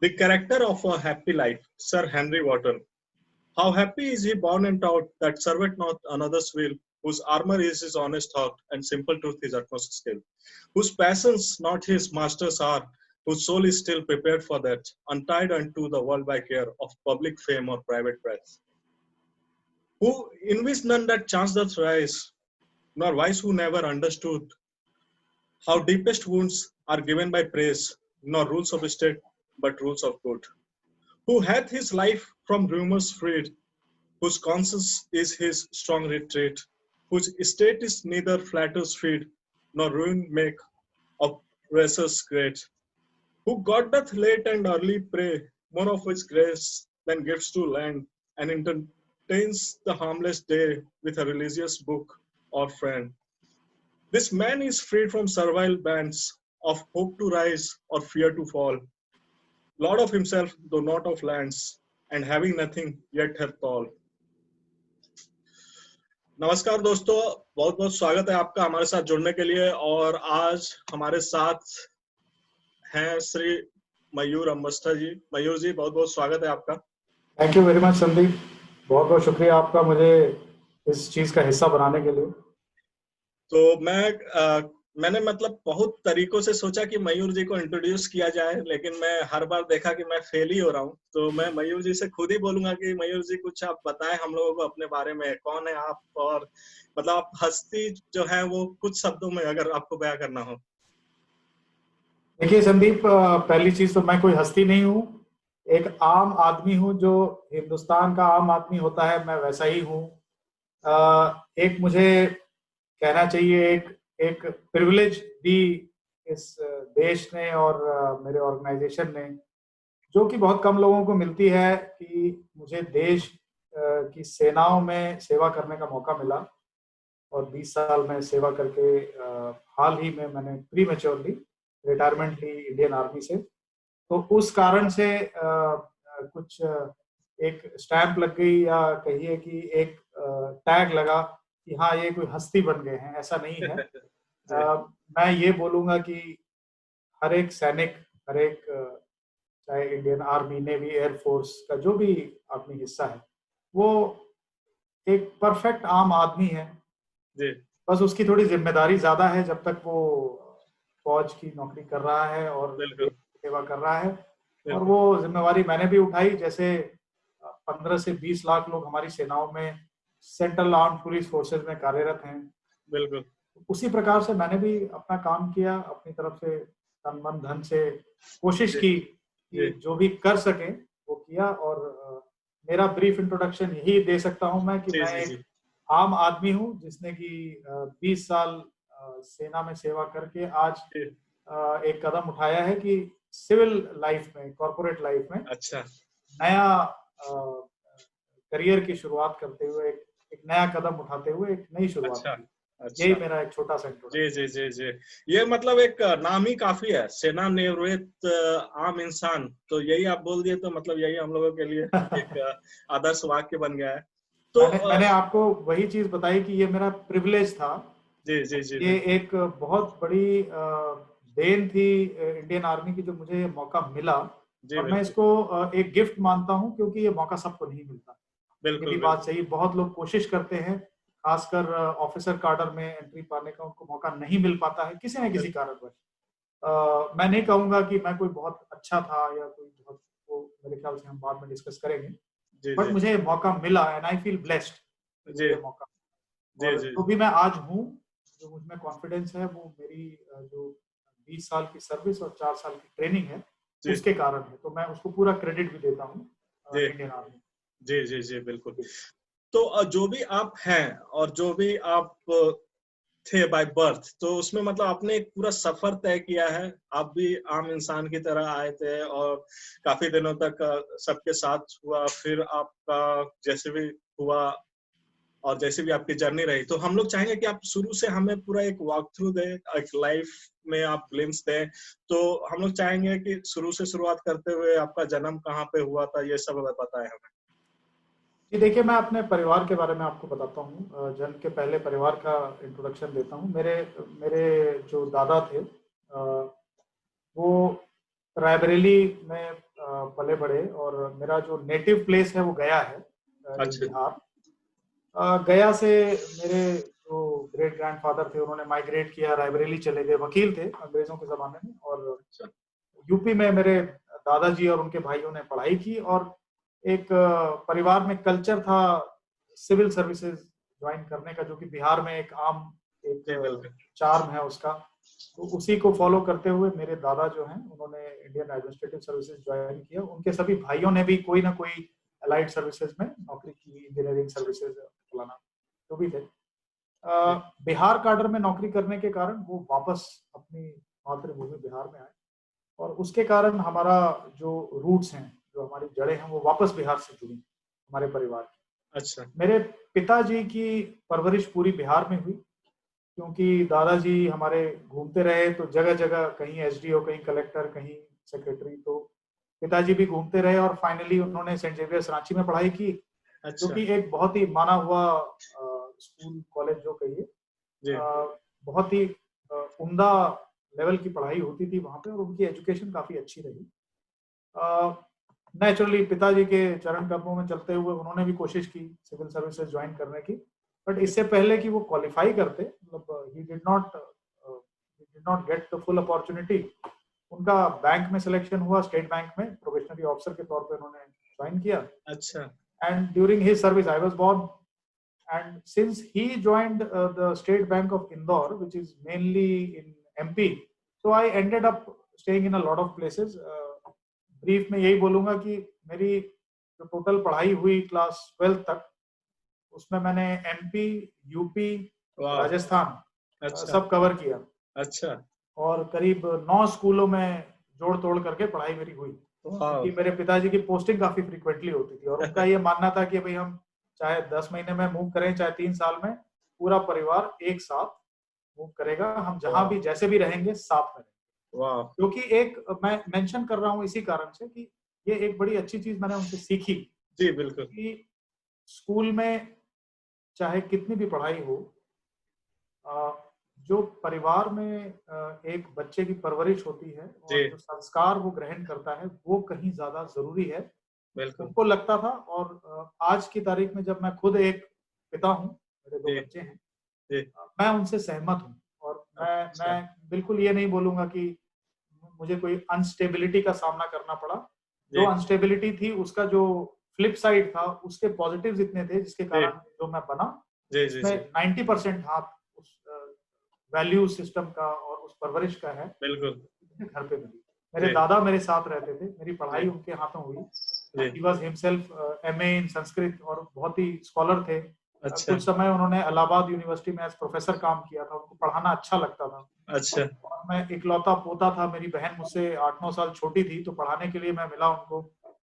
The character of a happy life, Sir Henry Wotton. How happy is he born and taught that servant not another's will, whose armor is his honest heart, and simple truth his utmost skill, whose passions not his masters are, whose soul is still prepared for that, untied unto the world by care of public fame or private breath. Who in which none that chance doth rise, nor wise who never understood how deepest wounds are given by praise, nor rules of state, but rules of good. Who hath his life from rumors freed, whose conscience is his strong retreat, whose estate is neither flatter's feed, nor ruin make oppressors great. Who God doth late and early pray, more of his grace than gifts to lend, and entertains the harmless day with a religious book or friend. This man is freed from servile bands of hope to rise or fear to fall, Lord of himself, though not of lands, and having nothing yet hath all. नमस्कार दोस्तों, बहुत बहुत स्वागत है आपका हमारे साथ जुड़ने के लिए। और आज हमारे साथ हैं श्री मयूर अम्बस्टा जी। मयूर जी, बहुत बहुत स्वागत है आपका। Thank you very much Sandeep, बहुत बहुत शुक्रिया आपका मुझे इस चीज का हिस्सा बनाने के लिए। तो मैंने मतलब बहुत तरीकों से सोचा कि मयूर जी को इंट्रोड्यूस किया जाए, लेकिन मैं हर बार देखा कि मैं फेल ही हो रहा हूँ। तो मैं मयूर जी से खुद ही बोलूंगा कि मयूर जी कुछ आप बताएं हम लोगों को अपने बारे में, कौन है आप, और मतलब आप हस्ती जो है वो कुछ शब्दों में अगर आपको बयां करना हो। देखिए संदीप, पहली चीज तो मैं कोई हस्ती नहीं हूँ, एक आम आदमी हूँ जो हिंदुस्तान का आम आदमी होता है, मैं वैसा ही हूँ। एक मुझे कहना चाहिए एक प्रिविलेज दी इस देश ने और मेरे ऑर्गेनाइजेशन ने, जो कि बहुत कम लोगों को मिलती है, कि मुझे देश की सेनाओं में सेवा करने का मौका मिला। और 20 साल में सेवा करके हाल ही में मैंने प्री मैच्योरली रिटायरमेंट ली इंडियन आर्मी से। तो उस कारण से कुछ एक स्टैंप लग गई, या कहिए कि एक टैग लगा कि हाँ ये कोई हस्ती बन गए हैं, ऐसा नहीं है। मैं ये बोलूंगा कि हर एक सैनिक, हर एक चाहे इंडियन आर्मी, नेवी, एयरफोर्स का जो भी आदमी हिस्सा है, वो एक परफेक्ट आम आदमी है। बस उसकी थोड़ी जिम्मेदारी ज्यादा है जब तक वो फौज की नौकरी कर रहा है और सेवा कर रहा है। और वो जिम्मेवारी मैंने भी उठाई। जैसे 15 से 20 लाख लोग हमारी सेनाओं में सेंट्रल आर्म्ड पुलिस फोर्सेस में कार्यरत हैं, बिल्कुल उसी प्रकार से मैंने भी अपना काम किया, अपनी तरफ से तन मन धन से कोशिश की कि जो भी कर सके वो किया। और मेरा ब्रीफ इंट्रोडक्शन यही दे सकता हूं मैं कि मैं एक आम आदमी हूं जिसने कि 20 साल सेना में सेवा करके आज एक कदम उठाया है कि सिविल लाइफ में, कॉर्पोरेट लाइफ में नया करियर की शुरुआत करते हुए, एक नया कदम उठाते हुए एक नई शुरुआत की। यही मेरा एक छोटा सा इंट्रोडक्शन। जी। ये मतलब एक नाम ही काफी है, सेना निवृत्त आम इंसान। तो यही आप बोल दिए तो मतलब यही हम लोगों के लिए एक आदर्श वाक्य बन गया है। तो मैंने आपको वही चीज बताई कि ये मेरा प्रिविलेज था। जी। ये एक बहुत बड़ी देन थी इंडियन आर्मी की जो मुझे मौका मिला, और मैं इसको एक गिफ्ट मानता हूं, क्योंकि ये मौका सबको नहीं मिलता। मेरी बात सही, बहुत लोग कोशिश करते हैं, खासकर ऑफिसर काडर में एंट्री पाने का उनको मौका नहीं मिल पाता है किसी न किसी कारणवश। मैं नहीं कहूंगा कि मैं कोई बहुत अच्छा था या कोई बहुत, वो मेरे ख्याल से हम बाद में डिस्कस करेंगे, बट मुझे मौका मिला एंड आई फील ब्लेस्ड ये मौका। जो भी मैं आज हूँ, जो मुझमें कॉन्फिडेंस है, वो मेरी जो 20 साल की सर्विस और 4 साल की ट्रेनिंग है उसके कारण है। तो मैं उसको पूरा क्रेडिट भी देता हूँ इंडियन आर्मी। जी बिल्कुल। तो जो भी आप हैं और जो भी आप थे बाय बर्थ, तो उसमें मतलब आपने एक पूरा सफर तय किया है। आप भी आम इंसान की तरह आए थे और काफी दिनों तक सबके साथ हुआ, फिर आपका जैसे भी हुआ और जैसे भी आपकी जर्नी रही। तो हम लोग चाहेंगे कि आप शुरू से हमें पूरा एक वॉक थ्रू दें, एक लाइफ में आप ग्लिम्स दें। तो हम लोग चाहेंगे कि शुरू से शुरुआत करते हुए आपका जन्म कहाँ पे हुआ था, ये सब बताएं हमें। जी देखिए, मैं अपने परिवार के बारे में आपको बताता हूँ। जन्म के पहले परिवार का इंट्रोडक्शन देता हूँ। मेरे जो दादा थे वो रायबरेली में पले बड़े, और मेरा जो नेटिव प्लेस है वो गया है, अच्छा। बिहार। गया से मेरे जो ग्रेट ग्रैंडफादर थे उन्होंने माइग्रेट किया, रायबरेली चले गए, वकील थे अंग्रेजों के जमाने में, और अच्छा। यूपी में मेरे दादाजी और उनके भाइयों ने पढ़ाई की, और एक परिवार में कल्चर था सिविल सर्विसेज ज्वाइन करने का, जो कि बिहार में एक आम एक जी बिल्कुल। चार्म है उसका। तो उसी को फॉलो करते हुए मेरे दादा जो हैं उन्होंने इंडियन एडमिनिस्ट्रेटिव सर्विसेज ज्वाइन किया। उनके सभी भाइयों ने भी कोई ना कोई अलाइड सर्विसेज में नौकरी की, इंजीनियरिंग सर्विसेज फलाना जो भी थे। बिहार काडर में नौकरी करने के कारण वो वापस अपनी मातृभूमि बिहार में आए, और उसके कारण हमारा जो रूट्स हैं, जो हमारी जड़ें हैं, वो वापस बिहार से जुड़ी हमारे परिवार की। अच्छा। मेरे पिताजी की परवरिश पूरी बिहार में हुई, क्योंकि दादाजी हमारे घूमते रहे, तो जगह जगह कहीं एसडीओ, कहीं कलेक्टर, कहीं सेक्रेटरी, तो पिताजी भी घूमते रहे, और फाइनली उन्होंने सेंट जेवियर्स रांची में पढ़ाई की, जो अच्छा। कि एक बहुत ही माना हुआ स्कूल कॉलेज जो कहिए, जी। बहुत ही उम्दा लेवल की पढ़ाई होती थी वहां पे, और उनकी एजुकेशन काफी अच्छी रही। नेचुरली पिताजी के चरण कदमों में चलते हुए उन्होंने भी कोशिश की सिविल सर्विसेज ज्वाइन करने की, बट इससे पहले कि वो क्वालिफाई करते, मतलब he did not get the full opportunity. उनका बैंक में सिलेक्शन हुआ, स्टेट बैंक में प्रोबेशनरी ऑफिसर के तौर पे उन्होंने ज्वाइन किया, अच्छा। And during his service I was born, and since he joined the State Bank of Indore, which is mainly in MP, so I ended up staying in a lot of places. Brief में यही बोलूंगा कि मेरी जो total पढ़ाई हुई class 12 तक, उसमें मैंने एमपी, यूपी, वाह। राजस्थान अच्छा। सब कवर किया, अच्छा। और करीब 9 स्कूलों में जोड़ तोड़ करके पढ़ाई मेरी हुई, वाह। क्योंकि मेरे पिताजी की पोस्टिंग काफी फ्रीक्वेंटली होती थी, और उनका ये मानना था कि भाई हम चाहे 10 महीने में मूव करें, चाहे 3 साल में, पूरा परिवार एक साथ मूव करेगा, हम जहां भी जैसे भी रहेंगे साथ में रहेंगे। वाह। क्योंकि एक मैं मेंशन कर रहा हूं इसी कारण से कि ये एक बड़ी अच्छी चीज मैंने उनसे सीखी, जी बिल्कुल। कि स्कूल में चाहे कितनी भी पढ़ाई हो, जो परिवार में एक बच्चे की परवरिश होती है और जी जो संस्कार वो ग्रहण करता है, वो कहीं ज्यादा जरूरी है, बिल्कुल। उनको लगता था। और आज की तारीख में जब मैं खुद एक पिता हूँ, मेरे 2 जी। बच्चे हैं, जी। मैं उनसे सहमत हूँ, और अच्छा। मैं बिल्कुल ये नहीं बोलूंगा कि मुझे कोई अनस्टेबिलिटी का सामना करना पड़ा। जो जी। अनस्टेबिलिटी थी उसका जो फ्लिप साइड था, उसके पॉजिटिव्स इतने थे, जिसके जी। कारण जो मैं बना, जी। जी। उसमें जी 90% हाथ उस वैल्यू सिस्टम का और उस परवरिश का है, बिल्कुल। मुझे घर पे मिली। मेरे जी। दादा मेरे साथ रहते थे, मेरी जी। पढ़ाई उनके हाथों हुई। जी। He was himself MA in Sanskrit, और बहुत ही स्कॉलर थे। अच्छा। कुछ समय उन्होंने इलाहाबाद यूनिवर्सिटी में एज प्रोफेसर काम किया था, उनको पढ़ाना अच्छा लगता था। अच्छा। और मैं इकलौता पोता था, मेरी बहन मुझसे 8-9 साल छोटी थी, तो पढ़ाने के लिए मैं मिला उनको,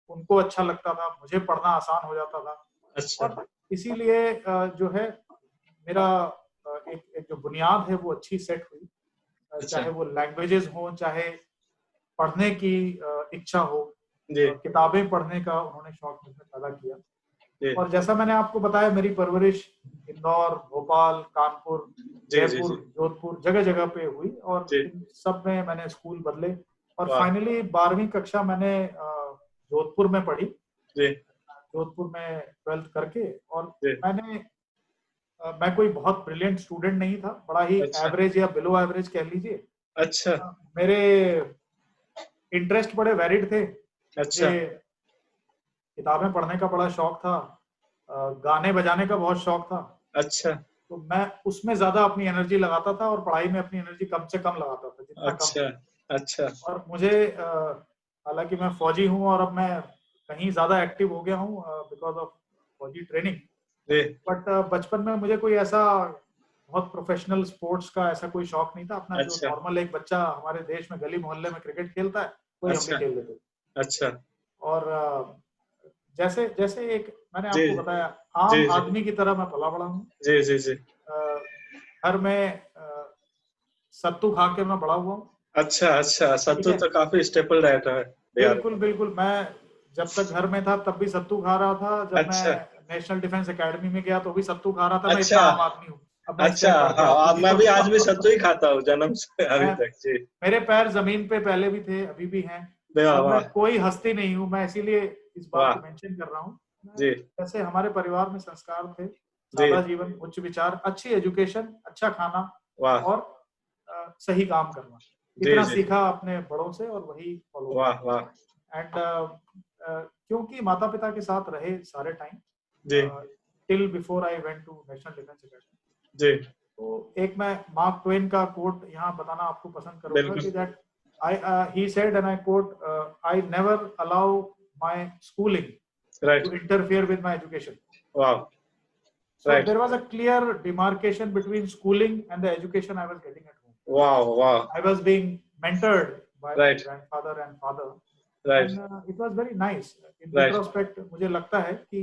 उनको अच्छा लगता था, मुझे पढ़ना आसान हो जाता था। अच्छा। और इसीलिए जो है मेरा एक जो बुनियाद है वो अच्छी सेट हुई। अच्छा। चाहे वो लैंग्वेजेस हो, चाहे पढ़ने की इच्छा हो, जी। किताबें पढ़ने का उन्होंने शौक मुझमें पैदा किया। जी। और जैसा मैंने आपको बताया, मेरी परवरिश इंदौर, भोपाल, कानपुर, जी। जी। जयपुर, जी। जोधपुर, जगह जगह पे हुई, और जी। इन सब में मैंने स्कूल बदले, और वाह। फाइनली 12वीं कक्षा मैंने जोधपुर में पढ़ी। जी। जोधपुर में 12th करके, और जी। मैं कोई बहुत ब्रिलियंट स्टूडेंट नहीं था, बड़ा ही अच्छा। एवरेज या बिलो एवरेज कह लीजिए। अच्छा। मेरे इंटरेस्ट बड़े वैरिड थे। अच्छा। मुझे किताबें पढ़ने का बड़ा शौक था, गाने बजाने का बहुत शौक था, अच्छा। तो मैं उसमें ज्यादा अपनी एनर्जी लगाता था, और पढ़ाई में अपनी एनर्जी कम से कम लगाता था, जितना कम अच्छा। हो। अच्छा। और मुझे हालांकि मैं फौजी हूँ, और अब मैं कहीं ज्यादा एक्टिव हो गया हूँ बिकॉज ऑफ फौजी ट्रेनिंग, जी। बट बचपन में मुझे कोई ऐसा बहुत प्रोफेशनल स्पोर्ट्स का ऐसा कोई शौक नहीं था। अपना जो अच्छा। नॉर्मल एक बच्चा हमारे देश में गली मोहल्ले में क्रिकेट खेलता है, वही हम भी अच्छा। खेल लेते थे। अच्छा। और जैसे जैसे एक मैंने जी। आपको बताया, जी। आम जी। आदमी की तरह मैं पला बड़ा हूँ। जी। जी। जी। घर में सत्तू खा के मैं बड़ा हुआ हूँ। अच्छा। अच्छा। ठीक सत्तू है, तो काफी स्टेपल डाइट है बिहार बिल्कुल में। बिल्कुल। मैं जब तक घर में था तब भी सत्तू खा रहा था, जब मैं अच्छा। नेशनल डिफेंस एकेडमी में गया तो भी सत्तू खा रहा था। मैं इतना अच्छा। आम आदमी हूँ। अब मैं अच्छा। स्टेप बढ़ के आपको हाँ नहीं मैं भी आज भी बताऊंगा। सत्तू ही खाता हूँ जन्म से अभी मैं तक। जी मेरे पैर जमीन पे पहले भी थे, अभी भी हैं। वाह और वाह मैं कोई हस्ती नहीं हूँ, मैं इसीलिए इस बात वाह को मेंशन कर रहा हूँ। जी जैसे हमारे परिवार में संस्कार थे, जी सादा जीवन, उच्च विचार, अच्छी एजुकेशन, अच्छा खाना वाह और सही काम करना, जी इतना जी सीखा अपने बड़ों से और वही फॉलो वाह वाह किया। एंड क्योंकि माता पिता के साथ रहे सारे टाइम, जी till before I went to National Defence Academy, जी तो एक मैं मार्क ट्वेन का कोट यहाँ बताना आपको पसंद करूंगा बिल्कुल कि that I he said and I quote, I never allow my schooling right to interfere with my education. वाह So right there was a clear demarcation between schooling and the education I was getting at home. वाह वाह I was being mentored by my right grandfather and father, right and it was very nice. In right retrospect, मुझे लगता है कि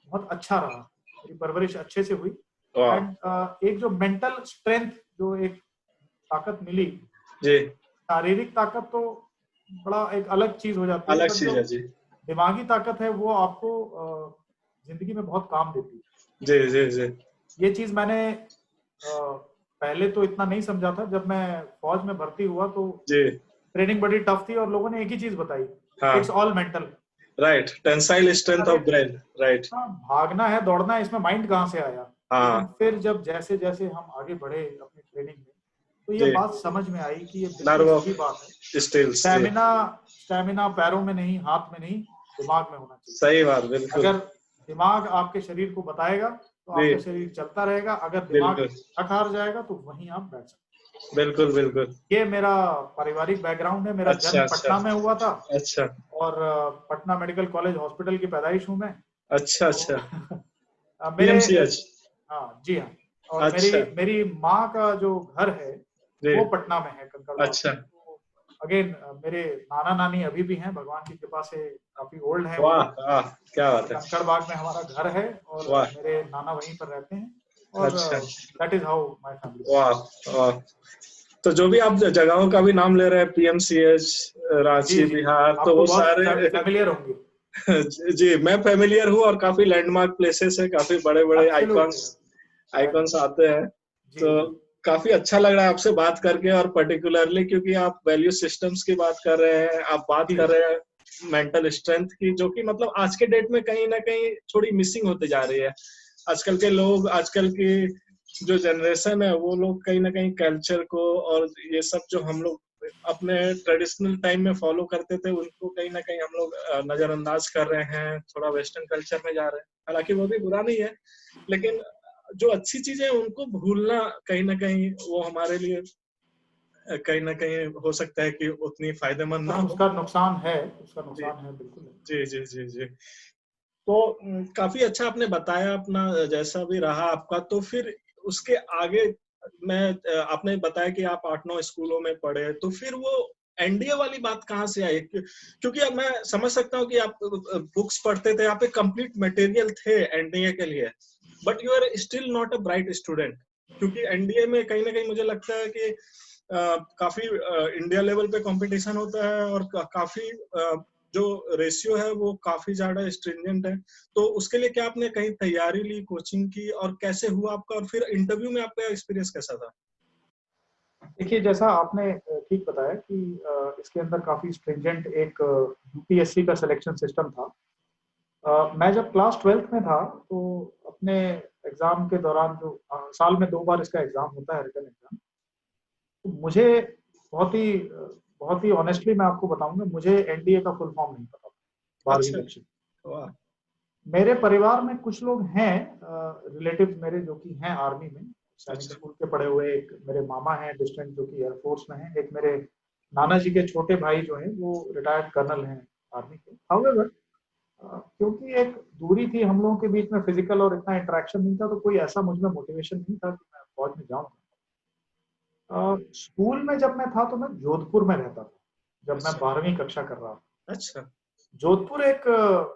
बहुत अच्छा रहा, मेरी परवरिश अच्छे से हुई। वाह एंड एक जो मेंटल स्ट्रेंथ, जो एक ताकत मिली, जी शारीरिक ताकत तो बड़ा एक अलग चीज हो जाती है, अलग बट चीज जो है जी दिमागी ताकत है वो आपको जिंदगी में बहुत काम देती है। जी जी जी ये चीज मैंने पहले तो इतना नहीं समझा था। जब मैं फौज में भर्ती हुआ तो जी ट्रेनिंग बड़ी टफ थी और लोगों ने एक ही चीज बताई, हाँ it's all mental. Right tensile strength अरे ऑफ ब्रेन राइट हाँ, भागना है, दौड़ना है, इसमें माइंड कहाँ से आया? लेकिन हाँ फिर जब जैसे जैसे हम आगे बढ़े अपनी ट्रेनिंग में, तो ये जी बात समझ में आई कि ये बिल्कुल नर्व ऑफ सही बात है। स्टील्स जी स्टैमिना स्टैमिना पैरों में नहीं, हाथ में नहीं, दिमाग में होना चाहिए। सही बात बिल्कुल अगर दिमाग आपके शरीर को बताएगा तो जी आपका शरीर चलता रहेगा, अगर दिमाग बिल्कुल थक हार जाएगा तो वहीं आप बैठ सकते बिल्कुल बिल्कुल हैं। ये मेरा पारिवारिक बैकग्राउंड है। मेरा अच्छा जन्म अच्छा पटना में हुआ था अच्छा और पटना मेडिकल कॉलेज हॉस्पिटल की पैदाइश हूँ मैं। अच्छा तो अच्छा मेरे पीएमसीएच हाँ जी हाँ, और मेरी अच्छा मेरी माँ का जो घर है जी वो पटना में है, कंकड़बाग अच्छा में। तो अगेन मेरे नाना नानी अभी भी हैं, भगवान की कृपा से काफी ओल्ड हैं वो वाह लोग। वाह क्या तो बात है कंकड़बाग में हमारा घर है और वाह मेरे नाना वहीं पर रहते हैं, और अच्छा that is how my family. वाह वाह तो जो भी आप जगहों का भी नाम ले रहे हैं पीएमसीएच जी रांची जी, बिहार तो आपको वो बहुत सारे फैमिलियर होंगे। जी मैं फेमिलियर हूँ और काफी लैंडमार्क प्लेसेस है काफी बड़े बड़े एब्सोल्युटली, आइकॉन्स आइकॉन्स आते हैं जी तो जी काफी अच्छा लग रहा है आपसे बात करके और पर्टिकुलरली क्योंकि आप वैल्यू सिस्टम्स की बात कर रहे हैं आप बात जी कर रहे हैं मेंटल स्ट्रेंथ की जो कि मतलब आज के डेट में कहीं ना कहीं थोड़ी मिसिंग होते जा रही है आजकल के लोग आजकल की जो जनरेशन है वो लोग कहीं ना कहीं कल्चर को और ये सब जो हम लोग अपने ट्रेडिशनल टाइम में फॉलो करते थे उनको कहीं ना कहीं हम लोग नजरअंदाज कर रहे हैं थोड़ा वेस्टर्न कल्चर में जा रहे हैं हालांकि वो भी बुरा नहीं है लेकिन जो अच्छी चीजें हैं उनको भूलना कहीं ना कहीं वो हमारे लिए कहीं ना कहीं हो सकता है कि उतनी फायदेमंद ना हो उसका नुकसान है, उसका जी नुकसान है बिल्कुल। जी जी जी जी तो काफी अच्छा आपने बताया अपना जैसा भी रहा आपका तो फिर उसके आगे मैं आपने बताया कि आप 8-9 स्कूलों में पढ़े तो फिर वो एनडीए वाली बात कहाँ से आई क्योंकि अब मैं समझ सकता हूँ कि आप बुक्स पढ़ते थे आप एक कंप्लीट मटेरियल थे एनडीए के लिए but you are still not a bright student क्योंकि एनडीए में कहीं ना कहीं मुझे लगता है कि काफी इंडिया लेवल पे कंपटीशन होता है और काफी जो रेशियो है वो काफी ज्यादा स्ट्रिंजेंट है तो उसके लिए क्या आपने कहीं तैयारी ली कोचिंग की और कैसे हुआ आपका और फिर इंटरव्यू में आपका एक्सपीरियंस कैसा था देखिए, जैसा आपने ठीक बताया कि इसके अंदर काफी स्ट्रिंजेंट एक यूपीएससी का सिलेक्शन सिस्टम था। मैं जब क्लास 12th में था तो अपने एग्जाम के दौरान, जो साल में 2 बार इसका एग्जाम होता है, रिटन एग्जाम, तो मुझे बहुत ही ऑनेस्टली मैं आपको बताऊंगा, मुझे एनडीए का फुल फॉर्म नहीं पता था 12वीं अच्छा कक्षा। वाह मेरे परिवार में कुछ लोग हैं, रिलेटिव मेरे, जो कि हैं आर्मी में, सैनिक अच्छा स्कूल के पढ़े हुए। एक मेरे मामा हैं डिस्टेंट, जो कि एयरफोर्स में हैं। एक मेरे नाना जी के छोटे भाई जो हैं वो रिटायर्ड कर्नल हैं आर्मी के। हाउएवर, क्योंकि एक दूरी थी हम लोगों के बीच में, फिजिकल और इतना इंटरेक्शन नहीं था, तो कोई ऐसा मुझ में मोटिवेशन नहीं था कि मैं फौज में जाऊँ। स्कूल में जब मैं था तो मैं जोधपुर में रहता था, जब मैं अच्छा 12वीं कक्षा कर रहा था। अच्छा जोधपुर एक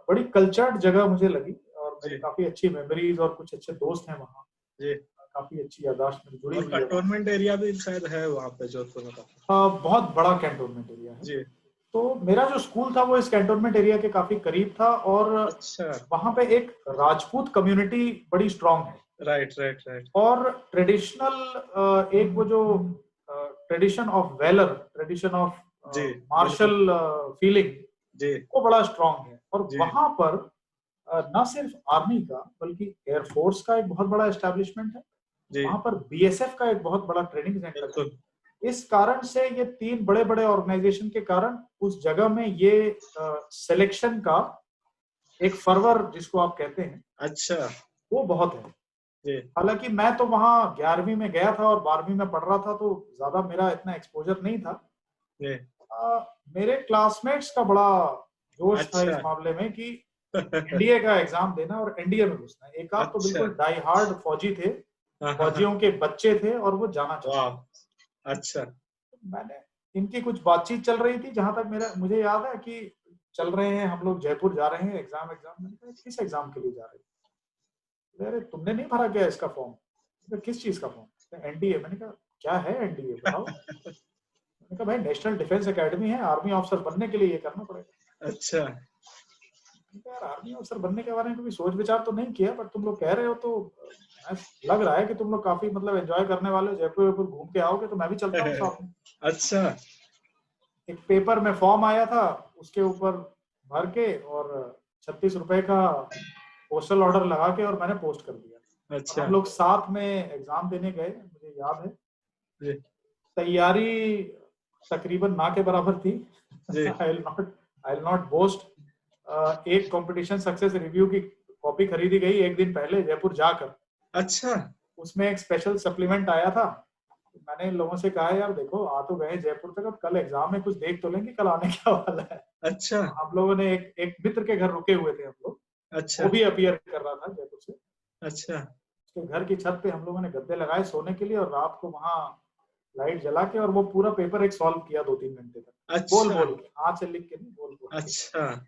बड़ी कल्चर्ड जगह मुझे लगी, और मेरी जी काफी अच्छी मेमोरीज और कुछ अच्छे दोस्त हैं वहाँ। जी काफी अच्छी याददाश्त मेरी जुड़ी और हुई है वहाँ। कंटोनमेंट एरिया भी शायद है वहाँ पे जोधपुर में काफी बहुत बड़ा कैंटोनमेंट एरिया है। जी तो मेरा जो स्कूल था वो इस कैंटोनमेंट एरिया के काफी करीब था, और अच्छा वहाँ पे एक राजपूत कम्युनिटी बड़ी स्ट्रांग है। राइट राइट राइट और ट्रेडिशनल एक वो जो tradition of valour, tradition of जी मार्शल फीलिंग जी वो बड़ा स्ट्रांग है। और जी वहां पर न सिर्फ आर्मी का बल्कि एयरफोर्स का एक बहुत बड़ा एस्टेब्लिशमेंट है, जी वहां पर बीएसएफ का एक बहुत बड़ा ट्रेनिंग सेंटर है। बिल्कुल इस कारण से ये तीन बड़े बड़े ऑर्गेनाइजेशन के कारण उस जगह में ये सिलेक्शन का एक फर्वर जिसको आप कहते हैं अच्छा वो बहुत है। जी हालांकि मैं तो वहां 11वीं में गया था और 12वीं में पढ़ रहा था, तो ज्यादा मेरा इतना एक्सपोजर नहीं था। जी मेरे क्लासमेट्स का बड़ा जोश था इस अच्छा मामले में कि एनडीए का एग्जाम देना और एनडीए में घुसना है। एक आध तो अच्छा बिल्कुल डाई हार्ड फौजी थे, हाँ हाँ हाँ फौजियों के बच्चे थे और वो जाना चाहते थे। वाह अच्छा मैंने इनकी कुछ बातचीत चल रही थी, जहां तक मेरा मुझे याद है कि चल रहे हैं हम लोग जयपुर जा रहे हैं एग्जाम मैंने कहा किस एग्जाम के लिए जा रहे हैं? अरे तुमने नहीं भरा क्या इसका फॉर्म? किस चीज का फॉर्म? एनडीए। मैंने कहा क्या है एनडीए बताओ। मैंने कहा भाई नेशनल डिफेंस एकेडमी है, आर्मी ऑफिसर बनने के लिए ये करना पड़ेगा। अच्छा यार आर्मी अफसर बनने के बारे में कभी सोच विचार तो नहीं किया, बट तुम लोग कह रहे हो तो लग रहा है कि तुम लोग काफी मतलब एंजॉय करने वाले हो, जयपुर वयपुर घूम के आओगे तो मैं भी चलता हूँ साथ में। अच्छा एक पेपर में फॉर्म आया था, उसके ऊपर भर के और 36 रुपए का पोस्टल ऑर्डर लगा के और मैंने पोस्ट कर दिया। और अच्छा हम लोग साथ में एग्जाम देने गए, मुझे याद है जी तैयारी तकरीबन ना के बराबर थी। जी आई विल नॉट बोस्ट। एक कंपटीशन सक्सेस रिव्यू की कॉपी खरीदी गई एक दिन पहले जयपुर जाकर। अच्छा उसमें एक स्पेशल सप्लीमेंट आया था। मैंने इन लोगों से कहा यार देखो आ तो गए जयपुर तक, अब कल एग्जाम में कुछ देख तो लेंगे कल आने क्या वाला है। अच्छा हम लोगों ने एक मित्र के घर रुके हुए थे हम लोग, अच्छा वो भी अपीयर कर रहा था जयपुर से। अच्छा उसके घर की छत पे हम लोगों ने गद्दे लगाए सोने के लिए और रात को वहां लाइट जला के और वो पूरा पेपर एक सॉल्व किया 2-3 घंटे तक, बोल अच्छा बोल के, हाथ से लिख के नहीं, बोल बोल के। अच्छा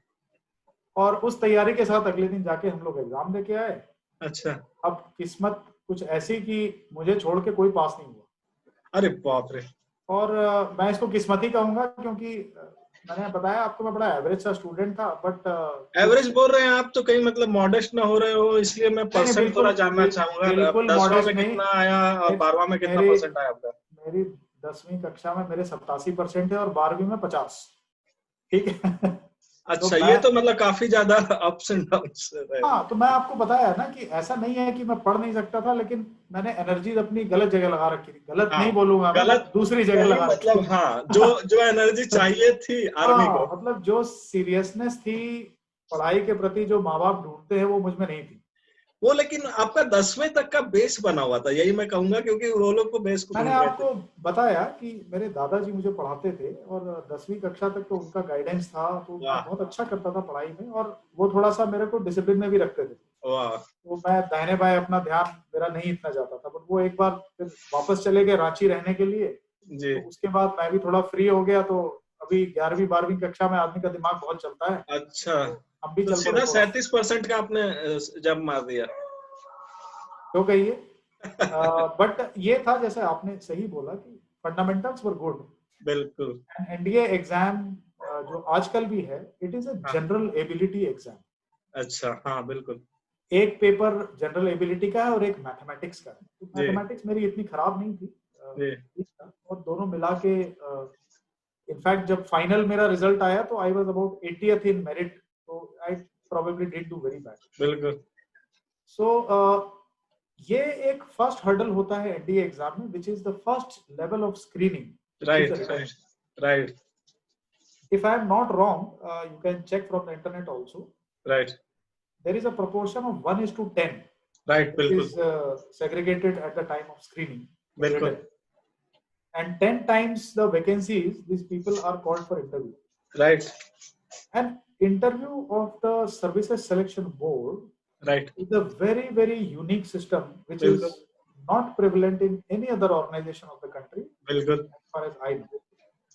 और उस तैयारी के साथ अगले दिन जाके हम लोग एग्जाम देके आए। अच्छा अब किस्मत कुछ ऐसी कि मुझे छोड़ के कोई पास नहीं हुआ। अरे बाप रे और मैं इसको किस्मत ही कहूंगा क्योंकि मैंने बताया आपको मैं बड़ा एवरेज सा स्टूडेंट था, बट एवरेज बोल रहे हैं आप तो कहीं मतलब मॉडेस्ट ना हो रहे हो, इसलिए मैं नहीं नहीं परसेंट बिल्कुल थोड़ा जानना चाहूंगा। अब बिल्कुल 10वां मॉडेस्ट में नहीं। कितना आया और 12वां में कितना मेरी परसेंट आया आपका? मेरी 10वीं कक्षा में मेरे 87% है और 12वीं में 50। ठीक है। तो अच्छा मैं ये तो मतलब काफी ज्यादा अप्स एंड डाउन्स रहे। हाँ तो मैं आपको बताया ना कि ऐसा नहीं है कि मैं पढ़ नहीं सकता था, लेकिन मैंने एनर्जी अपनी गलत जगह लगा रखी थी। गलत हाँ नहीं बोलूंगा मैं, बट गलत दूसरी जगह नहीं लगा रखी मतलब थी। हाँ जो जो एनर्जी चाहिए थी आर्मी को। हाँ मतलब जो सीरियसनेस थी पढ़ाई के प्रति जो माँ बाप ढूंढते हैं वो मुझ में नहीं थी। वो लेकिन आपका 10वें तक का बेस बना हुआ था, यही मैं कहूंगा, क्योंकि वो लोग को बेस को मैंने ढूंढ रहे थे। आपको बताया कि मेरे दादाजी मुझे पढ़ाते थे और 10वीं कक्षा तक तो उनका गाइडेंस था, तो मैं वाह बहुत अच्छा करता था पढ़ाई में और वो थोड़ा सा मेरे को डिसिप्लिन में भी रखते थे। वाह तो मैं दाहिने बाएं अपना ध्यान मेरा नहीं इतना जाता था, बट वो एक बार फिर वापस चले गए रांची रहने के लिए। जी तो उसके बाद मैं भी थोड़ा फ्री हो गया। तो अभी 11वीं 12वीं कक्षा में आदमी का दिमाग बहुत चलता है, अच्छा तो हम भी तो चल पड़े सीधा थोड़ा। 37% का आपने जब मार दिया। क्यों कहिए। बट ये था जैसे आपने सही बोला कि फंडामेंटल्स वर गुड। बिल्कुल एनडीए एग्जाम जो आजकल भी है, इट इज अ हाँ जनरल एबिलिटी एग्जाम। अच्छा हाँ बिल्कुल एक पेपर जनरल एबिलिटी का है और एक मैथमेटिक्स का है। तो जी मैथमेटिक्स मेरी इतनी खराब नहीं थी, जी ठीक था, और दोनों मिला के इनफैक्ट जब फाइनल मेरा रिजल्ट आया तो I was about 80th in merit, तो I probably did do very bad. बिल्कुल सो ये एक फर्स्ट हर्डल होता है एनडीए एग्जाम में, which is the first level of screening, which is right written. Right If I am not wrong, you can check from the internet also. Right There is a proportion of 1:10, right which बिल्कुल is segregated at the time of screening for बिल्कुल written. And 10 times the vacancies, these people are called for interview. Right And interview of the Services Selection Board right is a very, very unique system, which बिल्कुल is not prevalent in any other organization of the country, बिल्कुल as far as I know.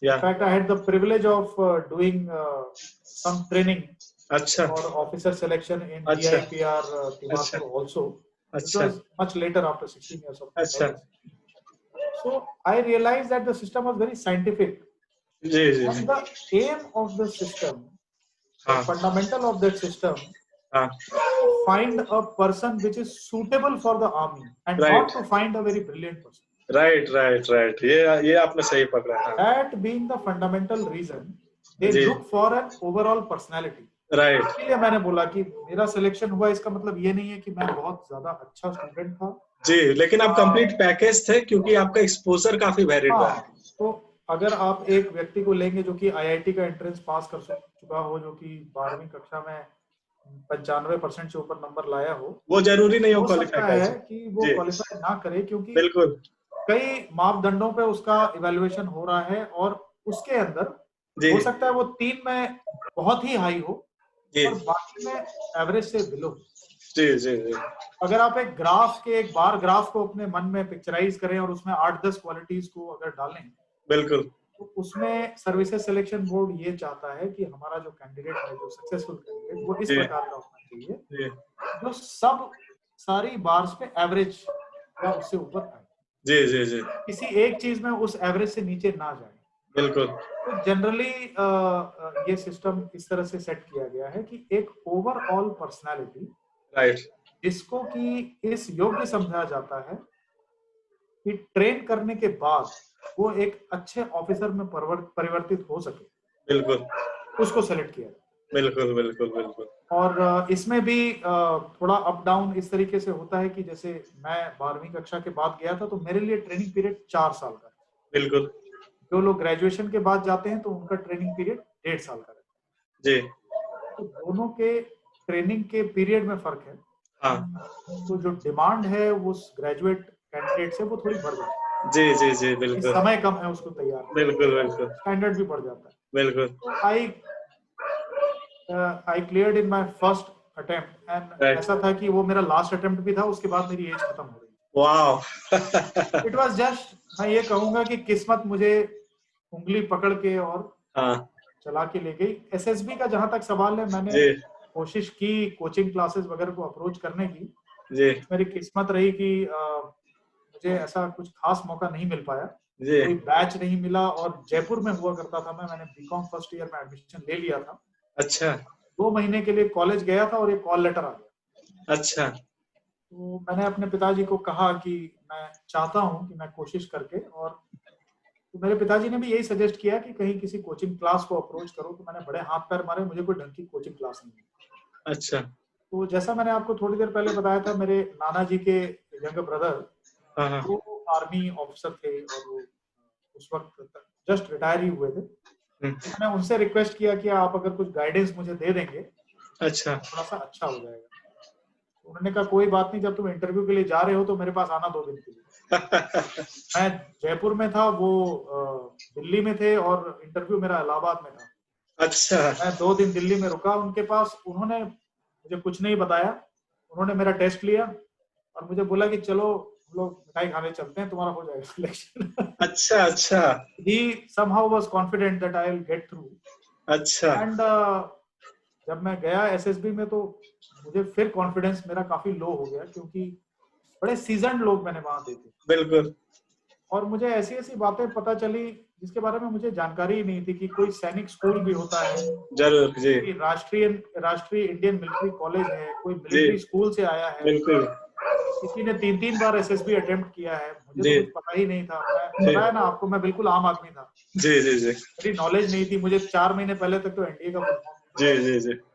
या In fact, I had the privilege of doing some training अच्छा for officer selection in अच्छा DIPR अच्छा Dimapur also, which अच्छा was much later after 16 years of my अच्छा service. So I realized that the system was very scientific, जी जी जी and the aim of the system, the हाँ fundamental of that system, हाँ to find a person which is suitable for the army and right not to find a very brilliant person. Right right right, ये आपने सही पकड़ा। हाँ That being the fundamental reason, they जी look for an overall personality. Right इसलिए मैंने बोला कि मेरा सिलेक्शन हुआ, इसका मतलब ये नहीं है कि मैं बहुत ज्यादा अच्छा स्टूडेंट था। जी, लेकिन आप आ, कंप्लीट पैकेज थे क्योंकि आपका एक्सपोजर काफी वैलिड रहा है। हाँ, तो अगर आप एक व्यक्ति को लेंगे जो कि आईआईटी का एंट्रेंस पास कर चुका हो, जो कि 12वीं कक्षा में 95% से ऊपर नंबर लाया वो जरूरी नहीं हो हो क्वालिफाई सकता कर है जाए। कि वो जी क्वालिफाई ना करे, क्योंकि बिल्कुल। कई मापदंडों पे उसका इवैल्यूएशन हो रहा है और उसके अंदर जी हो सकता है वो 3 में बहुत ही हाई हो जी और बाकी में एवरेज से बिलो। जी जी जी अगर आप एक बार ग्राफ को अपने मन में पिक्चराइज करें और उसमें 8-10 क्वालिटीज को अगर डालें, बिल्कुल। तो उसमें सर्विसेज सिलेक्शन बोर्ड ये चाहता है कि हमारा जो कैंडिडेट है, जो सक्सेसफुल कैंडिडेट, वो इस जी प्रकार का होना चाहिए जी जो सब सारी बार्स पे एवरेज या उससे ऊपर आए, जी जी जी किसी एक चीज में उस एवरेज से नीचे ना जाए। बिल्कुल। तो जनरली ये सिस्टम इस तरह से सेट किया गया है कि एक ओवरऑल पर्सनालिटी राइट जिसको कि इस योग्य समझा जाता है कि ट्रेन करने के बाद वो एक अच्छे ऑफिसर में परिवर्तित हो सके, बिल्कुल उसको सेलेक्ट किया जाता है। बिल्कुल बिल्कुल बिल्कुल और इसमें भी थोड़ा अप डाउन इस तरीके से होता है कि जैसे मैं 12वीं कक्षा के बाद गया था, तो मेरे लिए ट्रेनिंग पीरियड 4 साल का है। बिल्कुल। जो लोग ग्रेजुएशन के बाद जाते हैं तो उनका ट्रेनिंग पीरियड 1.5 साल का रहता जी है। तो दोनों के ट्रेनिंग के पीरियड में फर्क है। हाँ तो जो डिमांड है वो ग्रेजुएट कैंडिडेट से वो थोड़ी बढ़ जाती है, जी जी जी कि बिल्कुल समय कम है उसको तैयार करने, बिल्कुल बिल्कुल स्टैंडर्ड भी बढ़ जाता है। बिल्कुल। तो आई cleared in my first attempt and right ऐसा था कि वो मेरा लास्ट अटेम्प्ट भी था, उसके बाद मेरी एज खत्म हो गई। वाओ इट वाज जस्ट, मैं ये कहूंगा कि किस्मत मुझे उंगली पकड़ के और हाँ चला के ले गई। एसएसबी का जहां तक सवाल है, मैंने जी कोशिश की कोचिंग क्लासेस वगैरह को अप्रोच करने की। जी मेरी किस्मत रही कि मुझे ऐसा कुछ खास मौका नहीं मिल पाया, जी कोई बैच नहीं मिला। और जयपुर में हुआ करता था, मैंने बीकॉम फर्स्ट ईयर में एडमिशन ले लिया था। अच्छा 2 महीने के लिए कॉलेज गया था और एक कॉल लेटर आ गया। अच्छा तो मैंने अपने पिताजी को कहा कि मैं चाहता हूं कि मैं कोशिश करके, और तो मेरे पिताजी ने भी यही सजेस्ट किया कि कहीं किसी कोचिंग क्लास को अप्रोच करो। तो मैंने बड़े हाथ पैर मारे, मुझे कोई ढंग की कोचिंग क्लास नहीं मिली। अच्छा तो जैसा मैंने आपको थोड़ी देर पहले बताया था, मेरे नाना जी के यंग ब्रदर हाँ हाँ वो आर्मी ऑफिसर थे और वो उस वक्त जस्ट रिटायर ही हुए थे। हम्म, मैंने उनसे रिक्वेस्ट किया कि आप अगर कुछ गाइडेंस मुझे दे देंगे अच्छा थोड़ा सा अच्छा हो जाएगा। तो उन्होंने कहा कोई बात नहीं, जब तुम इंटरव्यू के लिए जा रहे हो तो मेरे पास आना 2 दिन के लिए। मैं जयपुर में था, वो दिल्ली में थे और इंटरव्यू मेरा इलाहाबाद में था। अच्छा मैं 2 दिन दिल्ली में रुका उनके पास। उन्होंने मुझे कुछ नहीं बताया, उन्होंने मेरा टेस्ट लिया और मुझे बोला कि चलो हम लोग मिठाई खाने चलते हैं, तुम्हारा हो जाएगा सिलेक्शन। अच्छा अच्छा He somehow was confident that I will get through. अच्छा And जब मैं गया एसएसबी में तो मुझे फिर कॉन्फिडेंस मेरा काफी लो हो गया, क्योंकि बड़े सीजन्ड लोग मैंने वहां देखे बिल्कुल और मुझे ऐसी ऐसी बातें पता चली जिसके बारे में मुझे जानकारी ही नहीं थी कि कोई सैनिक स्कूल भी होता है, जरूर जी कोई राष्ट्रीय राष्ट्रीय इंडियन मिलिट्री कॉलेज है, कोई जी मिलिट्री स्कूल से आया है, बिल्कुल किसी ने 3-3 बार एसएसबी अटेम्प्ट किया है। मुझे तो जी कुछ पता ही नहीं था। मैं जी बताया ना आपको, मैं बिल्कुल आम आदमी था, जी जी जी मेरी नॉलेज नहीं थी। मुझे 4 महीने पहले तक तो एनडीए का फुल फॉर्म नहीं जी पता जी जी था।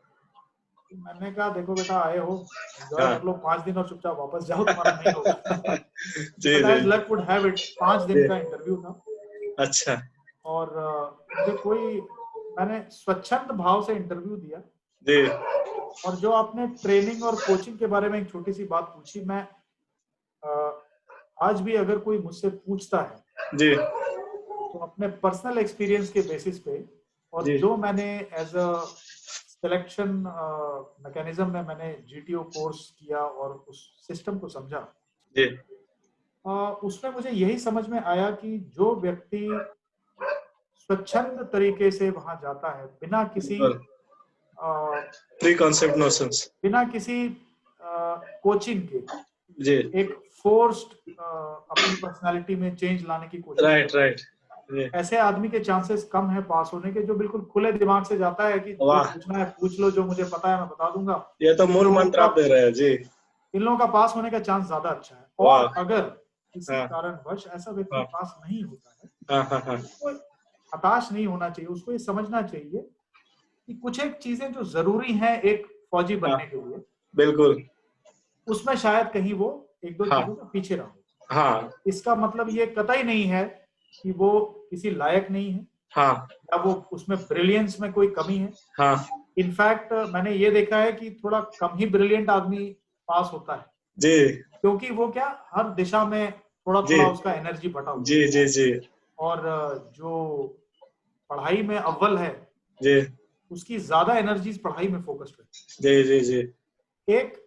मैंने कहा देखो बेटा, आए हो एंजॉय हाँ कर लो 5 दिन और चुपचाप वापस जाओ, तुम्हारा नहीं होगा। जी बट जी as luck would have it 5 दिन जी का इंटरव्यू था अच्छा और मुझे कोई, मैंने स्वच्छंद भाव से इंटरव्यू दिया। जी और जो आपने ट्रेनिंग और कोचिंग के बारे में एक छोटी सी बात पूछी, मैं आज भी अगर कोई मुझसे पूछता है जी तो अपने पर्सनल एक्सपीरियंस के बेसिस पे और जी जो मैंने एज अ सिलेक्शन मैकेनिज्म में मैंने जीटीओ कोर्स किया और उस सिस्टम को समझा, जी उसमें मुझे यही समझ में आया कि जो व्यक्ति स्वच्छंद तरीके से वहां जाता है बिना किसी बिल्कुल प्री कॉन्सेप्ट नोशंस बिना किसी कोचिंग के जी एक फोर्स्ड अपनी पर्सनालिटी में चेंज लाने की कोशिश राइट करता राइट जी है, ऐसे आदमी के चांसेस कम है पास होने के। जो बिल्कुल खुले दिमाग से जाता है कि जो वाह पूछना है पूछ लो, जो मुझे पता है मैं बता दूंगा, ये तो इन मूल लोगों मंत्र का आप दे रहे हैं जी इन लोगों का पास होने का चांस ज्यादा अच्छा है। वाह और अगर किसी हाँ कारणवश ऐसा व्यक्ति हाँ पास नहीं होता है, हाँ हाँ हाँ उसको हताश नहीं होना चाहिए। उसको ये समझना चाहिए कि कुछ एक चीजें जो जरूरी हैं एक फौजी हाँ, बनने के लिए, बिल्कुल। उसमें शायद कहीं वो एक दो हाँ चीजों में पीछे रहा हो। हाँ इसका मतलब ये कतई नहीं है कि वो किसी लायक नहीं है हाँ या वो उसमें ब्रिलियंस में कोई कमी है। हाँ इनफैक्ट मैंने ये देखा है कि थोड़ा कम ही ब्रिलियंट आदमी पास होता है, जी क्योंकि वो क्या हर दिशा में थोड़ा जी थोड़ा उसका एनर्जी बटा हुआ जी है। जी जी और जो पढ़ाई में अव्वल है जी उसकी ज्यादा एनर्जीज पढ़ाई में फोकस्ड जी जी जी है। एक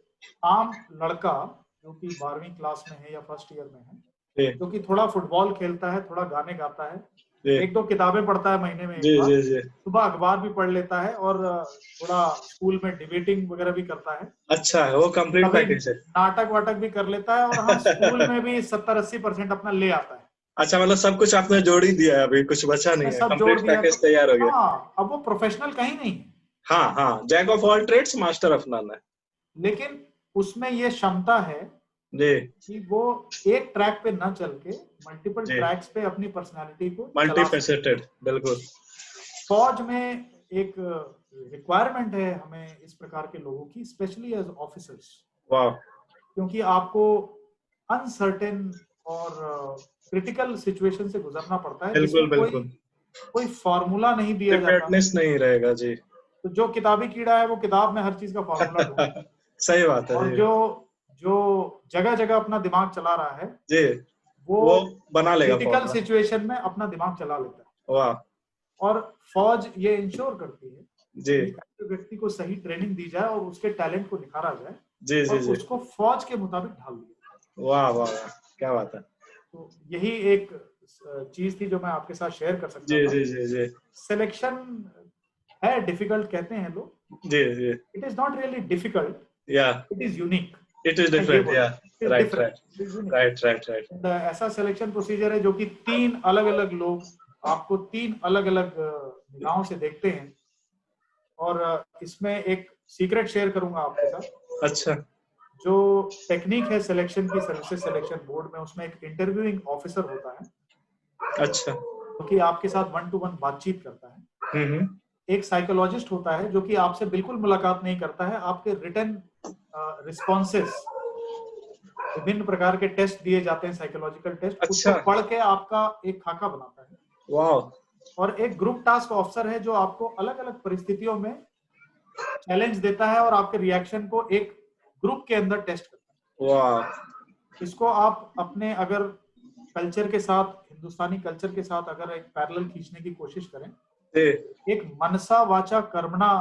आम लड़का जो कि 12वीं क्लास में है या फर्स्ट ईयर में है, जी जो कि थोड़ा फुटबॉल खेलता है, थोड़ा गाने गाता है, जी एक दो किताबें पढ़ता है महीने में जी एक बार, जी जी सुबह अखबार भी पढ़ लेता है और थोड़ा स्कूल में डिबेटिंग वगैरह भी करता है, अच्छा, वो कंप्लीट कभी पैकेज है। नाटक वाटक भी कर लेता है, और हाँ स्कूल में भी 70-80% अपना ले आता है। अच्छा, मतलब सब कुछ आपने जोड़ ही दिया है, अभी कुछ बचा उसने नहीं है, सब जोड़ कंप्लीट दिया तो पैकेज तैयार हो गया। हाँ, अब वो प्रोफेशनल कहीं नहीं है, हाँ हाँ, jack of all trades master of none है। लेकिन उसमें ये क्षमता है जी कि वो एक ट्रैक पे ना चल के मल्टीपल जी, ट्रैक्स पे अपनी पर्सनालिटी को मल्टी चला सके। फेसेटेड, बिल्कुल। फौज में एक रिक्वायरमेंट है हमें इस प्रकार के लोगों की, स्पेशली एज ऑफिसर्स, वाह, क्योंकि आपको अनसर्टेन और क्रिटिकल सिचुएशन से गुजरना पड़ता है जिसमें बिल्कुल कोई बिल्कुल। कोई फॉर्मूला नहीं दिया जाता। प्रिपेयर्डनेस नहीं रहेगा जी। तो जो किताबी कीड़ा है वो किताब में हर चीज का फॉर्मूला ढूंढता है, सही बात है और जी। जो जो जगह जगह अपना दिमाग चला रहा है जी, वो वो बना लेगा क्रिटिकल फॉर्मूला। सिचुएशन में अपना दिमाग चला लेता है। वाह और फौज ये इंश्योर करती है जी कि ऐसे व्यक्ति को सही ट्रेनिंग दी जाए और उसके टैलेंट को निखारा जाए जी और जी जी, उसको फौज के मुताबिक ढाल दिया। वाह वाह वाह, क्या बात है। तो यही एक चीज थी जो मैं आपके साथ शेयर कर सकता जी था। जी जी जी सिलेक्शन है डिफिकल्ट कहते हैं लोग, जी जी, it is not really difficult, या it is unique. It is मैं ये डिफरेंट, या बोलूँ it is right different, right it is unique. Right right right. And ऐसा सिलेक्शन प्रोसीजर है जो कि 3 अलग अलग लोग आपको 3 अलग अलग निगाहों से देखते हैं। और इसमें एक सीक्रेट शेयर करूंगा आपके साथ। अच्छा जो टेक्निक है सिलेक्शन की सर्विसेज सिलेक्शन बोर्ड में, उसमें एक इंटरव्यूइंग ऑफिसर होता है अच्छा, जो कि आपके साथ 1-to-1 बातचीत करता है। हम्म, एक साइकोलॉजिस्ट होता है जो कि आपसे बिल्कुल मुलाकात नहीं करता है, आपके रिटन रिस्पॉन्सेस, विभिन्न प्रकार के टेस्ट दिए जाते हैं साइकोलॉजिकल टेस्ट, उसको अच्छा, पढ़ के आपका एक खाका बनाता है। वाह, और एक ग्रुप टास्क ऑफिसर है जो आपको अलग अलग परिस्थितियों में चैलेंज देता है और आपके रिएक्शन को एक ग्रुप के अंदर टेस्ट करता वाह, है। इसको आप अपने अगर कल्चर के साथ, हिंदुस्तानी कल्चर के साथ अगर एक पैरेलल खींचने की कोशिश करें, जी, एक मनसा वाचा कर्मणा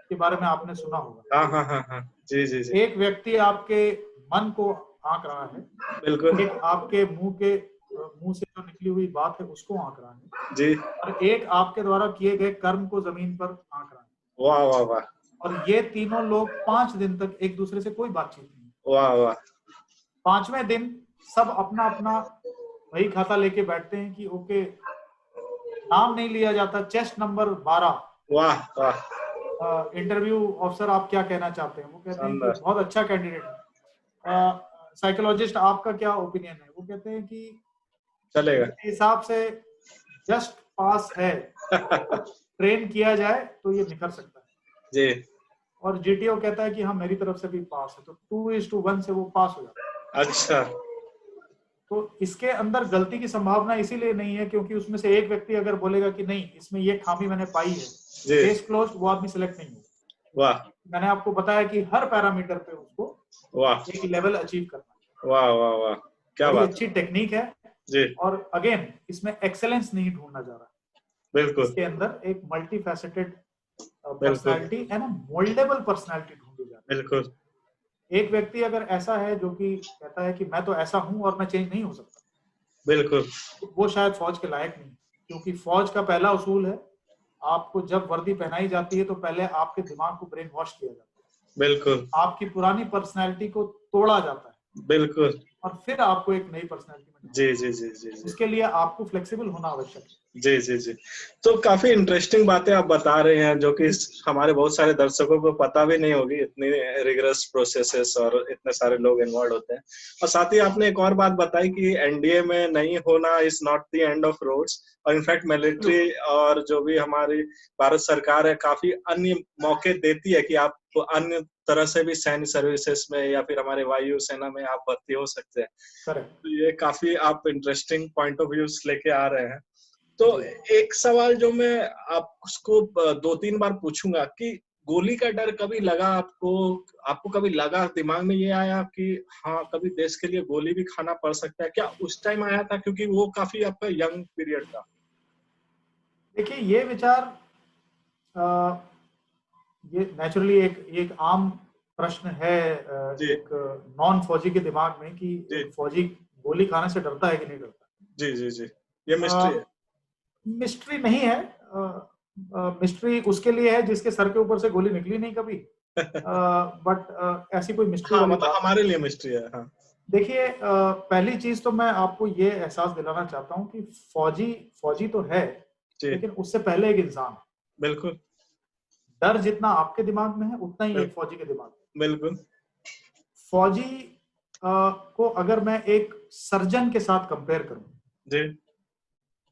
के बारे में आपने सुना होगा। हाँ हाँ हाँ हाँ, जी जी जी, एक व्यक्ति आपके मन को आंक रहा है, बिल्कुल, एक आपके मुंह से जो निकली हुई बात है उसको आंक रहा है, जी, और एक आपके द्वारा किए गए कर्म को जमीन पर आंक रहा है। वाह वाह वाह, और ये तीनों लोग 5 दिन तक एक दूसरे से कोई बातचीत नहीं। वाह वाह, 5वें दिन सब अपना अपना वही खाता लेके बैठते हैं कि ओके, नाम नहीं लिया जाता, चेस्ट नंबर 12, वाह वाह, इंटरव्यू ऑफिसर आप क्या कहना चाहते हैं? वो कहते हैं कि शानदार, बहुत अच्छा कैंडिडेट है। साइकोलॉजिस्ट आपका क्या ओपिनियन है? वो कहते हैं कि चलेगा। मेरे हिसाब से जस्ट पास है, अगर ट्रेन किया जाए तो ये निखर सकता है। जी, और जीटीओ कहता है कि हाँ मेरी तरफ से भी पास है, तो 2:1 से वो पास हो जाता है। अच्छा, तो इसके अंदर गलती की संभावना इसीलिए नहीं है क्योंकि उसमें से एक व्यक्ति अगर बोलेगा कि नहीं इसमें ये खामी मैंने पाई है, जी, केस क्लोज, वो आदमी सिलेक्ट नहीं होगा। वाह मैंने आपको बताया कि हर पैरामीटर पे उसको वाह एक लेवल अचीव करना है। वाह वाह वाह, क्या बड़ी बात अच्छी टेक्निक है। जी, और अगेन इसमें एक्सेलेंस नहीं ढूंढना जा रहा है, बिल्कुल इसके अंदर एक मल्टी फैसेटेड बिल्कुल पर्सनैलिटी एंड मोल्डेबल पर्सनैलिटी ढूंढी जा रही बिल्कुल, है। एक व्यक्ति अगर ऐसा है जो कि कहता है कि मैं तो ऐसा हूं और मैं चेंज नहीं हो सकता, बिल्कुल तो वो शायद फौज के लायक नहीं, क्योंकि फौज का पहला उसूल है, आपको जब वर्दी पहनाई जाती है तो पहले आपके दिमाग को ब्रेन वॉश किया जाता बिल्कुल, है, आपकी पुरानी पर्सनैलिटी को तोड़ा जाता है, बिल्कुल। और फिर आपको एक नई पर्सनैलिटी में जी जी जी जी जी उसके लिए आपको फ्लेक्सिबल होना आवश्यक है। जी जी जी। तो काफी इंटरेस्टिंग बातें आप बता रहे हैं, जो कि हमारे बहुत सारे दर्शकों को पता भी नहीं होगी, इतनी रिगरस प्रोसेसेस और इतने सारे लोग इन्वॉल्व होते हैं। और साथ ही आपने एक और बात बताई कि एनडीए में नहीं होना is not the end of roads, और इनफैक्ट मिलिट्री और जो भी हमारी भारत सरकार है काफी अन्य मौके देती है कि आप अन्य तरह से भी सैन्य सर्विसेज में या फिर हमारे वायु सेना में आप भर्ती हो सकते हैं। करेक्ट। तो ये काफी आप इंटरेस्टिंग पॉइंट ऑफ व्यू लेके आ रहे हैं। तो जी। एक सवाल जो मैं आपको 2-3 बार पूछूंगा कि गोली का डर कभी लगा आपको? आपको कभी लगा, दिमाग में ये आया कि हाँ कभी देश के लिए गोली भी खाना पड़ सकता है? क्या उस टाइम आया था, क्योंकि वो काफी आपका यंग पीरियड था? देखिए ये विचार ये नेचुरली एक एक आम प्रश्न है जी एक नॉन फौजी के दिमाग में कि जी एक फौजी गोली खाने से डरता है कि नहीं डरता। जी जी जी। ये मिस्ट्री है। मिस्ट्री नहीं है। मिस्ट्री उसके लिए है जिसके सर के ऊपर से गोली निकली नहीं कभी। बट ऐसी कोई मिस्ट्री हाँ वाली मतलब बात। हमारे लिए मिस्ट्री है। हाँ देखिए पहली चीज तो मैं आपको ये एहसास दिलाना चाहता हूँ कि फौजी फौजी तो है, जी लेकिन उससे पहले एक इंसान है। बिल्कुल डर जितना आपके दिमाग में है उतना ही बिल्कुल एक फौजी के दिमाग में। बिल्कुल। फौजी को अगर मैं एक सर्जन के साथ कंपेयर करूं, जी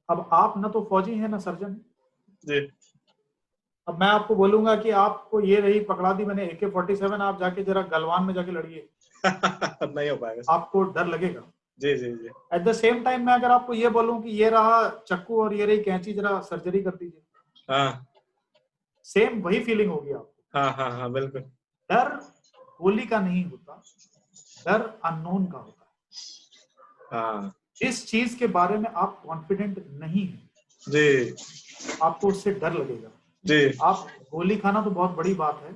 अब आप ना तो फौजी हैं ना सर्जन। जी अब मैं आपको बोलूंगा कि आपको ये रही पकड़ा दी मैंने AK-47, आप जाके जरा गलवान में जाके लड़िए, नहीं हो पाएगा। आपको डर लगेगा। जी जी जी एट द सेम टाइम मैं अगर आपको ये बोलूं कि ये रहा चक्कू और ये रही कैंची, जरा सर्जरी कर दीजिए, हाँ सेम वही फीलिंग होगी आपको। हाँ हाँ हाँ बिल्कुल। डर गोली का नहीं होता, डर अननोन का होता है। हाँ जिस चीज के बारे में आप कॉन्फिडेंट नहीं है, जी आपको उससे डर लगेगा। जी आप गोली खाना तो बहुत बड़ी बात है,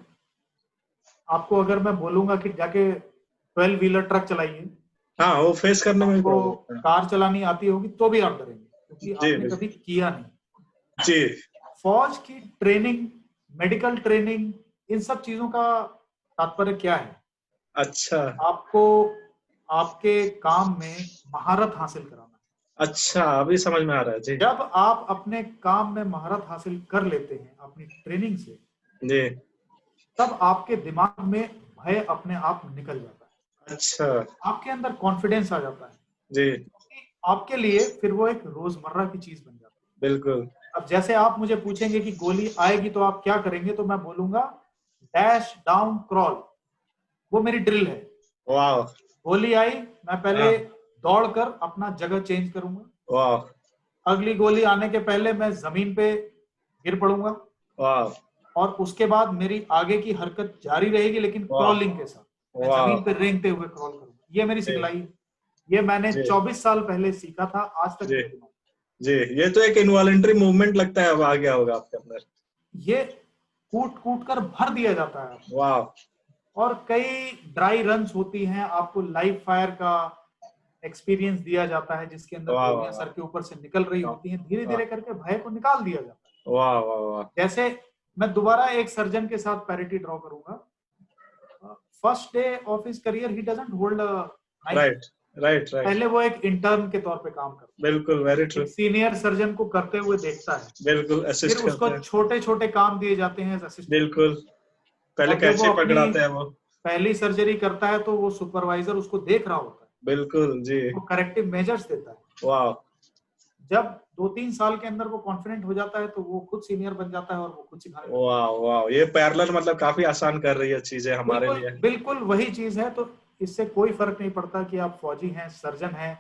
आपको अगर मैं बोलूंगा कि जाके 12 व्हीलर ट्रक चलाइए, हाँ वो फेस करने में भी आपको प्रॉब्लम है। कार चलानी आती होगी तो भी आप डरेंगे क्योंकि जी आपने कभी किया नहीं। जी फौज की ट्रेनिंग, मेडिकल ट्रेनिंग, इन सब चीजों का तात्पर्य क्या है? अच्छा आपको आपके काम में महारत हासिल कराना है। अच्छा, अभी समझ में आ रहा है। जी जब आप अपने काम में महारत हासिल कर लेते हैं अपनी ट्रेनिंग से, जी तब आपके दिमाग में भय अपने आप निकल जाता है, अच्छा आपके अंदर कॉन्फिडेंस आ जाता है, जी क्योंकि आपके लिए फिर वो एक रोजमर्रा की चीज बन जाती बिल्कुल। है। अब जैसे आप मुझे पूछेंगे कि गोली आएगी तो आप क्या करेंगे, तो मैं बोलूंगा डैश डाउन क्रॉल, वो मेरी ड्रिल है। वाह गोली आई, मैं पहले हाँ दौड़कर अपना जगह चेंज करूंगा, वाह अगली गोली आने के पहले मैं जमीन पे गिर पड़ूंगा, वाह और उसके बाद मेरी आगे की हरकत जारी रहेगी लेकिन वाह क्रॉलिंग के साथ, मैं वाह जमीन पे रेंगते हुए क्रॉल करूंगा। ये मेरी जी सिखलाई है, ये मैंने जी 24 साल पहले सीखा था, आज तक जी मेरे दिमाग जी। ये तो एक इनवॉलंटरी मूवमेंट लगता है, अब आ गया होगा आपके अंदर। में। ये कूट कूट कर भर दिया जाता है आपको। वाह और कई ड्राई रन्स होती हैं, आपको लाइव फायर का एक्सपीरियंस दिया जाता है जिसके अंदर वाह गोलियां वाह सर के ऊपर से निकल रही वाह होती हैं, धीरे वाह धीरे करके भय को निकाल दिया जाता है। वाह वाह वाह। जैसे मैं दोबारा एक सर्जन के साथ पैरिटी ड्रॉ करूंगा, first day of his career he doesn't hold a knife. Right right right पहले वो एक इंटर्न के तौर पे काम करता बिल्कुल, वेरी है, ट्रू। एक सीनियर सर्जन को करते हुए देखता है, बिल्कुल फिर असिस्ट उसको करते हैं। छोटे छोटे काम दिए जाते हैं एज असिस्टेंट। बिल्कुल, पहले और जब वो कैंची अपनी पकड़ाते हैं वो। पहली सर्जरी करता है तो वो सुपरवाइजर उसको देख रहा होता है, बिल्कुल जी। वो करेक्टिव मेजर्स देता है। वाह जब 2-3 साल के अंदर वो कॉन्फिडेंट हो जाता है तो वो खुद सीनियर बन जाता है और वो खुद सिखाने लगता वाह वाह, ये पैरेलल मतलब काफी आसान कर रही है चीजें है। हमारे बिल्कुल लिए। बिल्कुल वही चीज है। तो इससे कोई फर्क नहीं पड़ता कि आप फौजी हैं, सर्जन हैं,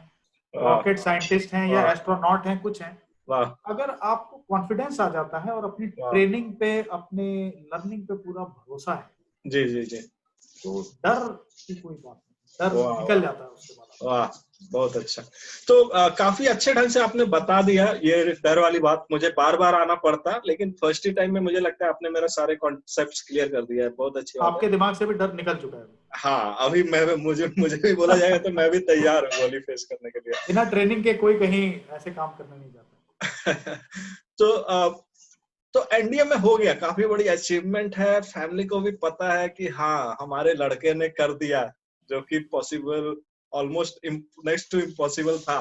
वाह रॉकेट साइंटिस्ट हैं या वाह एस्ट्रोनॉट हैं, कुछ हैं। वाह अगर आपको कॉन्फिडेंस आ जाता है और अपनी वाह। ट्रेनिंग पे, अपने लर्निंग पे पूरा भरोसा है, जी जी जी। तो डर की कोई बात नहीं, डर वाह निकल वाह जाता है उसके बाद। वाह, बहुत अच्छा। तो काफी अच्छे ढंग से आपने बता दिया। ये डर वाली बात मुझे बार बार आना पड़ता, लेकिन फर्स्ट ही टाइम में मुझे लगता है आपने मेरा सारे कॉन्सेप्ट्स क्लियर कर दिया है। बहुत अच्छी बात है। आपके दिमाग से भी डर निकल चुका है। हाँ, अभी मैं मुझे मुझे भी बोला जाएगा तो मैं भी तैयार हूँ गोली फेस करने के बिना ट्रेनिंग के कोई कहीं ऐसे काम करने नहीं जाता। लिए। तो तो एनडीए में हो गया, काफी बड़ी अचीवमेंट है, फैमिली को भी पता है कि हाँ हमारे लड़के ने कर दिया। जो कि possible almost next to impossible था।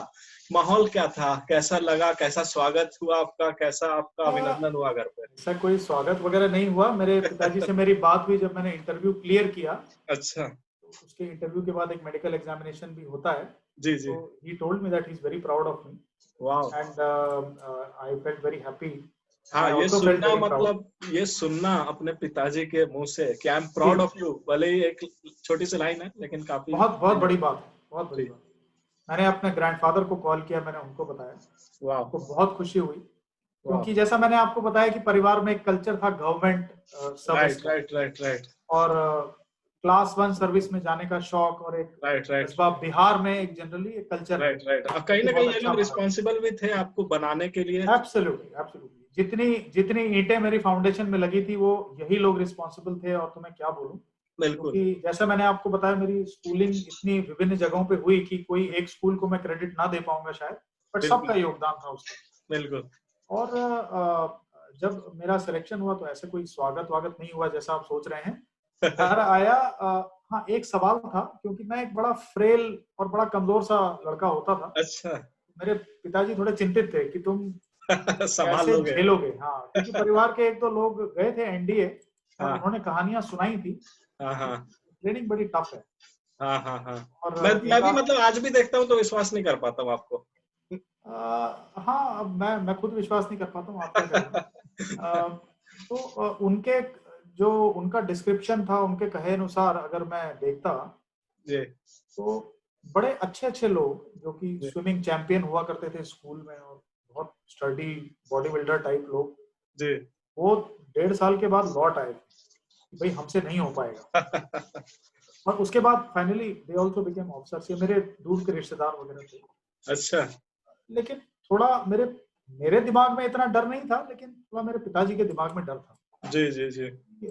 माहौल क्या था, कैसा लगा, कैसा स्वागत हुआ आपका, कैसा आपका अभिनंदन हुआ घर पे? ऐसा कोई स्वागत वगैरह नहीं हुआ। मेरे पिताजी से मेरी बात हुई जब मैंने इंटरव्यू क्लियर किया। अच्छा। तो उसके इंटरव्यू के बाद एक मेडिकल एग्जामिनेशन भी होता है। जी जी। तो he told me that he is very proud of me वाह। and I felt very happy and हाँ, I ये also felt सुनना very proud. मतलब ये सुनना अपने पिताजी के मुंह से कि आई एम प्राउड जी, ऑफ यू, भले ही एक छोटी सी लाइन है लेकिन काफी बहुत बहुत बड़ी बात है, बहुत बड़ी जी। बात। मैंने अपने ग्रैंडफादर को कॉल किया, मैंने उनको बताया, वाह उनको बहुत खुशी हुई वाह। क्योंकि जैसा मैंने आपको बताया कि परिवार में एक कल्चर था गवर्नमेंट सर्विस राइट का राइट राइट राइट और क्लास 1 सर्विस में जाने का शौक और एक राइट राइट जज्बा बिहार में एक जनरली एक कल्चर है राइट राइट। और जो कहीं कि ना कहीं बहुत ये अच्छा लोग माना। रिस्पॉन्सिबल भी थे आपको बनाने के लिए। एब्सोल्युटली एब्सोल्युटली, जितनी जितनी ईंटें मेरी फाउंडेशन में लगी थी वो यही लोग रिस्पॉन्सिबल थे। और तो मैं क्या बोलूं, बिल्कुल क्योंकि जैसा मैंने आपको बताया मेरी स्कूलिंग इतनी विभिन्न जगहों पे हुई कि कोई एक स्कूल को मैं क्रेडिट ना दे पाऊंगा शायद, बट सबका बिल्कुल योगदान था उसमें। बिल्कुल। और जब मेरा सिलेक्शन हुआ तो ऐसे कोई स्वागत वागत नहीं हुआ जैसा आप सोच रहे हैं। घर आया, हाँ एक सवाल था क्योंकि मैं एक बड़ा फ्रेल और बड़ा कमजोर सा लड़का होता था। अच्छा। मेरे पिताजी थोड़े चिंतित थे कि तुम संभाल कैसे लोगे। झेलोगे। हाँ, क्योंकि परिवार के एक दो लोग गए थे एनडीए और हाँ उन्होंने कहानियां सुनाई थी। हाँ हाँ ट्रेनिंग बड़ी टफ है। हाँ हाँ हाँ। और मैं भी मतलब आज भी देखता हूँ तो विश्वास नहीं कर पाता हूँ आपको। हाँ, अब मैं खुद विश्वास नहीं कर पाता हूँ, आप क्या करेंगे। तो उनके जो उनका डिस्क्रिप्शन था, उनके कहे अनुसार अगर मैं देखता जी तो बड़े अच्छे अच्छे लोग जो कि जी स्विमिंग चैंपियन हुआ करते थे स्कूल में और बहुत स्टडी बॉडी बिल्डर टाइप लोग, जी। वो 1.5 साल के बाद लौट आए कि भाई हमसे नहीं हो पाएगा। और उसके बाद finally they also became officers. ये मेरे दूर के रिश्तेदार वगैरह थे। अच्छा। लेकिन थोड़ा मेरे मेरे दिमाग में इतना डर नहीं था, लेकिन थोड़ा मेरे पिताजी के दिमाग में डर था जी जी जी। कि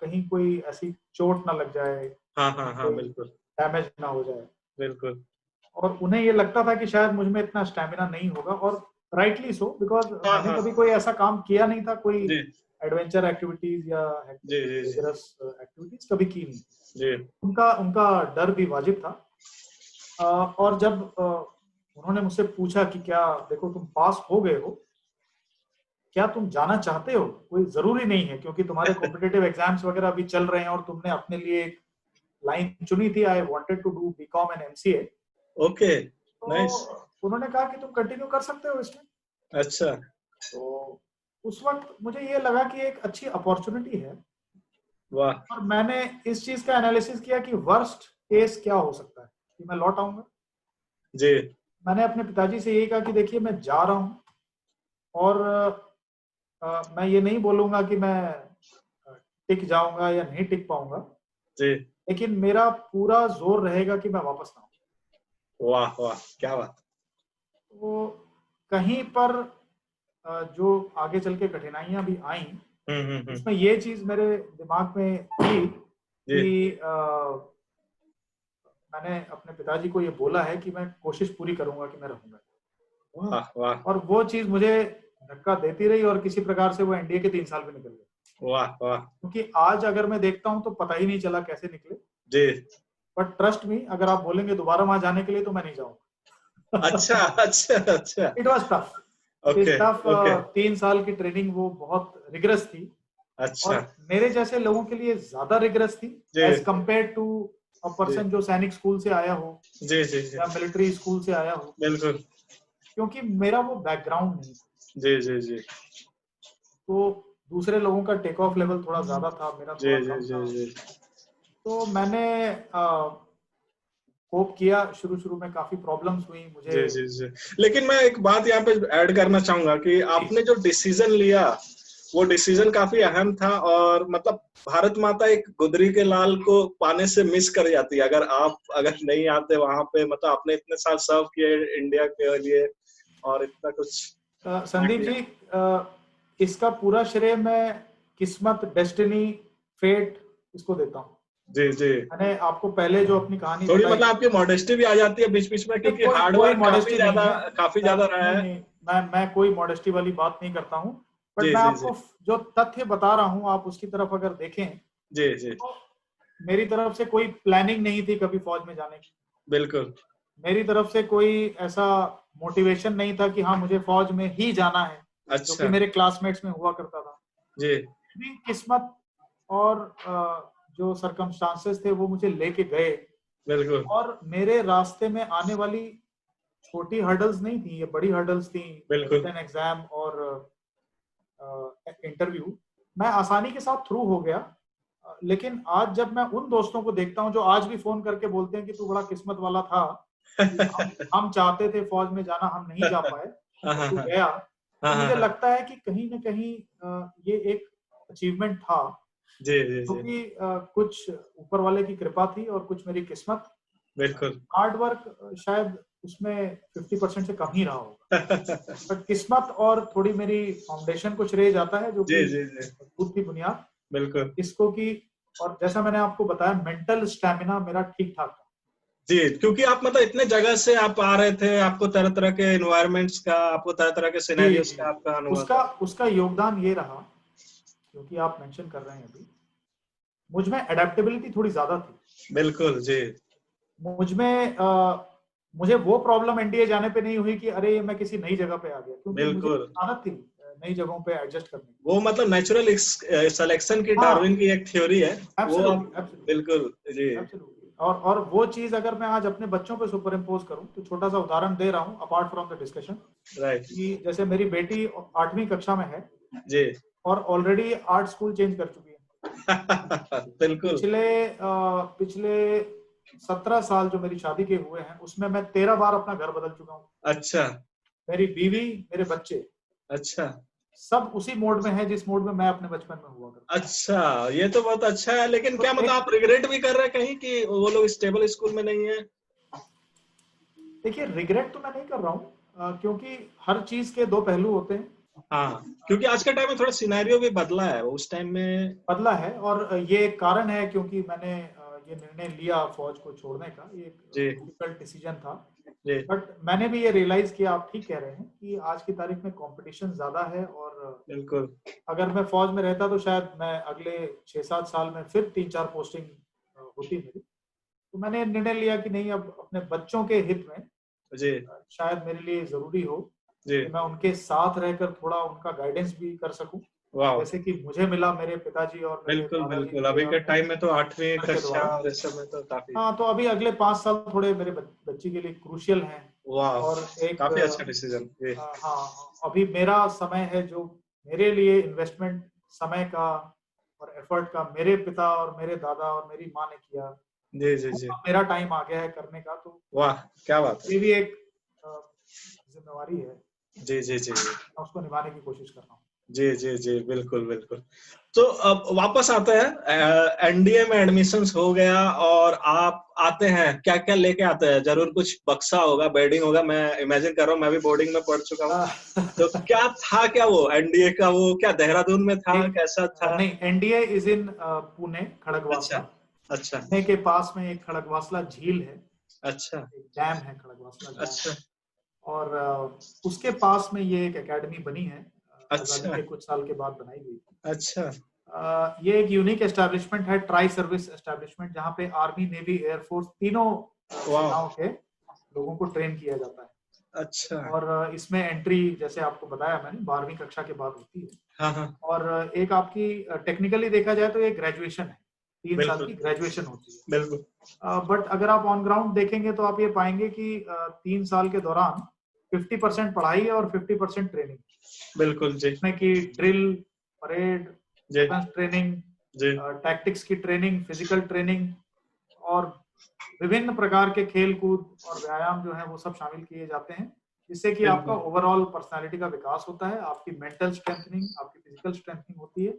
कहीं कोई ऐसी चोट ना लग जाए, हाँ कहीं हाँ हाँ कोई बिल्कुल डैमेज ना हो जाए। बिल्कुल। और उन्हें ये लगता था कि शायद मुझ में इतना स्टैमिना नहीं होगा, और राइटली सो, बिकॉज हाँ मैंने हाँ कभी कोई ऐसा काम किया नहीं था, कोई जी एडवेंचर एक्टिविटीज या जी जी जी डेंजरस एक्टिविटीज कभी की नहीं। जी। उनका उनका डर भी वाजिब था। और जब उन्होंने मुझसे पूछा कि क्या देखो तुम पास हो गए हो, क्या तुम जाना चाहते हो, कोई जरूरी नहीं है क्योंकि तुम्हारे कॉम्पिटिटिव एग्जाम्स वगैरह अभी चल रहे हैं और तुमने अपने लिए एक लाइन चुनी थी, I wanted to do B Com and MCA. Okay nice. तो उन्होंने कहा कि तुम कंटिन्यू कर सकते हो इसमें। अच्छा। तो उस वक्त मुझे ये लगा कि एक अच्छी अपॉर्चुनिटी है। वाह। और मैंने इस चीज का एनालिसिस किया कि वर्स्ट केस क्या हो सकता है कि मैं लौट आऊंगा। जी मैंने अपने पिताजी से यही कहा कि देखिए मैं जा रहा हूँ और मैं ये नहीं बोलूंगा कि मैं टिक जाऊंगा या नहीं टिक पाऊंगा, जी। लेकिन मेरा पूरा जोर रहेगा कि मैं वापस ना आऊं। वाह वाह क्या बात। तो कहीं पर जो आगे चल के कठिनाइयां भी आई, हम्म। उसमें ये चीज मेरे दिमाग में थी जी। कि मैंने अपने पिताजी को ये बोला है कि मैं कोशिश पूरी करूंगा कि मैं रहूंगा। वाह वाह और वो चीज मुझे धक्का देती रही और किसी प्रकार से वो एनडीए के 3 साल भी निकल गए। वाह वाह। क्योंकि आज अगर मैं देखता हूं तो पता ही नहीं चला कैसे निकले। जी। बट ट्रस्ट मी, अगर आप बोलेंगे दोबारा वहां जाने के लिए तो मैं नहीं अच्छा जाऊंगा। अच्छा अच्छा। It was tough, it is okay tough. Okay. 3 साल की ट्रेनिंग वो बहुत रिगरस थी अच्छा। और मेरे जैसे लोगों के लिए ज्यादा रिगरस थी जी एज कंपेयर टू अ जी पर्सन जो सैनिक स्कूल से आया हो जी जी जी या मिलिट्री स्कूल से आया हो, बिल्कुल। क्योंकि मेरा वो बैकग्राउंड नहीं था। जी जी जी तो दूसरे लोगों का टेक ऑफ लेवल थोड़ा ज्यादा था, मेरा जी थोड़ा जी कम जी था। जी। तो मैंने कोप किया। शुरू शुरू में काफी प्रॉब्लम्स हुई मुझे। जी जी जी। लेकिन मैं एक बात यहाँ पे ऐड करना चाहूंगा कि जी, आपने जो डिसीजन लिया वो डिसीजन काफी अहम था। और मतलब भारत माता एक गुदरी के लाल को पाने से मिस कर जाती है अगर नहीं आते वहां पे। मतलब आपने इतने साल सर्व किए इंडिया के लिए और इतना कुछ संदीप किया। जी, इसका पूरा श्रेय मैं किस्मत, डेस्टिनी, फेट इसको देता हूँ। जी जी। मैंने आपको पहले जो अपनी कहानी थोड़ी बताई, मतलब आपकी मॉडेस्टी भी आ जाती है बीच बीच में नहीं क्योंकि कोई कोई हार्डवर्क मॉडेस्टी नहीं है। काफी ज्यादा रहा नहीं है। नहीं, मैं कोई मॉडेस्टी वाली बात नहीं करता हूँ। बट जी मैं जी जी आपको जो तथ्य बता रहा हूँ आप उसकी तरफ अगर देखें जी जी तो मेरी तरफ से कोई प्लानिंग नहीं थी कभी फौज में जाने की। बिल्कुल। मेरी तरफ से कोई ऐसा मोटिवेशन नहीं था कि हाँ मुझे फौज में ही जाना है, जो अच्छा। कि मेरे क्लासमेट्स में हुआ करता था। जी। भी किस्मत और जो सरकमस्टांसेस थे वो मुझे लेके गए, बिल्कुल। और मेरे रास्ते में आने वाली छोटी हर्डल्स नहीं थी, ये बड़ी हर्डल्स थी। बिल्कुल। रिटन एग्जाम और इंटरव्यू मैं आसानी के साथ थ्रू हो गया। लेकिन आज जब मैं उन दोस्तों को देखता हूँ जो आज भी फोन करके बोलते हैं कि तू बड़ा किस्मत वाला था, कि हम चाहते थे फौज में जाना, हम नहीं जा पाए, हाँ तू हाँ गया, तो हाँ मुझे हाँ। लगता है कि कहीं ना कहीं ये एक अचीवमेंट था, जी जी जी। क्योंकि कुछ ऊपर वाले की कृपा थी और कुछ मेरी किस्मत। बिल्कुल। हार्ड वर्क शायद उसमें 50% से कम ही रहा होगा, बट किस्मत और थोड़ी मेरी फाउंडेशन को श्रेय जाता है, जो जी कि जी जी। मजबूत थी बुनियाद बिल्कुल। इसको की। और जैसा मैंने आपको बताया, मेंटल स्टैमिना मेरा ठीक ठाक था। जी, क्योंकि आप मतलब इतने जगह से आप आ रहे थे, आपको तरह तरह के एनवायरमेंट्स का, आपको तरह तरह के जी सिनेरियोस जी, का आपका अनुभव उसका था। उसका योगदान ये रहा, क्योंकि आप मेंशन कर रहे हैं अभी, मुझ में एडेप्टेबिलिटी थोड़ी ज्यादा थी। बिल्कुल जी। मुझ में मुझे वो प्रॉब्लम एनडीए जाने पे नहीं हुई कि अरे मैं किसी नई जगह पे आ गया, क्योंकि मुझे बिल्कुल। आदत थी नई जगहों पे एडजस्ट करने की। वो मतलब नेचुरल सिलेक्शन की, डार्विन हाँ, की एक थ्योरी है। वो एब्सोल्युटली आप एब्सोल्युटली बिल्कुल जी। एब्सोल्युटली। और वो चीज अगर मैं आज अपने बच्चों पे सुपर इम्पोज करूं, तो छोटा सा उदाहरण दे रहा हूं apart from the discussion, right. कि जैसे मेरी बेटी 8वीं कक्षा में है जी। और ऑलरेडी 8 स्कूल चेंज कर चुकी है। बिल्कुल। पिछले 17 साल जो मेरी शादी के हुए हैं, उसमें मैं 13 बार अपना घर बदल चुका हूँ। अच्छा। मेरी बीवी, मेरे बच्चे, अच्छा। सब उसी मोड में है जिस मोड में मैं अपने बचपन में हुआ करता अच्छा, ये तो बहुत अच्छा है, लेकिन था। क्या तो मतलब एक, आप रिग्रेट भी कर रहे हैं कहीं कि वो लोग स्टेबल स्कूल में नहीं है? देखिए रिग्रेट तो मैं नहीं कर रहा हूँ, क्योंकि हर चीज के दो पहलू होते हैं। हाँ, क्योंकि आज के टाइम में थोड़ा सिनेरियो भी बदला है, उस टाइम में। बदला है, और ये एक कारण है क्योंकि मैंने ये निर्णय लिया फौज को छोड़ने का। ये एक जी डिफिकल्ट डिसीजन था, जी। बट मैंने भी ये रियलाइज किया, आप ठीक कह रहे हैं, कि आज की तारीख में कंपटीशन ज्यादा है, और बिल्कुल। अगर मैं फौज में रहता तो शायद मैं अगले 6-7 साल में फिर 3-4 पोस्टिंग होती मेरी। तो मैंने निर्णय लिया कि नहीं, अब अपने बच्चों के हित में जी शायद मेरे लिए जरूरी हो जी। कि मैं उनके साथ रहकर थोड़ा उनका गाइडेंस भी कर सकूं, वाह। जैसे कि मुझे मिला मेरे पिताजी और मेरे बिल्कुल दादाजी बिल्कुल, अभी के के और टाइम में तो 8वीं सर के कक्षा द्वारा। और इस समय तो काफी। हाँ, तो अभी अगले 5 साल थोड़े मेरे बच्ची के लिए क्रूशियल हैं। वाह, और एक काफी अच्छा डिसीजन जी। हाँ, अभी मेरा समय है जो मेरे लिए इन्वेस्टमेंट समय का और एफर्ट का मेरे पिता और मेरे दादा और मेरी माँ ने किया, जी जी वो जी। अब मेरा टाइम आ गया है करने का। तो वाह, क्या बात है। ये भी एक जिम्मेवारी है, जी जी जी जी। मैं उसको निभाने की कोशिश कर रहा हूँ। जी जी जी, बिल्कुल बिल्कुल। तो अब वापस आते हैं, एनडीए में एडमिशंस हो गया और आप आते हैं, क्या क्या लेके आते हैं? जरूर कुछ बक्सा होगा, बोर्डिंग होगा, मैं इमेजिन कर रहा हूँ, मैं भी बोर्डिंग में पढ़ चुका हूँ। तो क्या था, क्या वो एनडीए का, वो क्या देहरादून में था, एक कैसा था? नहीं, एनडीए इज इन पुणे, अच्छा। खड़गवासला। अच्छा। पुणे के पास में एक खड़गवासला झील है, अच्छा। एक डैम है, खड़गवासला डैम। अच्छा। और उसके पास में ये एक एकेडमी बनी है, आजादी अच्छा। के कुछ साल के बाद बनाई गई थी। अच्छा। ये एक यूनिक एस्टेब्लिशमेंट है, ट्राई सर्विस एस्टेब्लिशमेंट, जहाँ पे आर्मी, नेवी, एयरफोर्स तीनों वाह। सेनाओं के लोगों को ट्रेन किया जाता है। अच्छा। और इसमें एंट्री, जैसे आपको बताया मैंने, 12वीं कक्षा के बाद होती है। हाँ हाँ। और एक आपकी टेक्निकली देखा जाए तो एक ग्रेजुएशन है, 3 साल बिल्कुल की ग्रेजुएशन होती है। बिल्कुल। बट अगर आप ऑन ग्राउंड देखेंगे तो आप ये पाएंगे कि 3 साल के दौरान 50% पढ़ाई है और 50% ट्रेनिंग, बिल्कुल जी जिसमें कि ड्रिल, परेड, जी वेपन्स ट्रेनिंग, जी। टैक्टिक्स की ट्रेनिंग, फिजिकल ट्रेनिंग, और विभिन्न प्रकार के खेल कूद और व्यायाम जो है वो सब शामिल किए जाते हैं, जिससे कि आपका बिल्कुल ओवरऑल पर्सनालिटी का विकास होता है, आपकी मेंटल स्ट्रेंथनिंग, आपकी फिजिकल स्ट्रेंथनिंग होती है।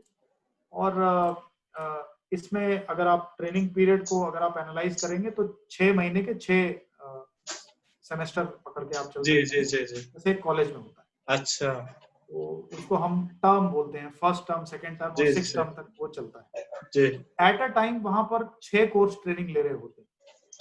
और इसमें अगर आप ट्रेनिंग पीरियड को अगर आप एनालाइज करेंगे तो 6 महीने के 6 सेमेस्टर पकड़ के आप चल जी सकते जी हैं, जी जी। जैसे कॉलेज में होता है। अच्छा। तो उसको हम टर्म बोलते हैं, फर्स्ट टर्म, सेकेंड टर्म और जी 6 जी टर्म तक वो चलता है। जी। एट अ टाइम वहां पर 6 कोर्स ट्रेनिंग ले रहे होते हैं,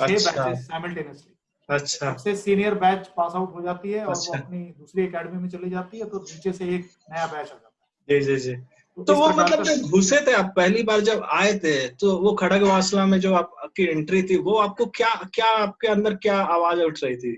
6 बैचेस साइमल्टेनियसली। अच्छा। सबसे सीनियर बैच पास आउट हो जाती है और वो अच्छा। अपनी दूसरी एकेडमी में चली जाती है, तो नीचे से एक नया बैच आ जाता है। जी जी जी। तो इस वो प्रकार मतलब का। जब घुसे थे आप पहली बार जब आए थे, तो वो खड़गवासला में जो आपकी एंट्री थी, वो आपको क्या क्या आपके अंदर क्या आवाज उठ रही थी?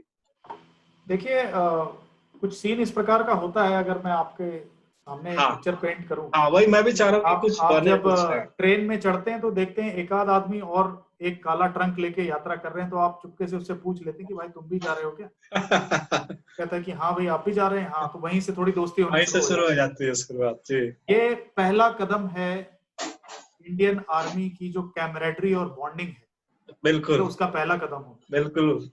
देखिए कुछ सीन इस प्रकार का होता है, अगर मैं आपके सामने एक हाँ पिक्चर पेंट करूं। हाँ, वही मैं भी चाह रहा हूँ कि कुछ आप बने जब कुछ है। ट्रेन में चढ़ते हैं तो देखते हैं एक आध आदमी और एक काला ट्रंक लेके यात्रा कर रहे हैं, तो आप चुपके से उससे पूछ लेते हैं कि भाई तुम भी जा रहे हो क्या? कहता है कि हाँ भाई आप भी जा रहे हैं, हाँ, तो वहीं से थोड़ी दोस्ती होनी वहीं से शुरू हो शुरू हो जाती जाती है शुरुआत जी। है। ये पहला कदम है इंडियन आर्मी की जो कैमरेडरी और बॉन्डिंग है, ये बिल्कुल उसका पहला कदम होता है। बिल्कुल।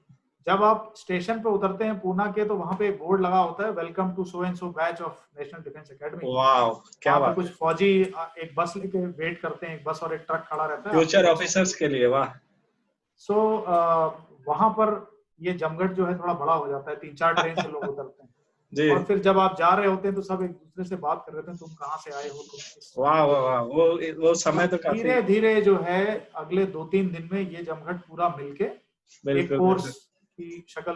जब आप स्टेशन पे उतरते हैं पूना के, तो वहां पे एक बोर्ड लगा होता है, welcome to so and so batch of National Defence Academy. वाह क्या वहां पे बात कुछ है। फौजी एक बस लेके वेट करते हैं, एक बस और एक ट्रक खड़ा रहता है आपको फ्यूचर लेने के ऑफिसर्स लिए। के लिए वाह। सो वहां पर ये जमघट जो है थोड़ा बड़ा हो जाता है, 3-4 ट्रेन से लोग उतरते हैं। जी। और फिर जब आप जा रहे होते हैं तो सब एक दूसरे से बात कर रहे थे, तुम कहाँ से आए हो, तुम किस वाह वाह वाह, वो और समय तो काफी। धीरे धीरे जो है अगले 2-3 दिन में ये जमघट पूरा मिलके एक बिल्कुल कोर्स बिल्कुल। की शक्ल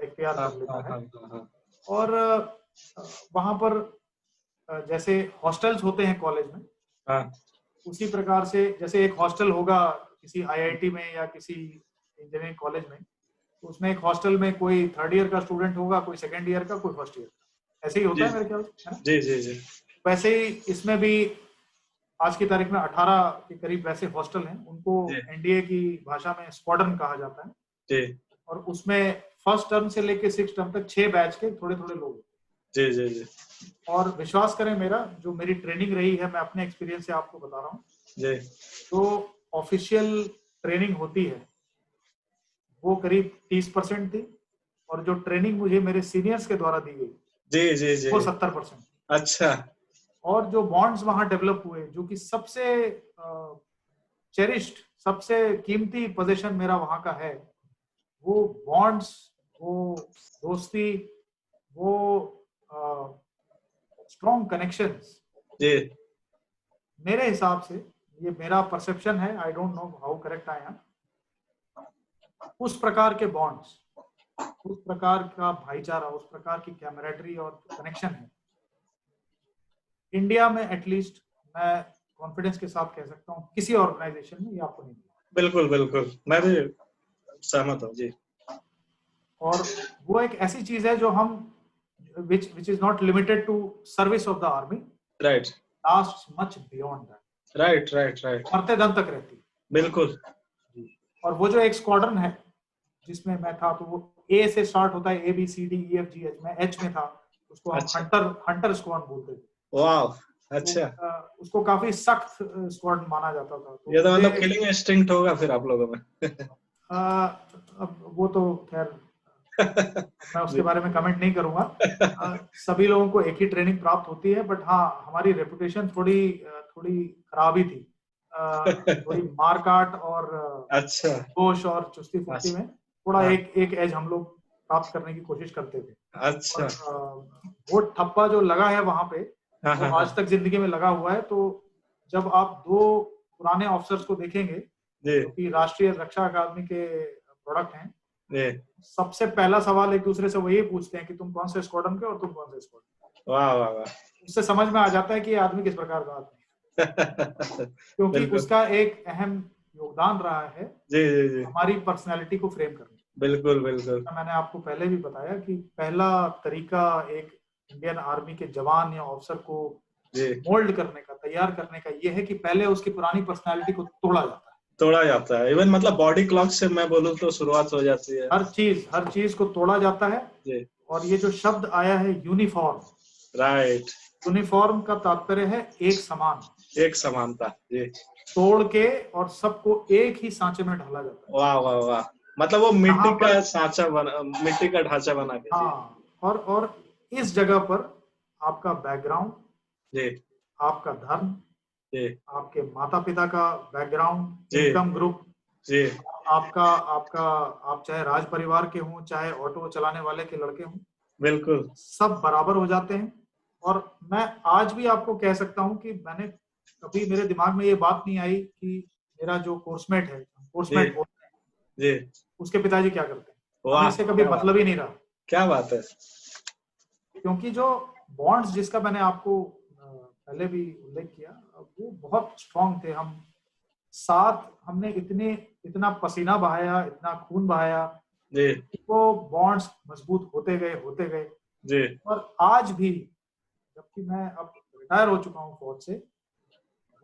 इख्तियार हाँ कर हाँ लेता है। हाँ हाँ हाँ। और वहां पर जैसे हॉस्टल्स होते हैं कॉलेज में, हाँ उसी प्रकार से जैसे एक हॉस्टल होगा किसी आईआईटी में या किसी इंजीनियरिंग कॉलेज में, तो उसमें एक हॉस्टल में कोई 3rd ईयर का स्टूडेंट होगा, कोई 2nd ईयर का, कोई 1st ईयर का, ऐसे ही होता जी है मेरे ख्याल से, है ना? जी जी जी वैसे ही इसमें भी आज की तारीख में 18 के करीब वैसे हॉस्टल हैं, उनको जी एनडीए की भाषा में स्क्वाड्रन कहा जाता है। जी और उसमें फर्स्ट टर्म से लेके 6th टर्म तक 6 बैच के थोड़े थोड़े लोग। जी जी जी और विश्वास करें, मेरा जो मेरी ट्रेनिंग रही है, मैं अपने एक्सपीरियंस से आपको बता रहा हूँ, जी जो ऑफिशियल ट्रेनिंग होती है वो करीब 30% थी, और जो ट्रेनिंग मुझे मेरे सीनियर्स के द्वारा दी गई जी जी जी। वो 70%। अच्छा। और जो बॉन्ड्स वहां डेवलप हुए, जो कि सबसे चेरिश्ड, सबसे कीमती पोजीशन मेरा वहां का है, वो बॉन्ड्स, वो दोस्ती, वो स्ट्रॉन्ग कनेक्शंस, जी मेरे हिसाब से, ये मेरा परसेप्शन है, I don't know how correct I am, उस प्रकार के बॉन्ड्स, उस प्रकार का भाईचारा, उस प्रकार की कैमरेडरी और कनेक्शन है इंडिया में, एटलीस्ट मैं कॉन्फिडेंस के साथ कह सकता हूँ किसी ऑर्गेनाइजेशन में ये आपको नहीं मिला। बिल्कुल बिल्कुल, मैं भी सहमत हूँ जी। और वो एक ऐसी चीज है जो हम which is not limited to service of the army, right lasts much beyond that, right right right. मरते दम तक रहती है बिल्कुल जी। और वो जो एक स्क्वाड्रन है जिसमें मैं था, तो वो ए से स्टार्ट होता है, ABCDEFGH, मैं एच में था, उसको हम अच्छा। हंटर स्क्वाड बोलते थे। वाह तो अच्छा। उसको काफी सख्त स्क्वाड माना जाता था, तो ये तो मुझे मतलब किलिंग इंस्टिंक्ट होगा फिर आप लोगों में। अ, अब वो तो खैर मैं उसके जी। बारे में कमेंट नहीं करूंगा। सभी लोगों को एक ही ट्रेनिंग प्राप्त होती है, बट हाँ, हमारी रेपुटेशन थोड़ी खराब ही थी। थोड़ी मारकाट और अच्छा जोश और चुस्ती फुर्ती अच्छा। में थोड़ा हाँ एक एक एज हम लोग प्राप्त करने की कोशिश करते थे। अच्छा। और वो ठप्पा जो लगा है वहां पे, हाँ वो हाँ आज हाँ। तक जिंदगी में लगा हुआ है। तो जब आप दो पुराने ऑफिसर्स को देखेंगे जी जो कि राष्ट्रीय रक्षा अकादमी के प्रोडक्ट हैं, जी। सबसे पहला सवाल एक दूसरे से वही पूछते हैं कि तुम कौन से स्क्वाड्रन के और तुम कौन से स्क्वाड्रन। वाह वाह वाह। उससे समझ में आ जाता है कि ये आदमी किस प्रकार का आदमी है, क्योंकि बिल्कुल। उसका एक अहम योगदान रहा है जी जी जी। हमारी पर्सनैलिटी को फ्रेम करने। बिल्कुल बिल्कुल। मैंने आपको पहले भी बताया कि पहला तरीका एक इंडियन आर्मी के जवान या ऑफिसर को जी मोल्ड करने का, तैयार करने का, ये है कि पहले उसकी पुरानी पर्सनैलिटी को तोड़ा जाता है। तोड़ा जाता है, इवन मतलब बॉडी क्लॉक से मैं बोलूँ तो शुरुआत हो जाती है। हर चीज को तोड़ा जाता है। जी और ये जो शब्द आया है यूनिफॉर्म, राइट। यूनिफॉर्म का तात्पर्य है एक समान, एक समानता जी। तोड़ के और सबको एक ही सांचे में ढाला जाता है। वाह वाह वाह, मतलब वो यहाँ मिट्टी पर का सांचा बना, मिट्टी का ढांचा बना के जी। हाँ, और इस जगह पर आपका बैकग्राउंड, जी आपका धर्म, जी आपके माता पिता का बैकग्राउंड, जी इनकम ग्रुप, जी। आपका आपका आप चाहे राज परिवार के हों, चाहे ऑटो चलाने वाले के लड़के हों, बिल्कुल। सब बराबर हो जाते हैं। और मैं आज भी आपको कह सकता हूं कि मैंने कभी, मेरे दिमाग में ये बात नहीं आई कि मेरा जो कोर्समेट है, जी कोर्समेट बोलते हैं, जी। उसके पिताजी क्या करते हैं, हमें वाह इससे कभी क्या बात, मतलब ही नहीं रहा। क्या बात है। क्योंकि जो बॉन्ड्स जिसका मैंने आपको पहले भी उल्लेख किया, वो बहुत स्ट्रांग थे। हम साथ हमने इतना पसीना बहाया, इतना खून बहाया, जी वो बॉन्ड्स मजबूत होते गए। जी। और आज भी, जबकि मैं अब रिटायर हो चुका हूँ फौज से,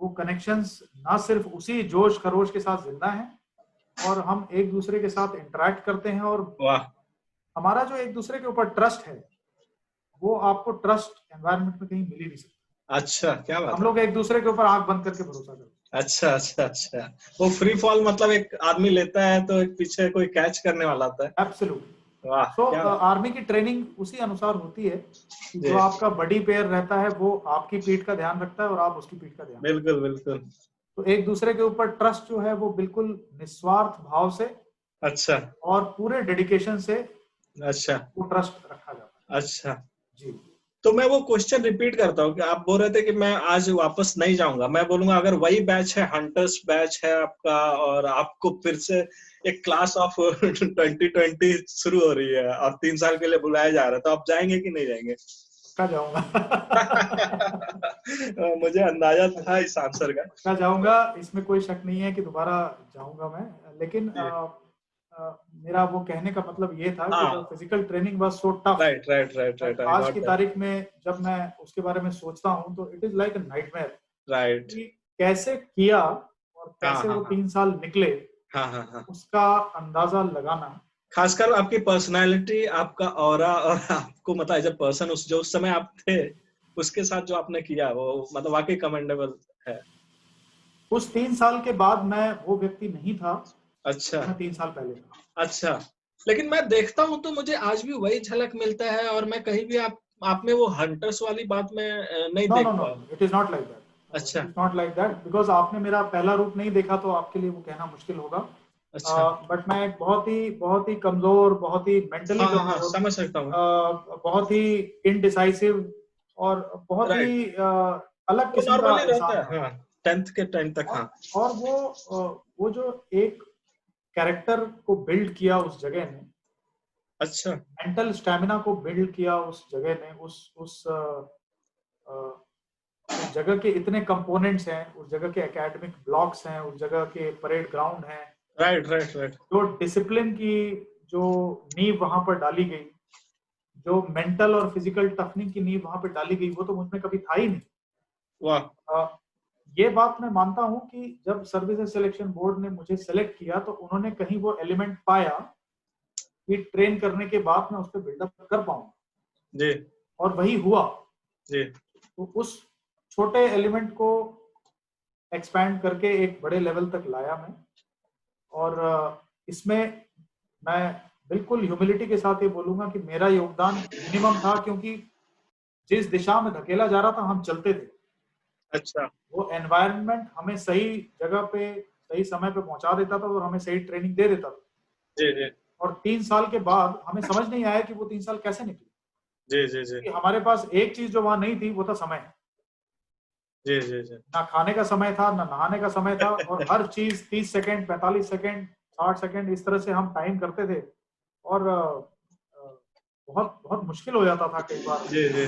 वो कनेक्शंस ना सिर्फ उसी जोश खरोश के साथ जिंदा हैं, और हम एक दूसरे के साथ इंटरेक्ट करते हैं, और वाह। हमारा जो एक दूसरे के ऊपर ट्रस्ट है, वो आपको ट्रस्ट एनवायरनमेंट में कहीं मिल ही नहीं सकता। अच्छा, क्या बात हम है। लोग एक दूसरे के ऊपर आंख बंद करके भरोसा करते अच्छा अच्छा अच्छा। वो फ्री फॉल मतलब एक आदमी लेता है तो एक पीछे कोई कैच करने वाला आता है। हैं। एब्सोल्युटली। वाह सो क्या बात। आर्मी की ट्रेनिंग उसी अनुसार होती है कि जी जो आपका बड़ी पेयर रहता है वो आपकी पीठ का ध्यान रखता है और आप उसकी पीठ का ध्यान रखते बिल्कुल बिल्कुल। हैं। तो एक दूसरे के ऊपर ट्रस्ट जो है वो बिल्कुल निस्वार्थ भाव से अच्छा और पूरे डेडिकेशन से अच्छा वो ट्रस्ट रखा जाता अच्छा। है। जी। तो मैं वो क्वेश्चन रिपीट करता हूँ कि आप बोल रहे थे कि मैं आज वापस नहीं जाऊंगा, मैं बोलूंगा अगर वही बैच है, हंटर्स बैच है आपका, और आपको फिर से एक क्लास ऑफ 2020 शुरू हो रही है और 3 साल के लिए बुलाया जा रहा है, तो आप जाएंगे कि नहीं जाएंगे? पक्का जाऊंगा। मुझे अंदाजा था इस आंसर का। पक्का जाऊंगा, इसमें कोई शक नहीं है कि दोबारा जाऊंगा मैं। लेकिन जी। मेरा वो कहने का मतलब ये था कि द हाँ। Physical training was so tough right right right right, that I आज गॉट की दैट। तारीख में जब मैं उसके बारे में सोचता हूँ तो it is like a nightmare right. कि कैसे किया और हाँ कैसे हाँ वो हाँ 3 साल निकले, हाँ हाँ हाँ। उसका अंदाजा लगाना। खासकर आपकी पर्सनालिटी, आपका ऑरा, और आपको मतलब एज अ पर्सन उस जो उस समय आप थे, उसके साथ जो आपने किया वो मतलब वाकई कमेंडेबल है। उस 3 साल के बाद मैं वो व्यक्ति नहीं था अच्छा जो मैं 3 साल पहले था। अच्छा। लेकिन मैं देखता हूँ तो मुझे आज भी वही झलक मिलता है, और मैं कहीं भी आप में वो हंटर्स वाली बात में नहीं नो नो देख नो, पाया। It is not like that. अच्छा it is not like that because आपने मेरा पहला रूप नहीं देखा तो आपके लिए वो कहना मुश्किल होगा। अच्छा। बट मैं एक बहुत ही कमजोर, बहुत ही मेंटली हाँ हाँ हाँ, कमजोर, समझ सकता हूँ। बहुत ही इनडिसाइसिव और बहुत ही राइट। अलग वो किस्म का नॉर्मली रहता इंसान है, था। हाँ। 10th के टाइम तक, हाँ। और वो जो एक कैरेक्टर को बिल्ड किया उस जगह ने, अच्छा। मेंटल स्टेमिना को बिल्ड किया उस जगह ने, उस जगह के इतने कंपोनेंट्स हैं, उस जगह के एकेडमिक ब्लॉक्स हैं, उस जगह के परेड ग्राउंड हैं, राइट राइट राइट। जो डिसिप्लिन की जो नींव वहां पर डाली गई, जो मेंटल और फिजिकल टफनिंग की नींव वहां पर डाली गई, वो तो मुझमें कभी था ही नहीं। वाह। अ, ये बात मैं मानता हूं कि जब सर्विसेज सिलेक्शन बोर्ड ने मुझे सेलेक्ट किया तो उन्होंने कहीं वो एलिमेंट पाया कि ट्रेन करने के बाद मैं उस पर बिल्डअप कर पाऊंगा, जी और वही हुआ। जी। तो उस छोटे एलिमेंट को एक्सपैंड करके एक बड़े लेवल तक लाया मैं। और इसमें मैं बिल्कुल ह्यूमिलिटी के साथ ये बोलूंगा कि मेरा योगदान मिनिमम था, क्योंकि जिस दिशा में धकेला जा रहा था हम चलते थे। अच्छा। वो एनवायरनमेंट हमें सही जगह पे सही समय पे पहुंचा देता था और हमें सही ट्रेनिंग दे देता था। जी जी और 3 साल के बाद हमें समझ नहीं आया कि वो 3 साल कैसे निकले, जी जी जी कि हमारे पास एक चीज जो वहां नहीं थी वो था समय। जी जी जी। ना खाने का समय था, ना नहाने का समय था, और हर चीज 30 सेकेंड, 45 सेकेंड, 60 सेकेंड, इस तरह से हम टाइम करते थे। और बहुत बहुत मुश्किल हो जाता था कई बार। जी जी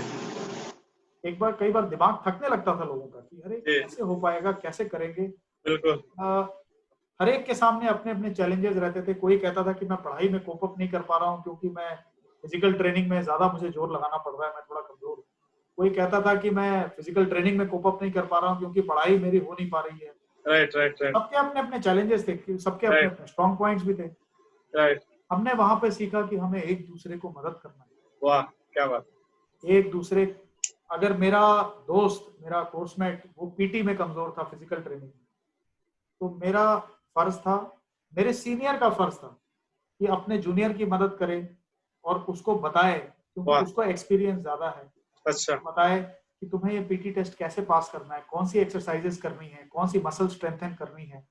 कई बार दिमाग थकने लगता था लोगों का कि अरे जी। कैसे हो पाएगा, कैसे करेंगे। बिल्कुल। अ, हर एक के सामने अपने अपने चैलेंजेस रहते थे। कोई कहता था कि मैं पढ़ाई में कोप अप नहीं कर पा रहा हूँ क्योंकि मैं फिजिकल ट्रेनिंग में ज्यादा मुझे जोर लगाना पड़ रहा है, मैं थोड़ा कमजोर हूँ। कोई कहता था कि मैं फिजिकल ट्रेनिंग में कोप अप नहीं कर पा रहा हूँ क्योंकि पढ़ाई मेरी हो नहीं पा रही है। राइट राइट राइट सबके अपने अपने चैलेंजेस थे, सबके अपने राइट अपने स्ट्रॉन्ग पॉइंट्स भी थे। राइट। हमने वहां पे सीखा कि हमें एक दूसरे को मदद करना वाह क्या बात। है। एक दूसरे, अगर मेरा दोस्त, मेरा कोर्समेट वो पीटी में कमजोर था, फिजिकल ट्रेनिंग में, तो मेरा फर्ज था, मेरे सीनियर का फर्ज था कि अपने जूनियर की मदद करे और उसको बताए, क्योंकि वाह। उसको एक्सपीरियंस ज्यादा है। अच्छा। उसको बताए कि तुम्हें ये पीटी टेस्ट कैसे पास करना है, कौन सी एक्सरसाइजेस करनी है, कौन सी मसल स्ट्रेंथन करनी है,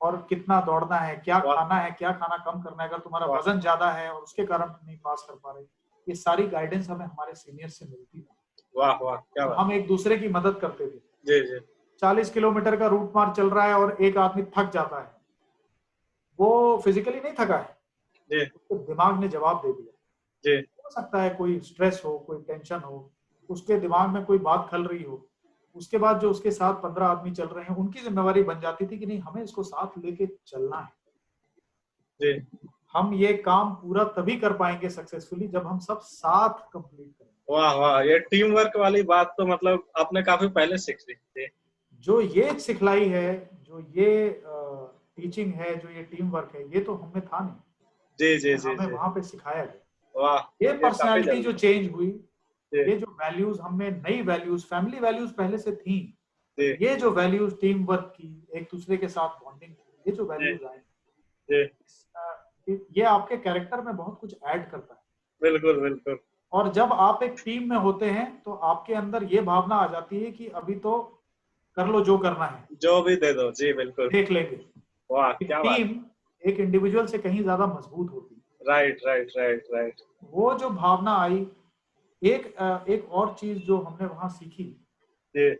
और कितना दौड़ना है, क्या वाह खाना है, क्या खाना कम करना है अगर तुम्हारा वाह वजन ज्यादा है और उसके कारण तुम नहीं पास कर पा रहे। ये सारी गाइडेंस हमें हमारे सीनियर से मिलती थी वाह वाह क्या और बात। हम एक दूसरे की मदद करते थे। जी जी 40 किलोमीटर का रूट मार्च चल रहा है और एक आदमी थक जाता है, वो फिजिकली नहीं थका है, जी उसके दिमाग ने जवाब दे दिया। जी हो सकता है कोई स्ट्रेस हो, कोई टेंशन हो, उसके दिमाग में कोई बात खल रही हो, उसके बाद जो उसके साथ 15 आदमी चल रहे हैं, उनकी जिम्मेवारी बन जाती थी कि नहीं, हमें इसको साथ लेके चलना है। जी। हम ये काम पूरा तभी कर पाएंगे सक्सेसफुली जब हम सब साथ कंप्लीट करें। वाह वाह, ये टीम वर्क वाली बात तो मतलब आपने काफी पहले सीख ली थी। जो ये सिखलाई है, जो ये टीचिंग है, जो ये टीम वर्क है, ये तो हमें था नहीं, जी जी जी हमें जी। वहां पे सिखाया गया। वाह, ये ये काफी पर्सनालिटी जो जल्दी। चेंज हुई, जी ये जो वैल्यूज हमें, नई वैल्यूज, फैमिली वैल्यूज पहले से थी, जी बट ये जो वैल्यूज टीम वर्क की, एक दूसरे के साथ बॉन्डिंग की, ये जो जी वैल्यूज आई, जी। ये आपके कैरेक्टर में बहुत कुछ ऐड करता है। बिल्कुल बिल्कुल। और जब आप एक टीम में होते हैं तो आपके अंदर ये भावना आ जाती है कि अभी तो कर लो जो करना है, जो भी दे दो, जी बिल्कुल। देख लेंगे। वाह, एक क्या बात। टीम एक इंडिविजुअल से कहीं ज्यादा मजबूत होती है। Right right right right. वो जो भावना आई, एक और चीज जो हमने वहां सीखी, जी।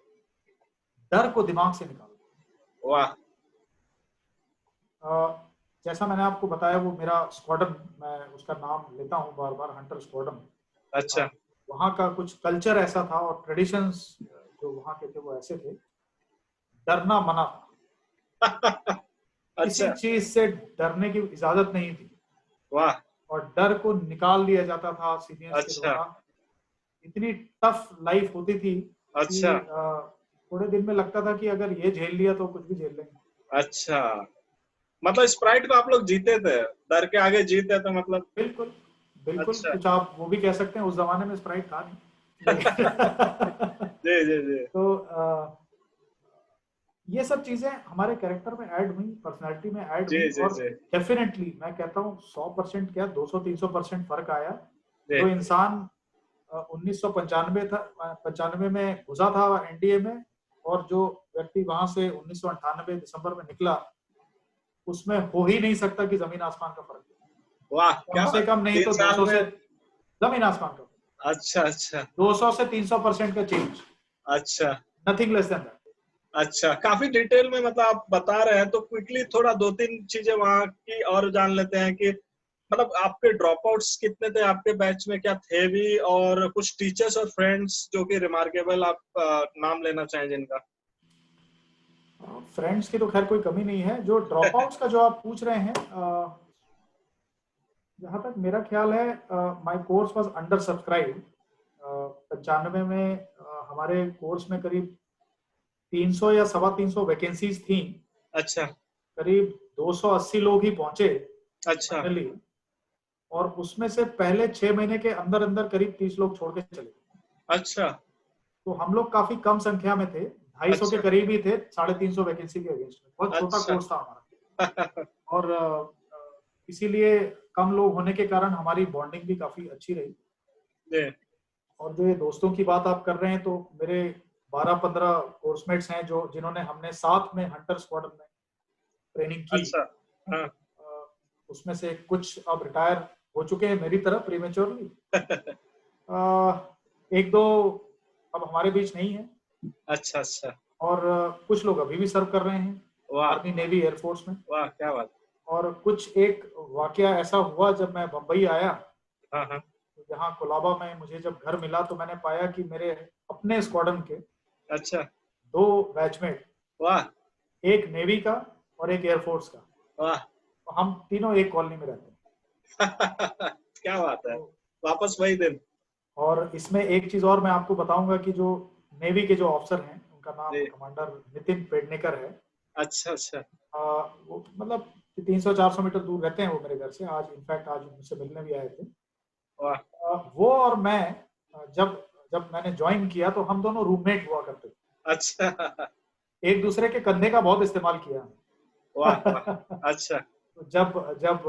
डर को दिमाग से निकालो। वाह। जैसा मैंने आपको बताया, वो मेरा स्क्वाडन, मैं उसका नाम लेता हूँ बार बार, हंटर स्क्वाडन। अच्छा वहाँ का कुछ कल्चर ऐसा था और ट्रेडिशंस जो वहाँ के थे वो ऐसे थे, डरना मना था। किसी अच्छा। चीज से डरने की इजाजत नहीं थी, वाह। और डर को निकाल दिया जाता था सीनियर्स के अच्छा द्वारा। इतनी टफ लाइफ होती थी अच्छा कि थोड़े दिन में लगता था कि अगर ये झेल लिया तो कुछ भी झेल लेंगे। अच्छा। मतलब स्प्राइट को आप लोग जीते थे, डर के आगे जीते तो मतलब। बिल्कुल बिल्कुल, अच्छा। कुछ आप वो भी कह सकते हैं, उस जमाने में स्प्राइट था नहीं, लेकिन जी जी जी तो ये सब चीजें हमारे कैरेक्टर में ऐड हुई, पर्सनालिटी में ऐड जी हुई, जी और जी डेफिनेटली मैं कहता हूँ 100% क्या, 200-300% फर्क आया। जी। जो इंसान 1995 था, 95 में घुसा था एनडीए में, और जो व्यक्ति वहां से 1998 दिसंबर में निकला, उसमें हो ही नहीं सकता कि जमीन आसमान का फर्क है। वाह, कम क्या से बात, कम नहीं तीन तो साल 200 में। से, जमीन आसमान का, अच्छा अच्छा 200 से 300% का चेंज, अच्छा नथिंग लेस देन दैट। अच्छा। काफी डिटेल में मतलब आप बता रहे हैं, तो क्विकली थोड़ा दो तीन चीजें वहां की और जान लेते हैं कि मतलब आपके ड्रॉप आउट्स कितने थे आपके बैच में, क्या थे भी, और कुछ टीचर्स और फ्रेंड्स जो कि रिमार्केबल आप नाम लेना चाहें जिनका। फ्रेंड्स की तो खैर कोई कमी नहीं है। जो ड्रॉप आउट्स का जो आप पूछ रहे हैं, जहां तक मेरा ख्याल है, my course was under subscribe. 95 में हमारे कोर्स में करीब 300 या 350 वैकेंसीज थी। अच्छा करीब 280 लोग ही पहुंचे अच्छा फाइनली, और उसमें से पहले 6 महीने के अंदर अंदर करीब 30 लोग छोड़ के चले गए। अच्छा तो हम लोग काफी कम संख्या में थे, 250 के अच्छा करीब ही थे, 350 वैकेंसी के अगेंस्ट में। बहुत छोटा अच्छा। कोर्स था हमारा, और इसीलिए कम लोग होने के कारण हमारी बॉन्डिंग भी काफी अच्छी रही। जी। और जो ये दोस्तों की बात आप कर रहे हैं, तो मेरे 12-15 कोर्समेट्स हैं जो जिन्होंने हमने साथ में हंटर स्क्वाड्रन में ट्रेनिंग की। अच्छा। हाँ। अ, उसमें से कुछ अब रिटायर हो चुके हैं मेरी तरह प्रीमेच्योरली, एक दो अब हमारे बीच नहीं है, अच्छा अच्छा। और कुछ लोग अभी भी सर्व कर रहे हैं वाह आर्मी, नेवी, एयरफोर्स में। वाह, क्या बात। और कुछ एक वाकया ऐसा हुआ जब मैं बम्बई आया, हाँ हाँ। तो यहाँ कोलाबा में मुझे जब घर मिला तो मैंने पाया कि मेरे अपने स्क्वाड्रन के अच्छा। 2 बैचमेट, वाह एक नेवी का और एक एयरफोर्स का, वाह। तो हम तीनों एक कॉलोनी में रहते हैं। क्या बात है, तो वापस वही दिन। और इसमें एक चीज और मैं आपको बताऊंगा कि जो नेवी के जो ऑफिसर हैं, उनका नाम जी। कमांडर नितिन पेडनेकर है। अच्छा अच्छा। वो मतलब 300-400 मीटर दूर रहते हैं वो मेरे घर से। आज इनफैक्ट आज मुझसे मिलने भी आए थे। वाह। वो और मैं, जब जब मैंने ज्वाइन किया तो हम दोनों रूममेट हुआ करते थे। अच्छा। एक दूसरे के कंधे का बहुत इस्तेमाल किया वाह वाह। हमने। अच्छा। तो जब जब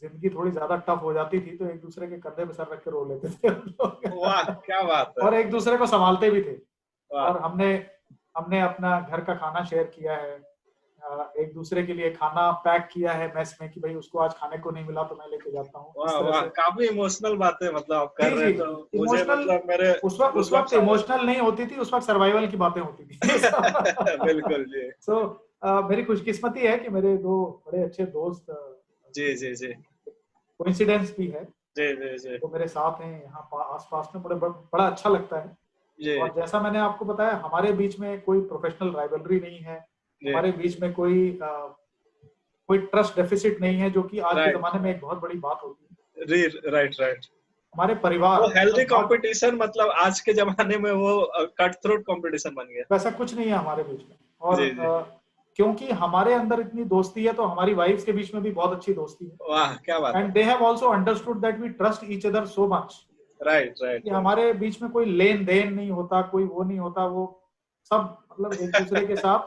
जिंदगी थोड़ी ज्यादा टफ हो जाती थी तो एक दूसरे के कंधे पे सर रख के रो लेते थे हम वाह, लोग। क्या बात है। और एक दूसरे को संभालते भी थे। वाह। और हमने हमने अपना घर का खाना शेयर किया है, एक दूसरे के लिए खाना पैक किया है मेस में कि भाई उसको आज खाने को नहीं मिला तो मैं लेके जाता हूँ, वाह इस तरह वाह, से। काफी इमोशनल बातें मतलब आप कर जी रहे जी, हैं, तो मुझे इमोशनल। मतलब मेरे उस वक्त गूज़बम्प्स आ रहे इमोशनल नहीं होती थी, उस वक्त सर्वाइवल की बातें होती थी। हैं। बिल्कुल जी। सो मेरी खुशकिस्मती है कि मेरे 2 बड़े अच्छे दोस्त, जी जी जी कोइंसिडेंस भी है, जी जी जी। वो मेरे साथ हैं यहाँ आस पास में। बड़ा अच्छा लगता है। जी और जैसा मैंने आपको बताया, हमारे बीच में कोई प्रोफेशनल राइवलरी नहीं है, जी। हमारे बीच में कोई ट्रस्ट डेफिसिट नहीं है, जो कि आज के राइट जमाने में एक बहुत बड़ी बात होती है। Right right. हमारे परिवार वो हेल्दी मतलब नॉट, कंपटीशन, मतलब आज के जमाने में वो कट थ्रोट कंपटीशन बन गया। वैसा कुछ नहीं है हमारे बीच में। और जी जी। क्योंकि हमारे अंदर इतनी दोस्ती है, तो हमारी वाइफ्स के बीच में भी बहुत अच्छी दोस्ती वाह क्या बात है। है। And they have also understood that we trust each other so much right कि राइट राइट। हमारे बीच में कोई लेन देन नहीं होता, कोई वो नहीं होता। वो सब मतलब एक दूसरे के साथ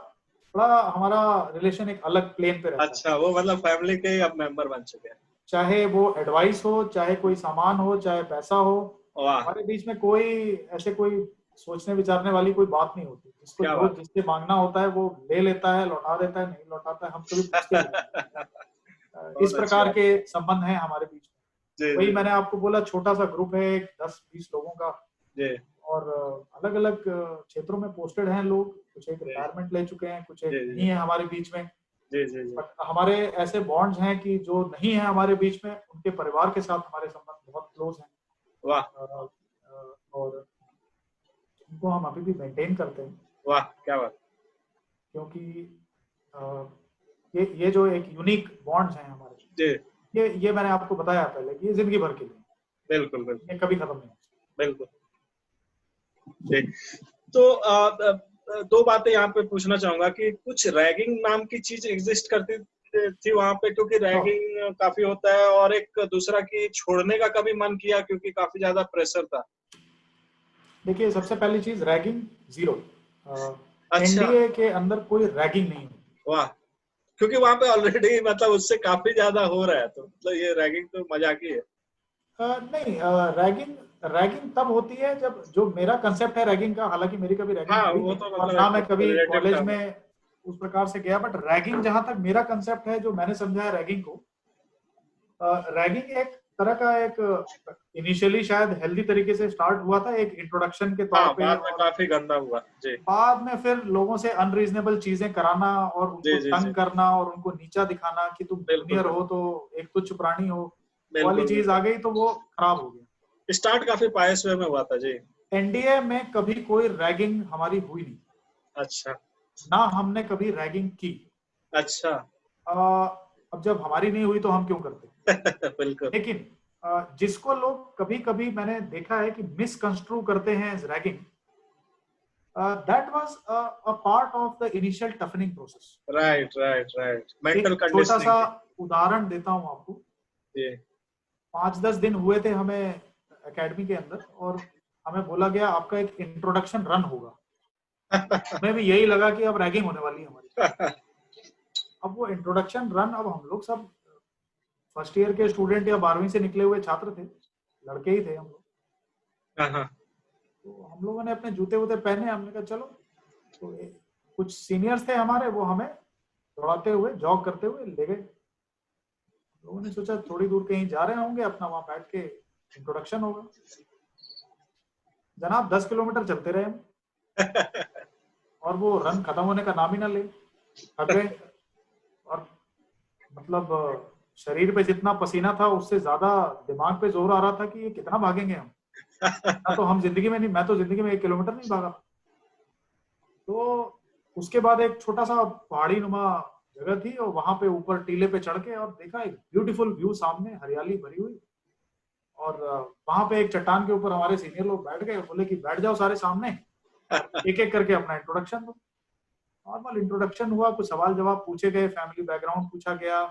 थोड़ा हमारा रिलेशन एक अलग प्लेन पे रहता है। अच्छा, वो मतलब फैमिली के अब मेंबर बन चुके हैं। चाहे वो एडवाइस हो, चाहे कोई सामान हो, चाहे पैसा हो, वाह हमारे बीच में कोई ऐसे कोई सोचने विचारने वाली कोई बात नहीं होती। जिसको क्या जो बात जिससे मांगना होता है वो ले लेता है, लौटा देता है, नहीं लौटाता है, हम कभी पूछते भी नहीं। है। इस बहुत अच्छी प्रकार बात के है। संबंध हैं हमारे बीच में। जी वही जी मैंने आपको बोला, छोटा सा ग्रुप है, एक 10-20 लोगों का। जी और अलग अलग क्षेत्रों में पोस्टेड हैं लोग। कुछ एक जी रिटायरमेंट ले चुके हैं, कुछ एक जी नहीं है हमारे बीच में। जी जी जी। बट हमारे ऐसे बॉन्ड्स हैं कि जो नहीं है हमारे बीच में, उनके परिवार के साथ हमारे संबंध बहुत क्लोज हैं। वाह और उनको हम अभी भी मेंटेन करते हैं, वाह क्या बात। क्योंकि अ, ये जो एक यूनिक बॉन्ड्स हैं हमारे, जी ये मैंने आपको बताया पहले कि ये जिंदगी भर के लिए, बिल्कुल बिल्कुल ये कभी खत्म नहीं हो सकता। बिल्कुल। जी। तो दो बातें यहाँ पे पूछना चाहूंगा कि कुछ रैगिंग नाम की चीज एग्जिस्ट करती थी वहां पे, क्योंकि रैगिंग काफी होता है, और एक दूसरा की छोड़ने का कभी मन किया क्योंकि काफी ज्यादा प्रेशर था। देखिए, सबसे पहली चीज, रैगिंग जीरो। अच्छा। एनडीए के अंदर कोई रैगिंग नहीं होती। वाह। क्योंकि वहां पे ऑलरेडी मतलब उससे काफी ज्यादा हो रहा है, तो मतलब ये रैगिंग तो मजाक ही है। नहीं, रैगिंग रैगिंग तब होती है जब, जो मेरा कंसेप्ट है रैगिंग का, हालांकि मेरी कभी रैगिंग हाँ हुई वो नहीं तो और मतलब ना एक मैं कभी रिलेटिव कॉलेज टर्म है। में उस प्रकार से गया। बट रैगिंग, जहां तक मेरा कंसेप्ट है, जो मैंने समझा है रैगिंग को, रैगिंग एक तरह का एक इनिशियली शायद हेल्दी तरीके से स्टार्ट हुआ था, एक इंट्रोडक्शन के तौर हाँ पे। बाद में और काफी गंदा हुआ। जी बाद में फिर लोगों से अनरीजनेबल चीजें कराना और उनको जी जी जी। तंग करना और उनको नीचा दिखाना कि तुम बिल्कुल जूनियर हो बिल्कुल तो एक तुच्छ प्राणी हो, वो वाली बिल्कुल चीज बिल्कुल। आ गई तो वो खराब हो गया। स्टार्ट काफी पायस वे में हुआ था। जी। एनडीए में कभी कोई रैगिंग हमारी हुई नहीं, अच्छा ना हमने कभी रैगिंग की। अच्छा। अब जब हमारी नहीं हुई तो हम क्यों करते। बिल्कुल। लेकिन जिसको लोग कभी कभी मैंने देखा है कि मिसकंस्ट्रू करते हैं as ragging, that was a part of the initial toughening process. Right right right, एक मेंटल छोटा सा कंडीशनिंग। उदाहरण देता हूं आपको। जी 5-10 दिन हुए थे हमें एकेडमी के अंदर, और हमें बोला गया आपका एक इंट्रोडक्शन रन होगा। हमें भी यही लगा कि अब रैगिंग होने वाली है हमारी। अब वो इंट्रोडक्शन रन, अब हम लोग सब फर्स्ट ईयर के स्टूडेंट या 12वीं से निकले हुए छात्र थे, लड़के ही थे हम लोग। हाँ हाँ। तो हम लोगों ने अपने जूते वूते पहने, हमने कहा चलो। तो कुछ सीनियर्स थे हमारे, वो हमें दौड़ाते हुए, जॉग करते हुए ले गए। लोगों ने सोचा थोड़ी दूर कहीं जा रहे होंगे, अपना वहां बैठ के इंट्रोडक्शन होगा। जनाब 10 किलोमीटर चलते रहे हम, और वो रन खत्म होने का नाम ही ना ले। थक गए। और मतलब शरीर पे जितना पसीना था, उससे ज्यादा दिमाग पे जोर आ रहा था कि ये कितना भागेंगे हम। ना तो हम जिंदगी में नहीं, मैं तो जिंदगी में 1 किलोमीटर नहीं भागा। तो उसके बाद एक छोटा सा पहाड़ी नुमा जगह थी, और वहां पे ऊपर टीले पे चढ़ के और देखा एक ब्यूटीफुल व्यू, सामने हरियाली भरी हुई। और वहां पे एक चट्टान के ऊपर हमारे सीनियर लोग बैठ गए, बोले कि बैठ जाओ सारे सामने और एक एक करके अपना इंट्रोडक्शन दो। नॉर्मल इंट्रोडक्शन हुआ, कुछ सवाल जवाब पूछे गए, फैमिली बैकग्राउंड पूछा गया,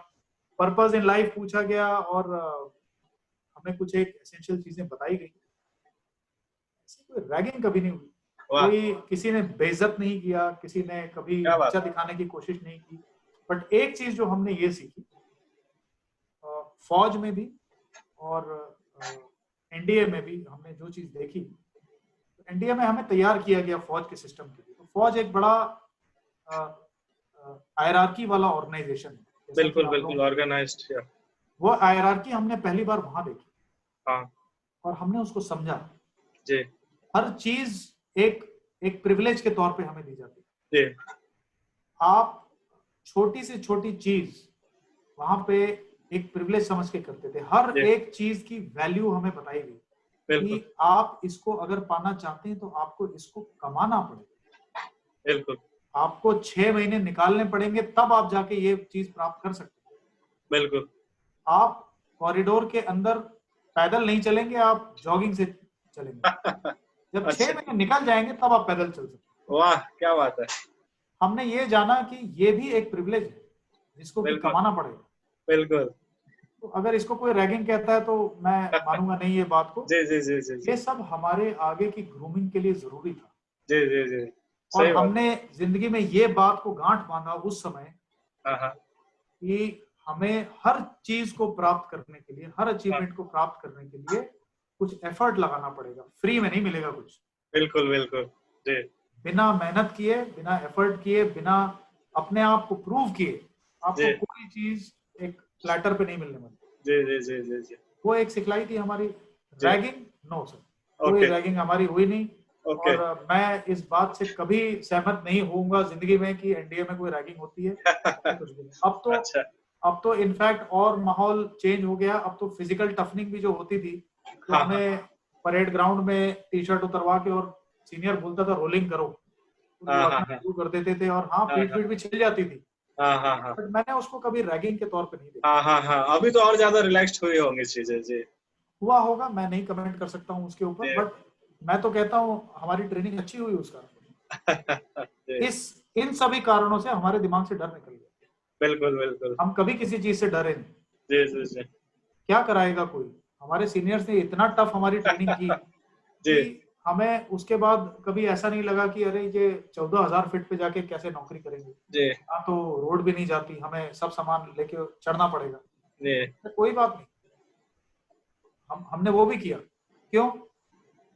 पर्पस इन लाइफ पूछा गया, और हमें कुछ एक एसेंशियल चीजें बताई गई। ऐसी कोई रैगिंग कभी नहीं हुई, वाह कोई किसी ने बेइज्जत नहीं किया, किसी ने कभी क्या बात नीचा है। दिखाने की कोशिश नहीं की। बट एक चीज जो हमने ये सीखी, फौज में भी और एनडीए में भी हमने जो चीज देखी, एनडीए में हमें तैयार किया गया फौज के सिस्टम के लिए। तो फौज एक बड़ा हायरार्की वाला ऑर्गेनाइजेशन है, जैसा कि बिल्कुल आप लोगों बिल्कुल को पता है। ऑर्गेनाइज्ड है। वो हायरार्की हमने पहली बार वहां देखी, हाँ और हमने उसको समझा। जी हर चीज एक एक प्रिविलेज के तौर पे हमें दी जाती है। जी आप छोटी से छोटी चीज वहां पे एक प्रिविलेज समझ के करते थे। हर जी एक चीज की वैल्यू हमें बताई गई। बिल्कुल कि आप इसको अगर पाना चाहते हैं तो आपको इसको कमाना पड़ेगा। बिल्कुल आपको 6 महीने निकालने पड़ेंगे, तब आप जाके ये चीज प्राप्त कर सकते हैं। बिल्कुल। आप कॉरिडोर के अंदर पैदल नहीं चलेंगे, आप जॉगिंग से चलेंगे। जब 6 अच्छा, महीने निकल जाएंगे तब आप पैदल चल सकते हैं। वाह क्या बात है। हमने ये जाना कि ये भी एक प्रिविलेज है जिसको कि बिल्कुल कमाना पड़ेगा। बिल्कुल। तो अगर इसको कोई रैगिंग कहता है तो मैं मानूंगा नहीं ये बात को। जी जी जी जी जी ये सब हमारे आगे की ग्रूमिंग के लिए जरूरी था। जी जी जी। और सही बात। हमने जिंदगी में ये बात को गांठ बांधा उस समय हाँ हाँ कि हमें हर चीज को प्राप्त करने के लिए, हर हाँ। अचीवमेंट को प्राप्त करने के लिए कुछ एफर्ट लगाना पड़ेगा। फ्री में नहीं मिलेगा कुछ। बिल्कुल बिल्कुल। जी बिना मेहनत किए, बिना एफर्ट किए, बिना अपने आप को प्रूव किए जी आपको कोई चीज एक प्लेटर पे नहीं मिलने वाली। जी जी जी जी जी। वो एक सिखलाई थी हमारी। जी। रैगिंग नो सर, कोई ओके रैगिंग हमारी हुई नहीं। ओके। और मैं इस बात से कभी सहमत नहीं होऊंगा जिंदगी में कि एनडीए में कोई रैगिंग होती है। ऐसा कुछ भी नहीं। अच्छा। अब तो इनफैक्ट और माहौल चेंज हो गया। अब तो फिजिकल टफनिंग भी जो होती थी, तो हाँ हाँ हमें परेड ग्राउंड में टी शर्ट उतरवा के और सीनियर बोलता था रोलिंग करो, तो हाँ हाँ दौड़ना हाँ शुरू कर देते थे। और हाँ, हाँ पीठ हाँ पीठ भी छिल जाती थी, हाँ हाँ हाँ बट मैंने उसको कभी रैगिंग के तौर पे नहीं देखा। हाँ हाँ हाँ। अभी तो और ज्यादा रिलैक्स्ड हुई होंगी चीजें। जी हुआ होगा, मैं नहीं कमेंट कर सकता हूँ उसके ऊपर, जी बट मैं तो कहता हूँ हमारी ट्रेनिंग अच्छी हुई उस कारण। जी। इस इन सभी कारणों से हमारे दिमाग से डर निकल गया। बिल्कुल बिल्कुल। हम कभी किसी चीज से डरे नहीं। जी जी जी क्या कराएगा कोई? हमारे सीनियर्स ने इतना टफ हमारी ट्रेनिंग की जी कि हमें उसके बाद कभी ऐसा नहीं लगा कि अरे ये 14,000 फीट पे जाके कैसे नौकरी करेंगे। जी यहाँ तो रोड भी नहीं जाती, हमें सब सामान लेके चढ़ना पड़ेगा। जी। तो कोई बात नहीं, हमने वो भी किया। क्यों?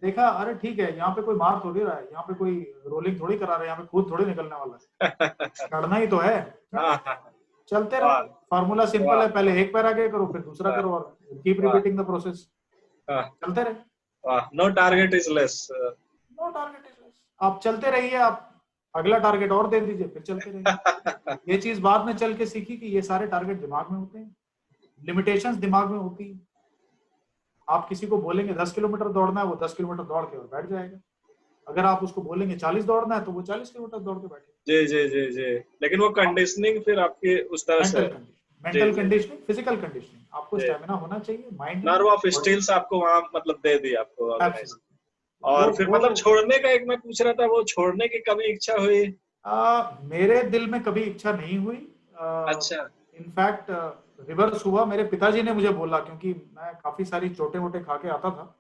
देखा अरे ठीक है, यहाँ पे कोई मार थोड़ी रहा है, यहाँ पे कोई रोलिंग थोड़ी करा रहा है, यहाँ पे खून थोड़ी निकलने वाला है, चढ़ना ही तो है। हाँ हाँ। चलते रहो। वाह फार्मूला सिंपल वाह है, पहले एक पैर आगे करो, फिर दूसरा वाह करो, और कीप वाह रिपीटिंग द प्रोसेस। वाह चलते रहे। वाह। No target is less. No target is less. आप चलते रहिए, आप अगला टारगेट और दे दीजिए, फिर चलते रहिए। ये चीज बाद में चल के सीखी कि ये सारे टारगेट दिमाग में होते हैं, लिमिटेशंस दिमाग में होती है। आप किसी को बोलेंगे 10 किलोमीटर दौड़ना है, वो 10 किलोमीटर दौड़ के और बैठ जाएगा। अगर आप उसको बोलेंगे 40 दौड़ना है, तो वो 40 किलोमीटर दौड़ के बैठेगा। जी जी जी जी। लेकिन वो कंडीशनिंग फिर आपकी उस तरह से मेंटल है। कंडीशन, जी मेंटल जी कंडीशनिंग, फिजिकल कंडीशनिंग, आपको जी। स्टेमिना होना चाहिए, माइंड है, नर्व ऑफ बॉडी। स्टील्स आपको वहाँ मतलब दे दी आपको ऑर्गेनाइज। एब्सोल्युटली। और फिर वो मतलब छोड़ने का एक मैं पूछ रहा था, वो छोड़ने की कभी इच्छा हुई? मेरे दिल में कभी इच्छा नहीं हुई। अच्छा इनफैक्ट रिवर्स हुआ। मेरे पिताजी ने मुझे बोला, क्योंकि मैं काफी सारी चोटे वोटे खा के आता था,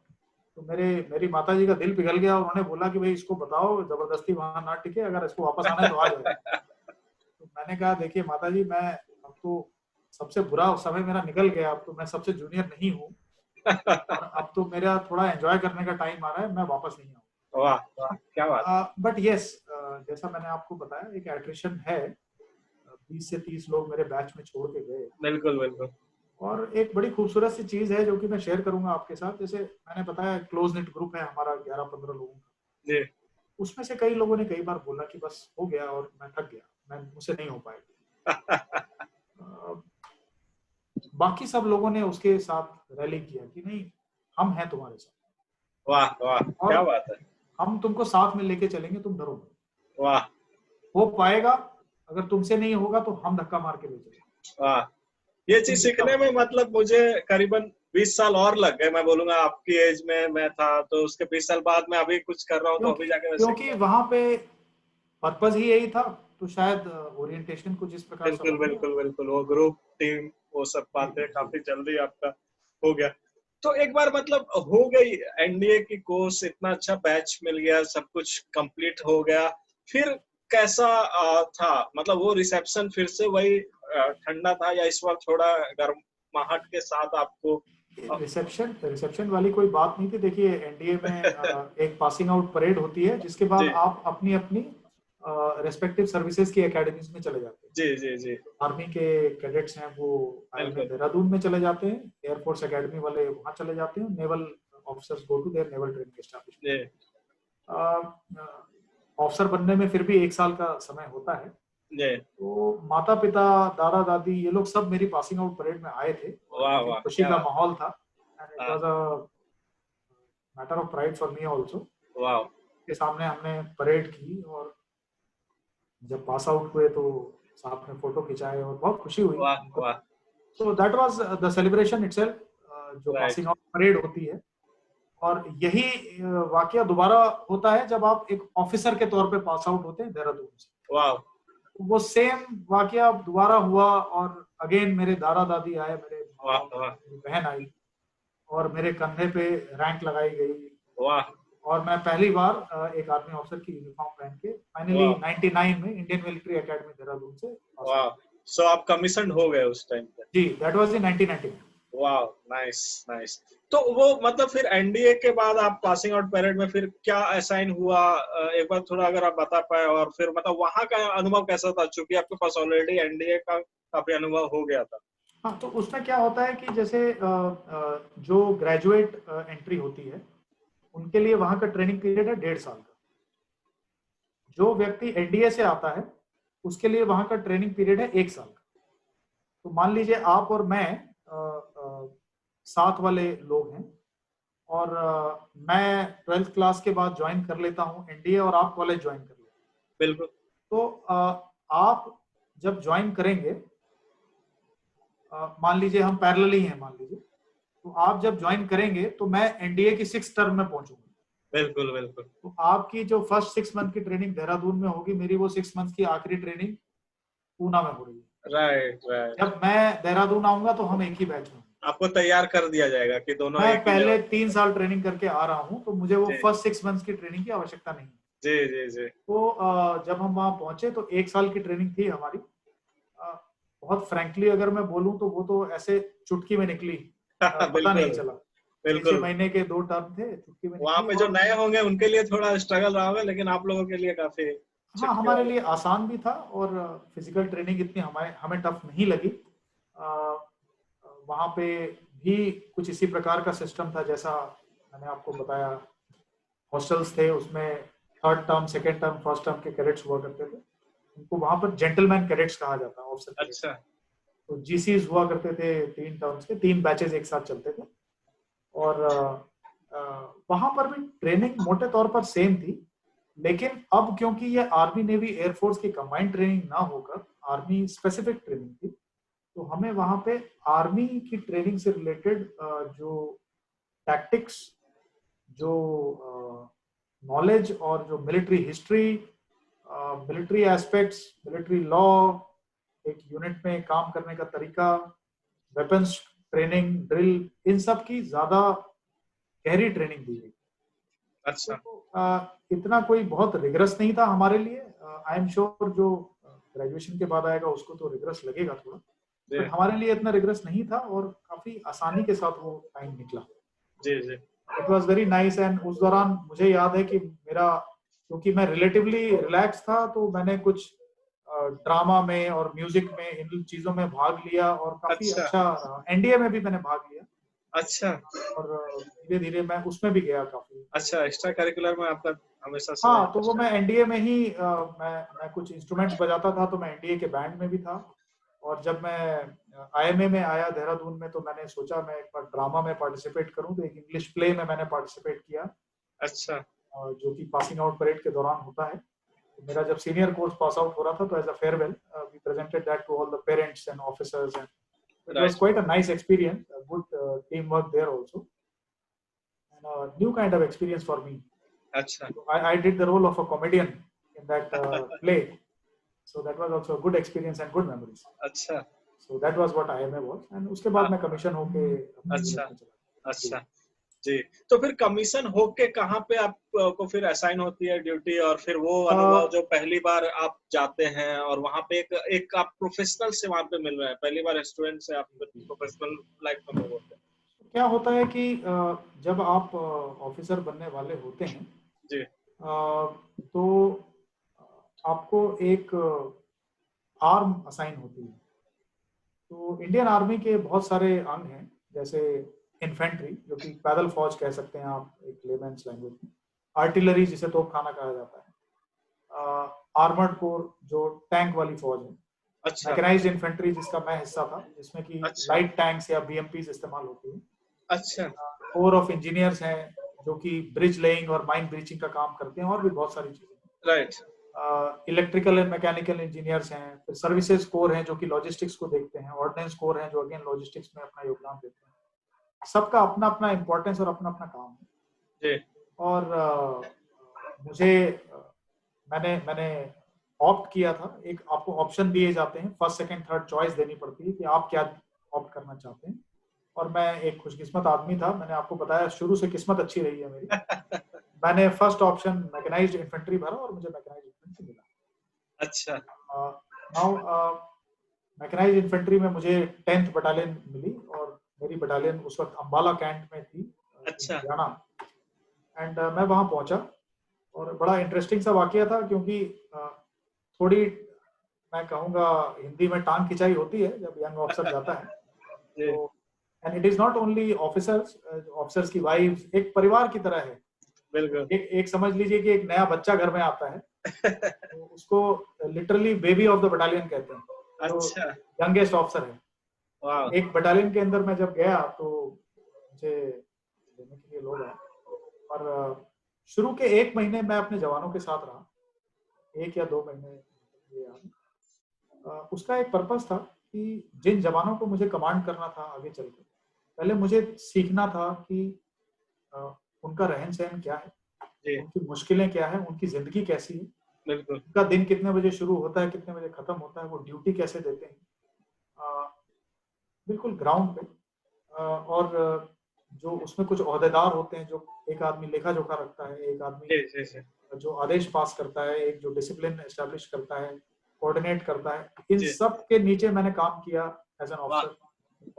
तो मेरी माताजी का दिल पिघल गया। उन्होंने बोला कि भाई इसको बताओ जबरदस्ती वहां ना टिके, अगर इसको वापस आना है तो आ जाए। तो मैंने कहा देखिए माताजी, मैं अब तो सबसे बुरा समय मेरा निकल गया, अब तो मैं सबसे जूनियर नहीं हूँ, और अब तो मेरा थोड़ा एंजॉय करने का टाइम आ रहा है, मैं वापस नहीं वाह वाह क्या बात। आऊंगा। बट यस, जैसा मैंने आपको बताया, एक एट्रिशन है। 20 से 30 लोग मेरे बैच में छोड़ के गए। बिल्कुल बिल्कुल। और एक बड़ी खूबसूरत सी चीज है जो कि मैं शेयर करूंगा आपके साथ। जैसे मैंने बताया, क्लोज नेट ग्रुप है हमारा, 11-15 लोगों का। जी उसमें से कई लोगों ने कई बार बोला कि बस हो गया और मैं थक गया, मैं मुझसे नहीं हो पाएगा। बाकी सब लोगों ने उसके साथ रैली किया कि नहीं, हम हैं तुम्हारे साथ, वाह वाह और क्या बात है। हम तुमको साथ में लेके चलेंगे, तुम डरो मत। वाह हो पाएगा, अगर तुमसे नहीं होगा तो हम धक्का मार के ले चलेंगे, वाह। ये तुम चीज चिंता सीखने मत में मतलब मुझे करीबन 20 साल और लग गए। मैं बोलूंगा आपकी एज में मैं था तो उसके 20 साल बाद मैं अभी कुछ कर रहा हूँ, तो क्योंकि अभी जाके मैं सीख क्योंकि रहा हूँ। वहां पे पर्पज ही यही था। तो शायद ओरिएंटेशन कुछ इस प्रकार से बिल्कुल बन गया। बिल्कुल बिल्कुल। वो ग्रुप टीम वो सब जी बातें जी। काफी जल्दी आपका हो गया। तो एक बार मतलब हो गई एनडीए की कोर्स, इतना अच्छा बैच मिल गया, सब कुछ कंप्लीट हो गया। फिर कैसा था मतलब वो रिसेप्शन फिर से वही ठंडा था या इस बार थोड़ा गर्माहट के साथ आपको? रिसेप्शन रिसेप्शन वाली कोई बात नहीं थी। देखिए एनडीए में एक पासिंग आउट परेड होती है, जिसके बाद जी आप अपनी अपनी रेस्पेक्टिव सर्विसेज की एकेडमीज में चले जाते हैं। जी जी जी। आर्मी के कैडेट्स हैं वो आईएमए बिल्कुल देहरादून में चले जाते हैं, एयरफोर्स एकेडमी वाले वहां चले जाते हैं, naval officers go to their naval training जी एस्टेब्लिशमेंट। ऑफिसर बनने में फिर भी 1 साल का समय होता है। जी। तो माता पिता, दादा दादी, ये लोग सब मेरी पासिंग आउट परेड में आए थे, और वाह काफी वाह खुशी क्या का बात। माहौल था। एंड इट हाँ was a matter of pride for me also. वाह, के सामने हमने परेड की और जब पास आउट हुए तो साथ में फोटो खिंचाए और बहुत खुशी हुई। वाह, वाह, so that was the celebration itself, जो राइट, पासिंग आउट परेड होती है। और यही वाकया दोबारा होता है जब आप एक ऑफिसर के तौर पे पास आउट होते हैं देहरादून से। वाह, वो सेम वाकया दोबारा हुआ और अगेन मेरे दादा दादी आए, मेरे माँ वाह, बाप, वाह, मेरी बहन आई और मेरे कंधे पे रैंक लगाई गई वाह, और मैं पहली बार एक आर्मी ऑफिसर की यूनिफॉर्म पहन के फाइनली वाह, 99 में इंडियन मिलिट्री एकेडमी देहरादून से पास आउट। वाह। सो आप कमीशन हो गए उस टाइम पे? जी, दैट वाज इन 1990। वाह, नाइस, नाइस। तो वो मतलब फिर एनडीए के बाद आप पासिंग आउट परेड में फिर क्या असाइन हुआ, एक बार थोड़ा अगर आप बता पाए, और फिर मतलब वहां का अनुभव कैसा था, चूंकि आपके पास ऑलरेडी एनडीए का काफी अनुभव हो गया था। हाँ, तो उसमें क्या होता है कि जैसे जो ग्रेजुएट एंट्री होती है उनके लिए वहां का ट्रेनिंग पीरियड है 1.5 साल का। जो व्यक्ति एनडीए से आता है उसके लिए वहां का ट्रेनिंग पीरियड है 1 साल का। तो मान लीजिए आप और मैं साथ वाले लोग हैं और मैं 12th क्लास के बाद ज्वाइन कर लेता हूँ एनडीए और आप कॉलेज ज्वाइन कर लेते हैं। बिल्कुल। तो आप जब ज्वाइन करेंगे, मान लीजिए हम पैरेलली हैं, मान लीजिए, तो आप जब ज्वाइन करेंगे तो मैं एनडीए की 6th टर्म में पहुंचूंगा। बिल्कुल, बिल्कुल। तो आपकी जो फर्स्ट 6 मंथ की ट्रेनिंग देहरादून में होगी, मेरी वो 6 मंथ की आखिरी ट्रेनिंग पूना में हो रही है। Right, right. जब मैं देहरादून आऊंगा तो हम एक ही बैच में। आपको तैयार कर दिया जाएगा कि दोनों मैं एक ही पहले लेवल। 3 साल ट्रेनिंग करके आ रहा हूँ तो मुझे वो जी, फर्स्ट 6 मंथ्स की ट्रेनिंग की आवश्यकता नहीं है। जी, जी, जी। तो जब हम वहां पहुंचे तो 1 साल की ट्रेनिंग थी हमारी। अ, बहुत फ्रैंकली अगर मैं बोलूं तो वो तो ऐसे चुटकी में निकली, पता नहीं बिल्कुल, चला। 6-6 बिल्कुल। महीने के 2 टर्म थे, चुटकी में वहां निकली। पे जो और नए होंगे उनके लिए थोड़ा स्ट्रगल रहा होगा, लेकिन आप लोगों के लिए काफी हाँ, चटके हमारे वाला। लिए आसान भी था और फिजिकल ट्रेनिंग इतनी हमें टफ नहीं लगी। वहाँ पे भी कुछ इसी प्रकार का सिस्टम था जैसा मैंने आपको बताया। हॉस्टल्स थे, उसमें 3rd term, 2nd term, 1st term के कैडेट्स हुआ करते थे। उनको वहाँ पर जेंटलमैन कैडेट्स कहा जाता है, ऑफिसर कैडेट्स। अच्छा, तो जीसीज हुआ करते थे 3 टर्म्स के, 3 बैचेस एक साथ चलते थे। और वहाँ पर भी ट्रेनिंग मोटे तौर पर सेम थी, लेकिन अब क्योंकि ये आर्मी नेवी एयरफोर्स की कंबाइंड ट्रेनिंग ना होकर आर्मी स्पेसिफिक ट्रेनिंग थी, तो हमें वहाँ पे आर्मी की ट्रेनिंग से रिलेटेड जो टैक्टिक्स, जो नॉलेज और जो military history, military aspects, military law, एक यूनिट में काम करने का तरीका, वेपन्स ट्रेनिंग, ड्रिल, इन सब की ज्यादा गहरी ट्रेनिंग दी गई। अच्छा। तो इतना कोई बहुत रिगरस नहीं था हमारे लिए। आई एम श्योर जो ग्रेजुएशन के बाद आएगा उसको तो रिगरस लगेगा थोड़ा, जी, बट हमारे लिए इतना रिगरस नहीं था और काफी आसानी के साथ वो टाइम निकला। जी, जी। It was very nice. And उस दौरान मुझे याद है कि मेरा, क्योंकि मैं रिलेटिवली रिलैक्स था, तो मैंने कुछ ड्रामा में और म्यूजिक में, इन चीजों में भाग लिया और काफी अच्छा, अच्छा रहा। एनडीए में भी मैंने भाग लिया अच्छा, और धीरे धीरे मैं उसमें भी गया काफी। अच्छा। एक्स्ट्रा करिकुलर में आपका हमेशा से हाँ, तो वो इंटरेस्ट मैं एनडीए में ही मैं कुछ इंस्ट्रूमेंट्स बजाता था, तो मैं एनडीए के बैंड में भी था। और जब मैं आईएमए में आया देहरादून में, तो मैंने सोचा मैं एक बार ड्रामा में पार्टिसिपेट करूं, तो एक इंग्लिश प्ले में मैंने पार्टिसिपेट किया, अच्छा, जो कि पासिंग आउट परेड के दौरान होता है। तो मेरा जब सीनियर कोर्स पास आउट हो रहा था, तो as a farewell we presented that to all the parents and officers, and it was right. Quite a nice experience, a good teamwork there also, and a new kind of experience for me. अच्छा, I did the role of a comedian in that play, so that was also a good experience and good memories. अच्छा, So that was what IMA was, and उसके बाद मैं commission होके अपनी अच्छा, unit में चला गया। जी। अच्छा। जी। तो फिर कमीशन होके कहाँ पे आपको फिर असाइन होती है ड्यूटी, और फिर वो अनुभव जो पहली बार आप जाते हैं और वहां पे एक एक आप प्रोफेशनल से वहां पे मिल रहे हैं, पहली बार स्टूडेंट से आप प्रोफेशनल लाइफ में मूव होते हैं। क्या होता है कि जब आप ऑफिसर बनने वाले होते हैं, जी, तो आपको एक आर्म असाइन होती है। तो इंडियन आर्मी के बहुत सारे अंग हैं, जैसे इन्फेंट्री, जो कि पैदल फौज कह सकते हैं आप एक लेमैन्स लैंग्वेज में। आर्टिलरी, जिसे तोपखाना कहा जाता है। आर्मर्ड कोर, जो टैंक वाली फौज है। अच्छा, मैकेनाइज्ड इन्फेंट्री, जिसका मैं हिस्सा था, जिसमें कि अच्छा, लाइट टैंक्स या बीएमपीज इस्तेमाल होती है। अच्छा, कोर ऑफ इंजीनियर्स हैं, जो कि ब्रिज लेइंग और माइन ब्रीचिंग का काम करते हैं, और भी बहुत सारी चीजें। Right. Electrical and mechanical engineers हैं, फिर सर्विसेज कोर हैं जो कि लॉजिस्टिक्स को देखते हैं, ऑर्डिनेंस कोर हैं जो अगेन लॉजिस्टिक्स में अपना योगदान देते हैं। सबका अपना अपना इम्पोर्टेंस और अपना अपना काम है। जी। और मुझे मैंने ऑप्ट किया था। एक आपको ऑप्शन दिए जाते हैं, फर्स्ट सेकंड थर्ड चॉइस देनी पड़ती है कि आप क्या ऑप्ट करना चाहते हैं। और मैं एक खुशकिस्मत आदमी था, मैंने आपको बताया शुरू से किस्मत अच्छी रही है मेरी। मैंने फर्स्ट ऑप्शन मैकेनाइज्ड इन्फेंट्री भरा और मुझे मैकेनाइज्ड इन्फेंट्री मिला। अच्छा। नाउ मैकेनाइज्ड इन्फेंट्री में मुझे 10th बटालियन मिली, और मेरी बटालियन उस वक्त अंबाला कैंट में थी, अच्छा। हरियाणा। एंड मैं वहां पहुंचा, और बड़ा इंटरेस्टिंग सा वाकया था, क्योंकि थोड़ी मैं कहूँगा हिंदी में टांग खिंचाई होती है जब यंग ऑफिसर जाता है। तो and it is not only officers की वाइफ्स, एक परिवार की तरह है। बिल्कुल। एक समझ लीजिए कि एक नया बच्चा घर में आता है, तो उसको literally baby of the battalion कहते हैं, जो अच्छा। यंगेस्ट ऑफिसर है। वाह। एक बटालियन के अंदर मैं जब गया तो मुझे लेने के लिए लोग आए, और शुरू के 1 महीने मैं अपने जवानों के साथ रहा, 1 या 2 महीने। उसका एक पर्पस था कि जिन जवानों को मुझे कमांड करना था आगे चलकर, पहले मुझे सीखना था कि उनका रहन सहन क्या है, उनकी मुश्किलें क्या है, उनकी जिंदगी कैसी है, बिल्कुल। उनका दिन कितने बजे शुरू होता है, कितने बजे खत्म होता है, वो ड्यूटी कैसे देते हैं, बिल्कुल ग्राउंड पे। और जो उसमें कुछ ओहदेदार होते हैं, जो एक आदमी लेखा जोखा रखता है, एक आदमी जो आदेश पास करता है, एक जो डिसिप्लिन एस्टेब्लिश करता है, कोऑर्डिनेट करता है, इन सब के नीचे मैंने काम किया एज एन ऑफिसर।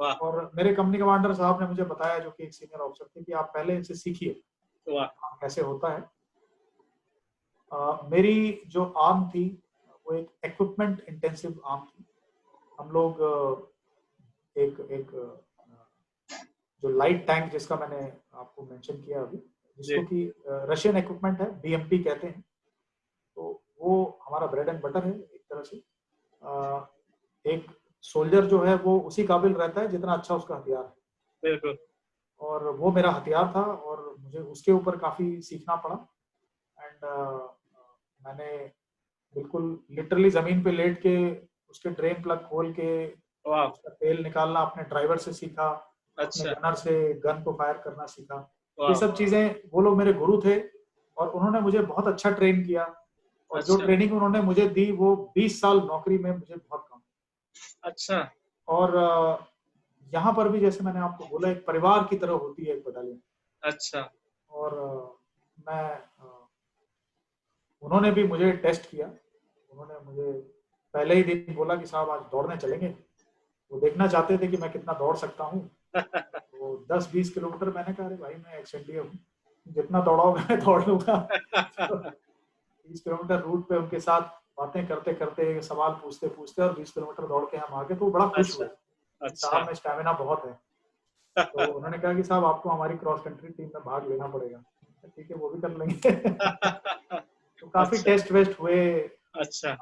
और मेरे कंपनी कमांडर साहब ने मुझे बताया, जो कि एक सीनियर ऑफिसर थे, कि आप पहले इनसे सीखिए कैसे होता है। मेरी जो आर्म थी वो एक इक्विपमेंट इंटेंसिव आर्म थी। हम लोग एक जो लाइट टैंक जिसका मैंने आपको मेंशन किया अभी, जिसको कि रशियन इक्विपमेंट है, बीएमपी कहते हैं, तो वो हमारा ब्रेड एंड बटर है एक तरह से। एक सोल्जर जो है वो उसी काबिल रहता है जितना अच्छा उसका हथियार है। बिल्कुल। और वो मेरा हथियार था, और मुझे उसके ऊपर काफी सीखना पड़ा। एंड मैंने बिल्कुल लिटरली जमीन पे लेट के उसके ड्रेन प्लग खोल के उसका तेल निकालना अपने ड्राइवर से सीखा, अपने गनर से गन को फायर करना सीखा। ये सब चीजें वो लोग मेरे गुरु थे, और उन्होंने मुझे बहुत अच्छा ट्रेन किया। और जो ट्रेनिंग उन्होंने मुझे दी वो 20 साल नौकरी में मुझे बहुत काम। अच्छा। और यहाँ पर भी जैसे मैंने आपको बोला, एक परिवार की तरह होती है एक बटालियन। अच्छा। और मैं उन्होंने भी मुझे टेस्ट किया। उन्होंने मुझे पहले ही दिन बोला कि साहब आज दौड़ने चलेंगे। वो देखना चाहते थे कि मैं कितना दौड़ सकता हूँ। तो 10-20 किलोमीटर, मैंने कहा अरे भाई मैं एक्सएनडीए हूँ, जितना दौड़ाओगे मैं दौड़ लूंगा। 20 किलोमीटर रूट पे उनके साथ बातें करते करते, सवाल पूछते पूछते, और 20 किलोमीटर दौड़ के हम आगे, तो बड़ा खुश हुए। साहब में स्टैमिना बहुत है। तो उन्होंने कहा कि साहब आपको हमारी क्रॉस कंट्री टीम में भाग लेना पड़ेगा। ठीक है, वो भी कर लेंगे। तो काफी टेस्ट वेस्ट हुए। अच्छा।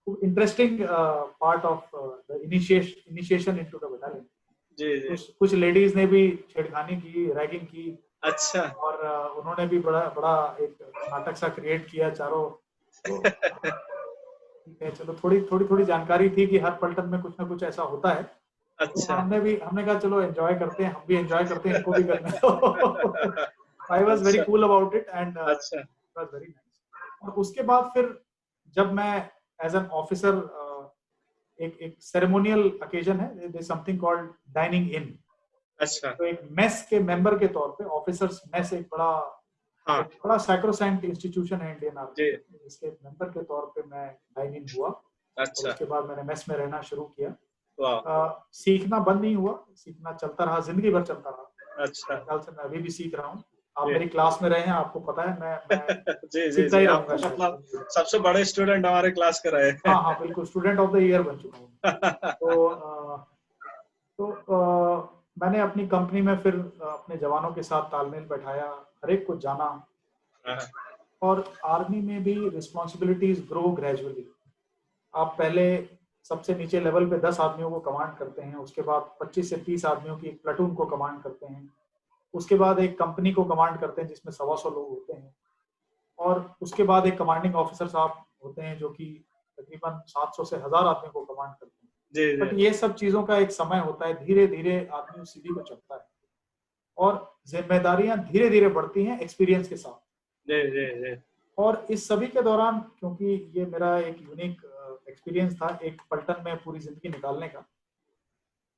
Interesting part of the initiation into the battalion. जी। कुछ लेडीज ने भी छेड़खानी की, रैगिंग की। अच्छा। और उन्होंने भी बड़ा बड़ा एक नाटक सा क्रिएट किया चारों। तो ठीक है, चलो थोड़ी जानकारी थी कि हर पलटन में कुछ ना कुछ ऐसा होता है। अच्छा। तो हमने कहा चलो एंजॉय करते हैं, हम भी एंजॉय करते हैं, इनको भी करने दो। I was very cool about it, and it was very nice. और उसके बाद फिर जब मैं एज एन ऑफिसर, एक सेरेमोनियल ओकेजन है, there is something called dining in. अच्छा। तो एक मेस के मेंबर के तौर पे, ऑफिसर्स मेस एक बड़ा सैक्रोसैंक्ट इंस्टीट्यूशन है इंडियन आर्मी, जिसके मेंबर के तौर पे मैं डाइन इन हुआ। अच्छा। और उसके बाद मैंने मेस में रहना शुरू किया। सीखना बंद नहीं हुआ, सीखना चलता रहा, जिंदगी भर चलता रहा। अच्छा। ख्याल से मैं अभी भी सीख रहा हूँ। आप मेरी क्लास में रहे हैं, आपको पता है मैं जी सीखता ही रहूंगा। मतलब सबसे बड़े स्टूडेंट हमारे क्लास के रहे। हाँ, बिल्कुल, स्टूडेंट ऑफ द ईयर बन चुका हूँ। तो मैंने अपनी कंपनी में फिर अपने जवानों के साथ तालमेल बैठाया, हर एक को जाना। और आर्मी में भी रिस्पॉन्सिबिलिटीज ग्रो ग्रेजुअली। आप पहले सबसे नीचे लेवल पे 10 आदमियों को कमांड करते हैं, उसके बाद 25 से 30 आदमियों की एक प्लाटून को कमांड करते हैं, उसके बाद एक कंपनी को कमांड करते हैं जिसमें 125 लोग होते हैं, और उसके बाद एक कमांडिंग ऑफिसर साहब होते हैं जो कि तकरीबन 700 से 1000 आदमी को कमांड करते हैं। जी जी बट ये सब चीजों का एक समय होता है, धीरे धीरे आदमी उस सीढ़ी को चढ़ता है और जिम्मेदारियां धीरे धीरे बढ़ती हैं एक्सपीरियंस के साथ। जी जी जी। और इस सभी के दौरान, क्योंकि ये मेरा एक यूनिक एक्सपीरियंस था एक पलटन में पूरी जिंदगी निकालने का,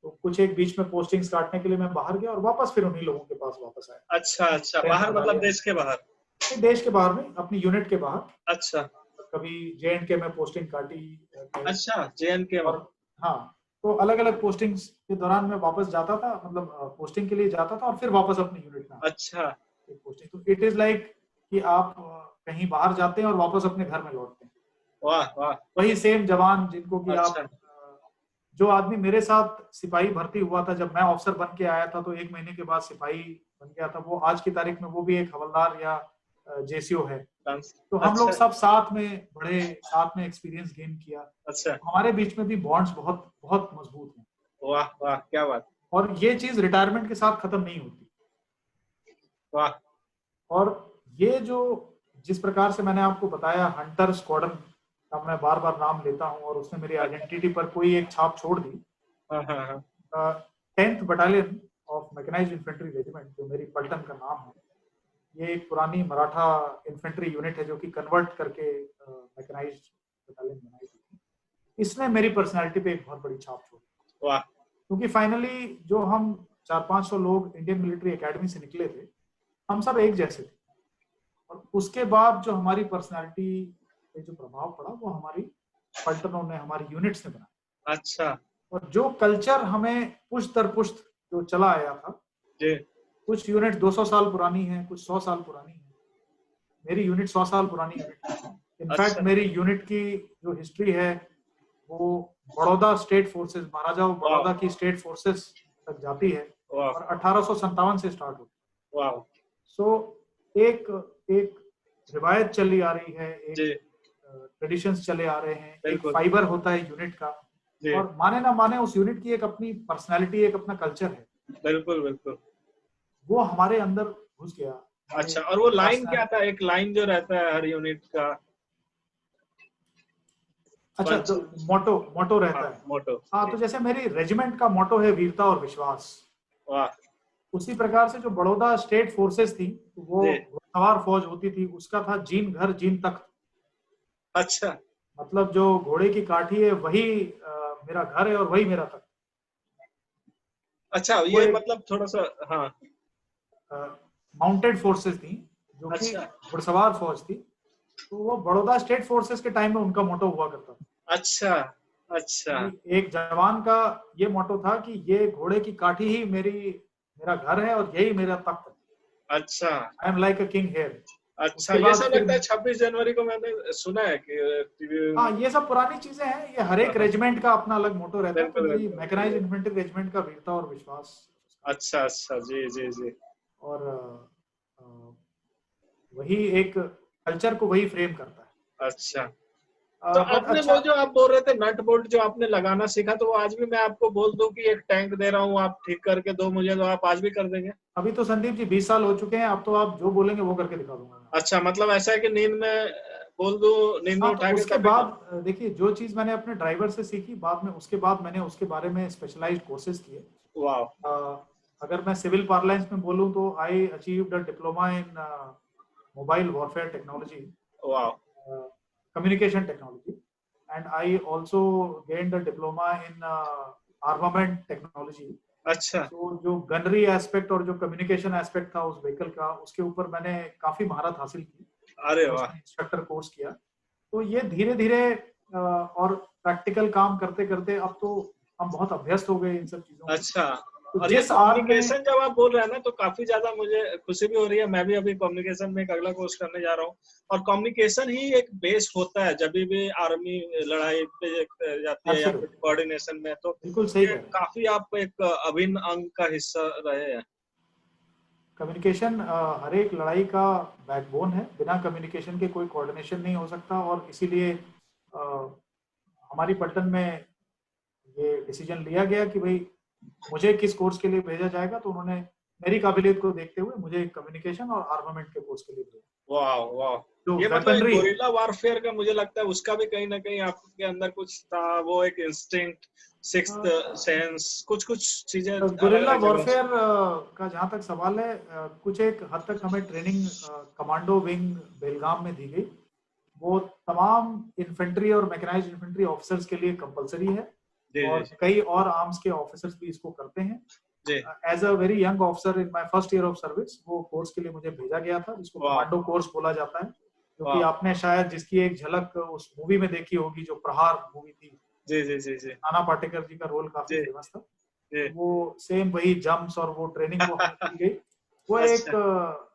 तो कुछ एक बीच में पोस्टिंग्स काटने के लिए मैं बाहर गया और वापस फिर उन्हीं लोगों के पास वापस आया। अच्छा अच्छा, 10th बाहर मतलब बटालियन, देश के बाहर? नहीं देश के बाहर नहीं, अपनी यूनिट के बाहर। अच्छा कभी JNK में पोस्टिंग काटी कहीं, अच्छा, JNK में? और हाँ, तो अलग अलग पोस्टिंग्स के दौरान मैं वापस जाता था, मतलब पोस्टिंग के लिए जाता था और फिर वापस अपनी यूनिट में आता अच्छा था। एक पोस्टिंग, तो इट इज लाइक कि आप कहीं बाहर जाते हैं और वापस अपने घर में लौटते हैं। वाह वाह। वही सेम जवान जिनको कि आप अच्छा जो आदमी मेरे साथ सिपाही भर्ती हुआ था जब मैं ऑफिसर बन के आया था, तो 1 महीने के बाद सिपाही बन गया था, वो आज की तारीख में वो भी एक हवलदार या JCO है। तो हम लोग अच्छा सब साथ में बढ़े, साथ में एक्सपीरियंस गेन किया, अच्छा। हमारे बीच में भी बॉन्ड्स बहुत बहुत मजबूत हैं। वाह वाह, क्या बात। और ये चीज रिटायरमेंट के साथ खत्म नहीं होती। वाह। और ये जो जिस प्रकार से मैंने आपको बताया, हंटर स्क्वाड्रन का मैं बार बार नाम लेता हूँ और उसने मेरी आइडेंटिटी पर कोई एक छाप छोड़ दी। हाँ हाँ हाँ। 10th battalion of mechanised infantry regiment, जो मेरी पलटन का नाम है, ये एक पुरानी मराठा इन्फेंट्री यूनिट है जो कि कन्वर्ट करके मैकेनाइज्ड बटालियन बनाई गई थी। इसने मेरी पर्सनालिटी पे एक बहुत बड़ी छाप छोड़ी। वाह। क्योंकि फाइनली जो हम 400-500 लोग इंडियन मिलिट्री एकेडमी से निकले थे, हम सब एक जैसे थे। और उसके बाद जो हमारी पर्सनालिटी पे जो प्रभाव पड़ा वो हमारी पलटनों ने, हमारी यूनिट्स ने बनाया। अच्छा और जो कल्चर हमें पुश्त दर पुश्त जो चला आया था, जी। कुछ यूनिट 200 साल पुरानी है, कुछ 100 साल पुरानी है। मेरी यूनिट 100 साल पुरानी यूनिट है। इनफैक्ट अच्छा। मेरी यूनिट की जो हिस्ट्री है वो बड़ौदा स्टेट फोर्सेस, महाराजा वाह बड़ौदा की स्टेट फोर्सेस तक जाती है वाह और 1857 से स्टार्ट होती वाह। है। सो एक एक रिवायत चली आ रही है, एक जी ट्रेडिशंस चले आ रहे हैं, एक बिल्कुल। फाइबर होता है यूनिट का। जी और माने ना माने उस यूनिट की एक अपनी पर्सनालिटी, एक अपना कल्चर है, बिल्कुल बिल्कुल। वो हमारे अंदर घुस गया, हमारे अच्छा, और वो लाइन क्या पर्सनल। था, एक लाइन जो रहता है हर यूनिट का? अच्छा, पंच। तो मोटो मोटो हाँ, रहता है। मोटो हाँ, जी। तो जैसे मेरी रेजिमेंट का मोटो है वीरता और विश्वास, वाह। उसी प्रकार से जो बड़ौदा स्टेट फोर्सेस थी, तो वो जी। घुड़सवार फौज होती थी, उसका था जीन घर जीन तख्त। अच्छा मतलब जो घोड़े की काठी है वही मेरा घर है और वही मेरा तख्त। अच्छा, वो ये एक मतलब थोड़ा सा, हाँ। माउंटेड फोर्सेस थी जो कि अच्छा घुड़सवार फौज थी। तो वो बड़ौदा स्टेट फोर्सेस के टाइम में उनका मोटो हुआ करता था अच्छा अच्छा। कि एक जवान का ये मोटो था कि ये घोड़े की काठी ही मेरा घर है और यही मेरा तख्त है। अच्छा I am like a king here. अच्छा, उसके ये बाद सब फिर, लगता है 26 जनवरी को मैंने सुना है कि टीवी हाँ, में। ये सब पुरानी चीजें हैं, ये हर हाँ एक हाँ, रेजिमेंट का अपना अलग मोटो रहता है। तो बिल्कुल मेरी बिल्कुल। मैकेनाइज्ड इन्फेंट्री रेजिमेंट का वीरता और विश्वास। अच्छा अच्छा, जी जी जी। और वही एक कल्चर को वही फ्रेम करता अच्छा, तो है। बट आपने अच्छा, वो जो आप बोल रहे थे नट बोल्ट जो आपने लगाना सीखा, तो वो आज भी मैं आपको बोल दूं कि एक टैंक दे रहा हूँ, आप ठीक करके दो मुझे, तो आप आज भी कर देंगे? अभी तो संदीप जी 20 साल हो चुके हैं, अब तो आप जो बोलेंगे वो करके दिखा दूंगा मैं। अच्छा, मतलब ऐसा है कि नींद में बोल दूं, नींद में हाँ, तो उठा के उसके तभी कर? बाद देखिए, जो चीज मैंने अपने ड्राइवर से सीखी बाद में, उसके बाद मैंने उसके बारे में स्पेशलाइज्ड कोर्सेज किए। वाह। अ, अगर मैं सिविल पार्लेंस में बोलूं तो I achieved a diploma in mobile warfare technology, वाह। communication technology, and I also gained a diploma in armament technology. अच्छा। So जो गनरी एस्पेक्ट और जो कम्युनिकेशन एस्पेक्ट था उस व्हीकल का, उसके ऊपर मैंने काफी महारत हासिल की अरे और वाह। उसमें इंस्ट्रक्टर कोर्स किया। तो ये धीरे धीरे और प्रैक्टिकल काम करते करते अब तो हम बहुत अभ्यस्त हो गए इन सब चीजों में। अच्छा, तो और ये जिस आर्म में, कम्युनिकेशन जब आप बोल रहे हैं ना, तो काफी ज्यादा मुझे खुशी भी हो रही है। मैं भी अभी कम्युनिकेशन में एक अगला कोर्स करने जा रहा हूँ, और कम्युनिकेशन ही एक बेस होता है जब भी आर्मी लड़ाई पे जाती है या फिर एब्सोल्युटली, कोऑर्डिनेशन में, तो बिल्कुल सही कह ये रहे हैं। काफी आप एक अभिन्न अंग का हिस्सा रहे हैं। कम्युनिकेशन हर एक लड़ाई का बैकबोन है, बिना कम्युनिकेशन के कोई कोऑर्डिनेशन नहीं हो सकता। और इसीलिए हमारी पलटन में ये डिसीजन लिया गया कि भाई मुझे किस कोर्स के लिए भेजा जाएगा, तो उन्होंने मेरी काबिलियत को देखते हुए मुझे कम्युनिकेशन और आर्मामेंट के कोर्स के लिए भेजा। वाह वाह, जो ये मतलब वेपनरी, गोरिल्ला वारफेयर का मुझे लगता है उसका भी कहीं ना कहीं आपके अंदर कुछ था, वो एक इंस्टिंक्ट, सिक्स्थ सेंस, कुछ कुछ चीजें अलग गोरिल्ला अलग जगह से। वॉरफेयर का जहाँ तक सवाल है, कुछ एक हद तक हमें ट्रेनिंग कमांडो विंग बेलगाम में दी गई। वो तमाम इन्फेंट्री और मैकेनाइज्ड इन्फेंट्री ऑफिसर्स के लिए कंपलसरी है, जी और जी कई और आर्म्स के ऑफिसर्स भी इसको करते हैं। जी। As a very young officer in my first year of service, वो कोर्स के लिए मुझे भेजा गया था, जिसको वाह कमांडो कोर्स बोला जाता है, क्योंकि वाह। आपने शायद जिसकी एक झलक उस मूवी में देखी होगी, जो प्रहार मूवी थी, जी जी जी जी नाना पाटेकर जी का रोल काफी जी फेमस था। जी। तो वो सेम वही जंप्स और वो ट्रेनिंग वो हमें दी गई। वो अच्छा एक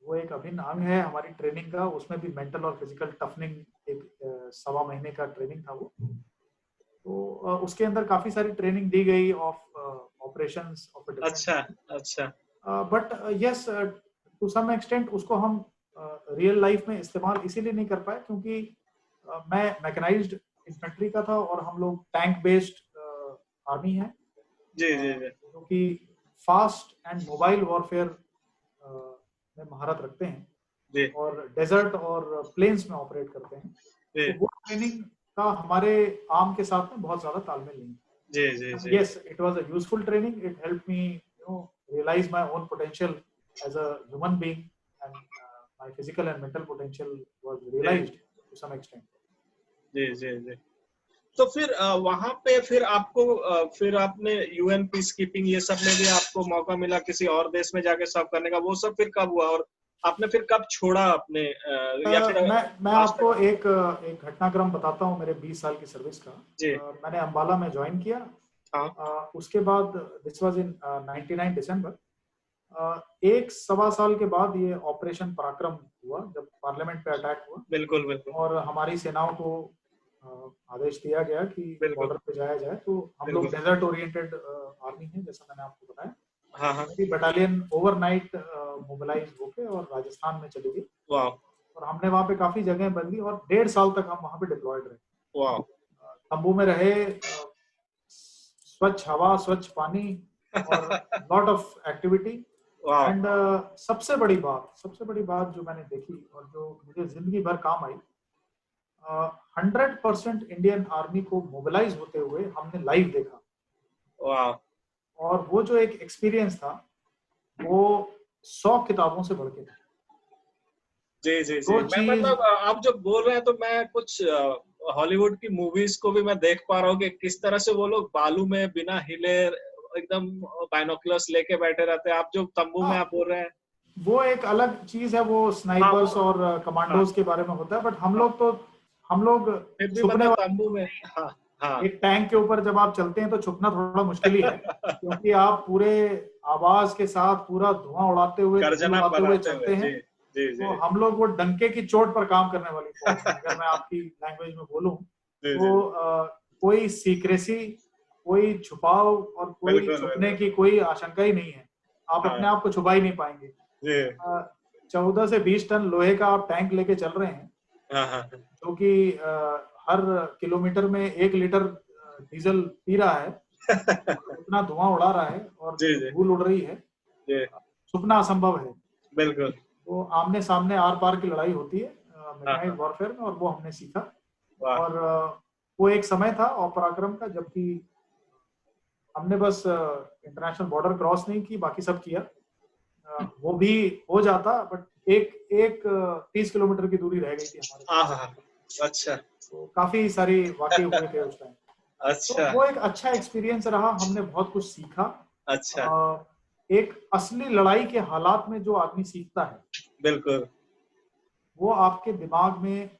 वो एक अभिन्न अंग है हमारी ट्रेनिंग का। उसमें भी मेंटल और फिजिकल टफनिंग, एक 1.25 महीने का ट्रेनिंग था वो। तो उसके अंदर काफी सारी ट्रेनिंग दी गई of operations of a different अच्छा काइंड। अच्छा। But yes, to some extent उसको हम रियल लाइफ में इस्तेमाल इसीलिए नहीं कर पाए क्योंकि मैं मैकेनाइज्ड इन्फेंट्री का था और हम लोग टैंक बेस्ड आर्मी है, जी जी जी जो कि फास्ट एंड मोबाइल वॉरफेयर में महारत रखते हैं जी और डेजर्ट और प्लेन्स में ऑपरेट करते हैं। जी तो वो ट्रेनिंग का हमारे आर्म के साथ में बहुत ज्यादा तालमेल नहीं जी जी है। जी Yes, it was a useful training. It helped me, realize my own potential as a human being, and my physical and mental potential was ji realized to some extent. जी जी जी। तो फिर वहां पे फिर आपको फिर आपने यूएन पीस कीपिंग ये सब में भी आपको मौका मिला किसी और देश में जाके सर्व करने का, वो सब फिर कब हुआ और आपने फिर कब छोड़ा अपने या फिर मैं आज आपको तक? एक घटनाक्रम बताता हूँ मेरे 20 साल की सर्विस का। जी मैंने अंबाला में ज्वाइन किया। हाँ उसके बाद दिस वाज इन 99 दिसंबर। एक सवा साल के बाद ये ऑपरेशन पराक्रम हुआ, जब पार्लियामेंट पे अटैक हुआ बिल्कुल बिल्कुल और हमारी सेनाओं को आदेश दिया गया कि बिल्कुल बॉर्डर पे जाया जाए। तो हम लोग बिल्कुल। डेजर्ट ओरिएंटेड आर्मी है, जैसा मैंने आपको बताया। हाँ हाँ। मेरी बटालियन ओवरनाइट मोबिलाइज होके और राजस्थान में चली गई, वाह और हमने वहाँ पे काफी जगह बदली और 1.5 साल तक हम वहाँ पे डिप्लॉयड रहे। वाह। तंबू में रहे, स्वच्छ हवा, स्वच्छ पानी और लॉट ऑफ एक्टिविटी। वाह एंड सबसे बड़ी बात जो मैंने देखी और जो मुझे जिंदगी भर काम आई, 100% इंडियन आर्मी को मोबिलाइज होते हुए हमने लाइव देखा। वाह। और वो जो एक एक्सपीरियंस था, वो 100 किताबों से बढ़ के था। जी जी जी। वो मैं चीज मतलब आप जब बोल रहे हैं तो मैं कुछ हॉलीवुड की मूवीज को भी मैं देख पा रहा हूँ कि किस तरह से वो लोग बालू में बिना हिले एकदम बाइनोकुलर्स लेके बैठे रहते हैं, आप जो तंबू में हाँ, आप बोल रहे हैं। वो एक अलग चीज है, वो हाँ स्नाइपर्स वो और हाँ कमांडोज के बारे में होता है। बट हाँ। हम लोग फिर भी छुपने मतलब वाले तंबू में। नहीं हैं। हाँ हाँ। एक टैंक के ऊपर जब आप चलते हैं तो छुपना थोड़ा मुश्किल ही है, क्योंकि आप पूरे आवाज के साथ पूरा धुआं उड़ाते हुए, धूल गर्जना उड़ाते हुए बनाते हुए। चलते हैं। जी जी तो जी हम लोग वो डंके की चोट पर काम करने वाली फौज हैं, अगर मैं आपकी लैंग्वेज में बोलूं। जी जी। तो कोई सीक्रेसी, कोई छुपाव और कोई बिल्कुल छुपने बिल्कुल। की कोई आशंका ही नहीं है। आप अपने हाँ आप को छुपा ही नहीं पाएंगे। जी। 14 से 20 टन लोहे का आप टैंक लेके चल रहे हैं, हाँ हाँ जो कि हर किलोमीटर में 1 लीटर डीजल पी रहा है, उतना धुआं उड़ा रहा है और जी जी धूल उड़ रही है। जी। छुपना असंभव है। बिल्कुल। तो आमने सामने आर पार की लड़ाई होती है हाँ मैकेनाइज्ड हाँ। वॉरफेयर में, और वो हमने सीखा। वाह। और वो एक समय था और पराक्रम का, जबकि हमने बस इंटरनेशनल बॉर्डर क्रॉस नहीं की, बाकी सब किया। वो भी हो जाता, बट एक एक 30 किलोमीटर की दूरी रह गई थी हमारे हाँ पास। हाँ हाँ। अच्छा तो काफी सारी वाकई हुए थे उस टाइम। तो अच्छा वो एक अच्छा एक्सपीरियंस रहा, हमने बहुत कुछ सीखा। अच्छा। एक असली लड़ाई के हालात में जो आदमी सीखता है, बिल्कुल वो आपके दिमाग में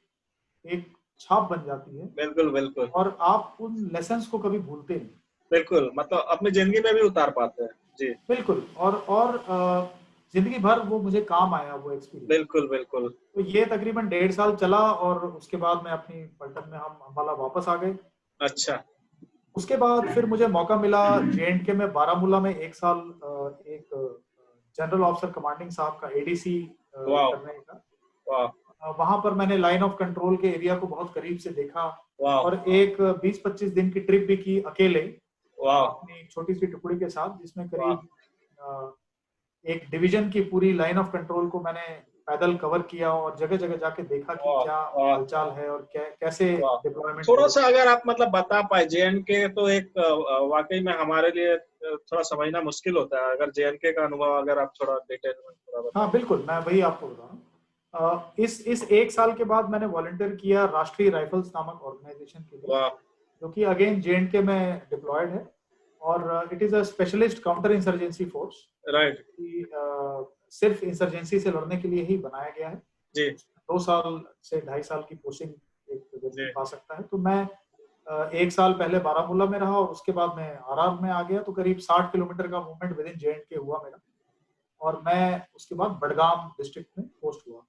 एक छाप बन जाती है, बिल्कुल बिल्कुल और आप उन लेसन्स को कभी भूलते नहीं। बिल्कुल, मतलब अपनी जिंदगी में भी उतार पाते हैं। जी बिल्कुल। और जिंदगी भर वो मुझे काम आया वो एक्सपीरियंस। बिल्कुल बिल्कुल। तो ये तकरीबन 1.5 साल चला, और उसके बाद मैं अपनी पलटन में हम अम्बाला वापस आ गए। अच्छा उसके बाद फिर मुझे मौका मिला J&K में बारामूला में 1 साल एक जनरल ऑफिसर कमांडिंग साहब का एडीसी वाह करने का। वाह वहां पर मैंने लाइन ऑफ कंट्रोल के एरिया को बहुत करीब से देखा, वाह और एक 20-25 दिन की ट्रिप भी की अकेले वाह अपनी छोटी सी टुकड़ी के साथ, जिसमें वाह। करीब एक डिवीजन की पूरी लाइन ऑफ कंट्रोल को मैंने पैदल कवर किया और जगह जगह जाके देखा कि वाह क्या वाह हालचाल है और कैसे वाह। डिप्लॉयमेंट थोड़ा हो सा रही अगर आप मतलब बता पाए, जेएनके तो एक वाकई में हमारे लिए थोड़ा समझना मुश्किल होता है, अगर जेएनके का अनुभव अगर आप थोड़ा डिटेल में थोड़ा है। हाँ बताएं। बिल्कुल, मैं वही आपको बता रहा हूँ। इस एक साल के बाद मैंने वॉलंटियर किया राष्ट्रीय राइफल्स नामक ऑर्गेनाइजेशन के लिए, वाह जो कि अगेन जेएनके में डिप्लॉयड है और it is a specialist counter insurgency force right. कि सिर्फ इंसर्जेंसी से लड़ने के लिए ही बनाया गया है। जी 2 साल से 2.5 साल की पोस्टिंग एक व्यक्ति जी पा सकता है। तो मैं एक साल पहले बारामूला में रहा और उसके बाद मैं आरआर में आ गया, तो करीब 60 किलोमीटर का मूवमेंट विद इन जेएंडके हुआ मेरा। और मैं उसके बाद बडगाम डिस्ट्रिक्ट में पोस्ट हुआ।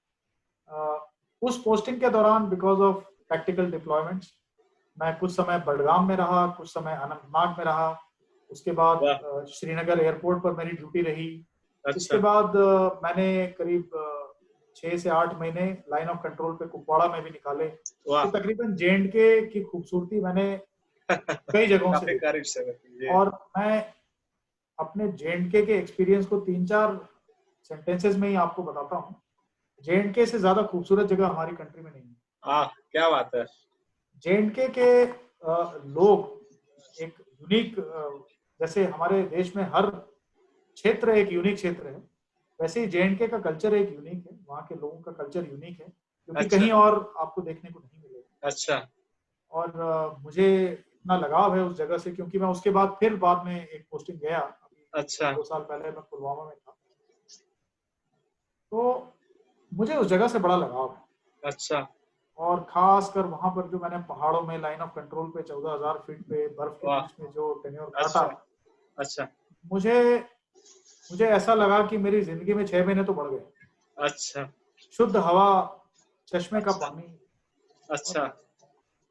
उस पोस्टिंग के दौरान बिकॉज ऑफ टैक्टिकल डिप्लॉयमेंट्स मैं कुछ समय बडगाम में रहा, कुछ समय अनंतनाग में रहा। उसके बाद वाह। श्रीनगर एयरपोर्ट पर मेरी ड्यूटी रही। इसके अच्छा बाद मैंने करीब 6 से 8 महीने लाइन ऑफ कंट्रोल पे कुपवाड़ा में भी निकाले। तो वाह। तकरीबन जेएंडके की खूबसूरती मैंने कई जगहों से काफी देखी। करीब से जी। और मैं अपने जेएंडके के एक्सपीरियंस को 3-4 सेंटेंसेस में ही आपको बताता हूँ। जेएंडके से ज्यादा खूबसूरत जगह हमारी कंट्री में नहीं है। क्या बात है। जेएंडके के लोग एक यूनिक, जैसे हमारे देश में हर क्षेत्र एक यूनिक क्षेत्र है, वैसे ही जेएंडके का कल्चर एक यूनिक है। वहाँ के लोगों का कल्चर यूनिक है, क्योंकि अच्छा कहीं और आपको देखने को नहीं मिलेगा। अच्छा और मुझे इतना लगाव है उस जगह से, क्योंकि मैं उसके बाद फिर बाद में एक पोस्टिंग गया, अभी अच्छा 2 साल पहले मैं पुलवामा में था। तो मुझे उस जगह से बड़ा लगाव है। अच्छा। और खासकर वहां पर जो मैंने पहाड़ों में लाइन ऑफ कंट्रोल पे 14,000 फीट पे बर्फ के वाह। बीच में जो टेन्योर काटा, अच्छा अच्छा मुझे मुझे ऐसा लगा कि मेरी जिंदगी में 6 महीने तो बढ़ गए। अच्छा शुद्ध हवा, चश्मे का अच्छा पानी। और अच्छा।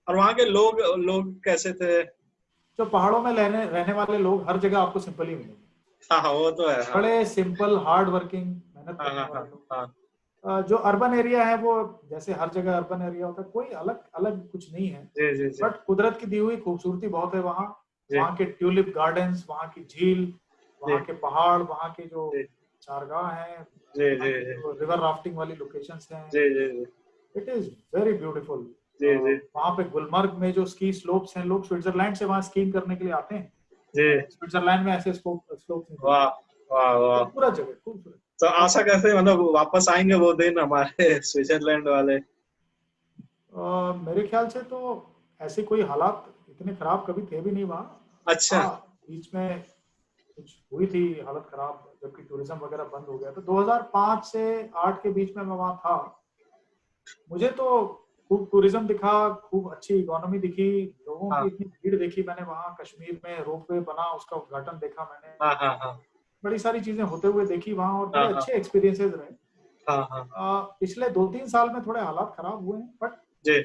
और वहाँ के लोग लोग कैसे थे? जो पहाड़ों में रहने रहने वाले लोग हर जगह आपको सिंपल ही मिलेंगे। हाँ हाँ वो तो है। हाँ बड़े सिंपल, हार्ड वर्किंग, मेहनत हाँ करने हाँ हाँ वाले लोग। हाँ। जो अर्बन एरिया है वो जैसे हर जगह अर्बन एरिया होता है, कोई अलग अलग कुछ नहीं है। जी जी जी बट कुदरत की दी हुई खूबसूरती बहुत है वहाँ। जी वहाँ के ट्यूलिप गार्डन्स, वहाँ की झील, जी वहाँ के पहाड़, वहाँ के जो जी चारगाह हैं, जी वहाँ जी की जी जो रिवर राफ्टिंग वाली लोकेशंस हैं, जी जी जी इट इज वेरी ब्यूटीफुल। जी जी वहाँ पे गुलमर्ग में जो स्की स्लोप्स हैं, लोग स्विट्जरलैंड से वहाँ स्कीइंग करने के लिए आते हैं। जी। स्विट्जरलैंड में ऐसे स्लोप्स नहीं देखते। वाह वाह वाह। खूबसूरत जगह, खूबसूरत। तो और आशा करते हैं मतलब वापस आएंगे वो दिन हमारे स्विट्जरलैंड वाले। मेरे ख्याल से तो ऐसे कोई हालात इतने खराब कभी थे भी नहीं वहाँ। अच्छा हाँ, बीच में कुछ हुई थी हालत खराब, जबकि टूरिज्म वगैरह बंद हो गया। तो 2005 से 8 के बीच में मैं वहाँ था। मुझे तो खूब टूरिज्म दिखा, खूब अच्छी इकोनॉमी दिखी, लोगों की हाँ इतनी भीड़ देखी मैंने वहाँ। कश्मीर में रोपवे बना, उसका उद्घाटन देखा मैंने। हाँ हाँ हाँ बड़ी सारी चीजें होते हुए देखी वहाँ और हाँ बड़े हाँ अच्छे एक्सपीरियंसेस रहे। हाँ हाँ। पिछले 2-3 साल में थोड़े हालात खराब हुए हैं, बट जी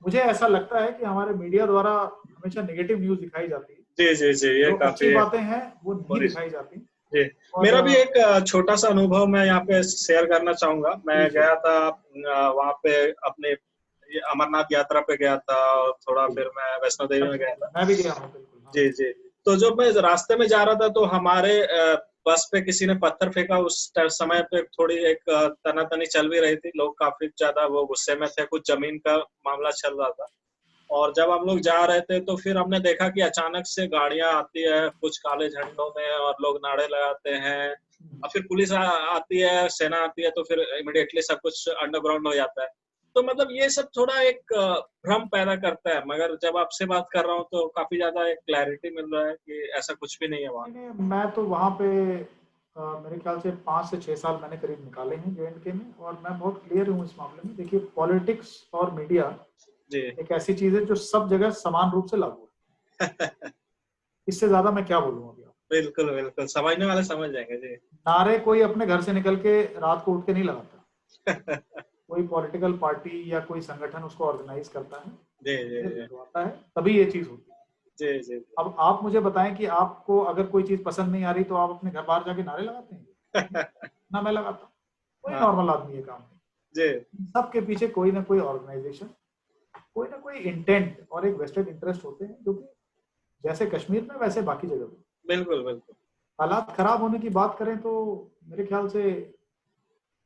मुझे ऐसा लगता है कि हमारे मीडिया द्वारा हमेशा नेगेटिव न्यूज दिखाई जाती है। जी जी जी ये जो अच्छी काफी बातें हैं वो नहीं बुरी। दिखाई जाती। जी। और मेरा भी एक छोटा सा अनुभव मैं यहाँ पे शेयर करना चाहूंगा। मैं बिल्कुल गया था वहाँ पे अपने ये अमरनाथ यात्रा पे गया था, और थोड़ा बिल्कुल, फिर मैं वैष्णो देवी में अच्छा गया अच्छा, था। मैं भी गया हूँ बिल्कुल। हाँ जी जी। तो जब मैं रास्ते में जा रहा था तो हमारे बस पे किसी ने पत्थर फेंका। उस समय पे थोड़ी एक तनातनी चल भी रही थी, लोग काफी ज्यादा वो गुस्से में थे, कुछ जमीन का मामला चल रहा था। और जब हम लोग जा रहे थे तो फिर हमने देखा कि अचानक से गाड़ियां आती है कुछ काले झंडों में, और लोग नारे लगाते हैं। और फिर पुलिस आती है, सेना आती है, तो फिर इमिडिएटली सब कुछ अंडरग्राउंड हो जाता है। तो मतलब ये सब थोड़ा एक भ्रम पैदा करता है, मगर जब आपसे बात कर रहा हूँ तो काफी ज्यादा एक क्लैरिटी मिल रहा है कि ऐसा कुछ भी नहीं है वहाँ। नहीं नहीं, मैं तो वहाँ पे मेरे ख्याल से 5 से 6 साल मैंने करीब निकाले हैं जेएंडके में, और मैं बहुत क्लियर हूँ इस मामले में। देखिए, पॉलिटिक्स और मीडिया जी एक ऐसी चीज है जो सब जगह समान रूप से लागू है। इससे ज्यादा मैं क्या बोलूँ अभी आपको। बिल्कुल बिल्कुल, समझने वाले समझ जाएंगे जी। नारे कोई अपने घर से निकल के रात को उठ के नहीं लगाता। कोई पॉलिटिकल पार्टी या कोई संगठन उसको ऑर्गेनाइज करता है, जी जी ये जी लगवाता है, तभी ये चीज होती है। जी जी अब आप मुझे बताएं कि आपको अगर कोई चीज पसंद नहीं आ रही तो आप अपने घर बाहर जाके नारे लगाते हैं? नहीं, ना मैं लगाता हूँ। कोई हाँ नॉर्मल आदमी ये काम जी नहीं। सबके पीछे कोई ना कोई ऑर्गेनाइजेशन, कोई ना कोई इंटेंट और एक वेस्टेड इंटरेस्ट होते हैं, जो कि जैसे कश्मीर में वैसे बाकी जगह पे। बिल्कुल बिल्कुल। हालात खराब होने की बात करें तो मेरे ख्याल से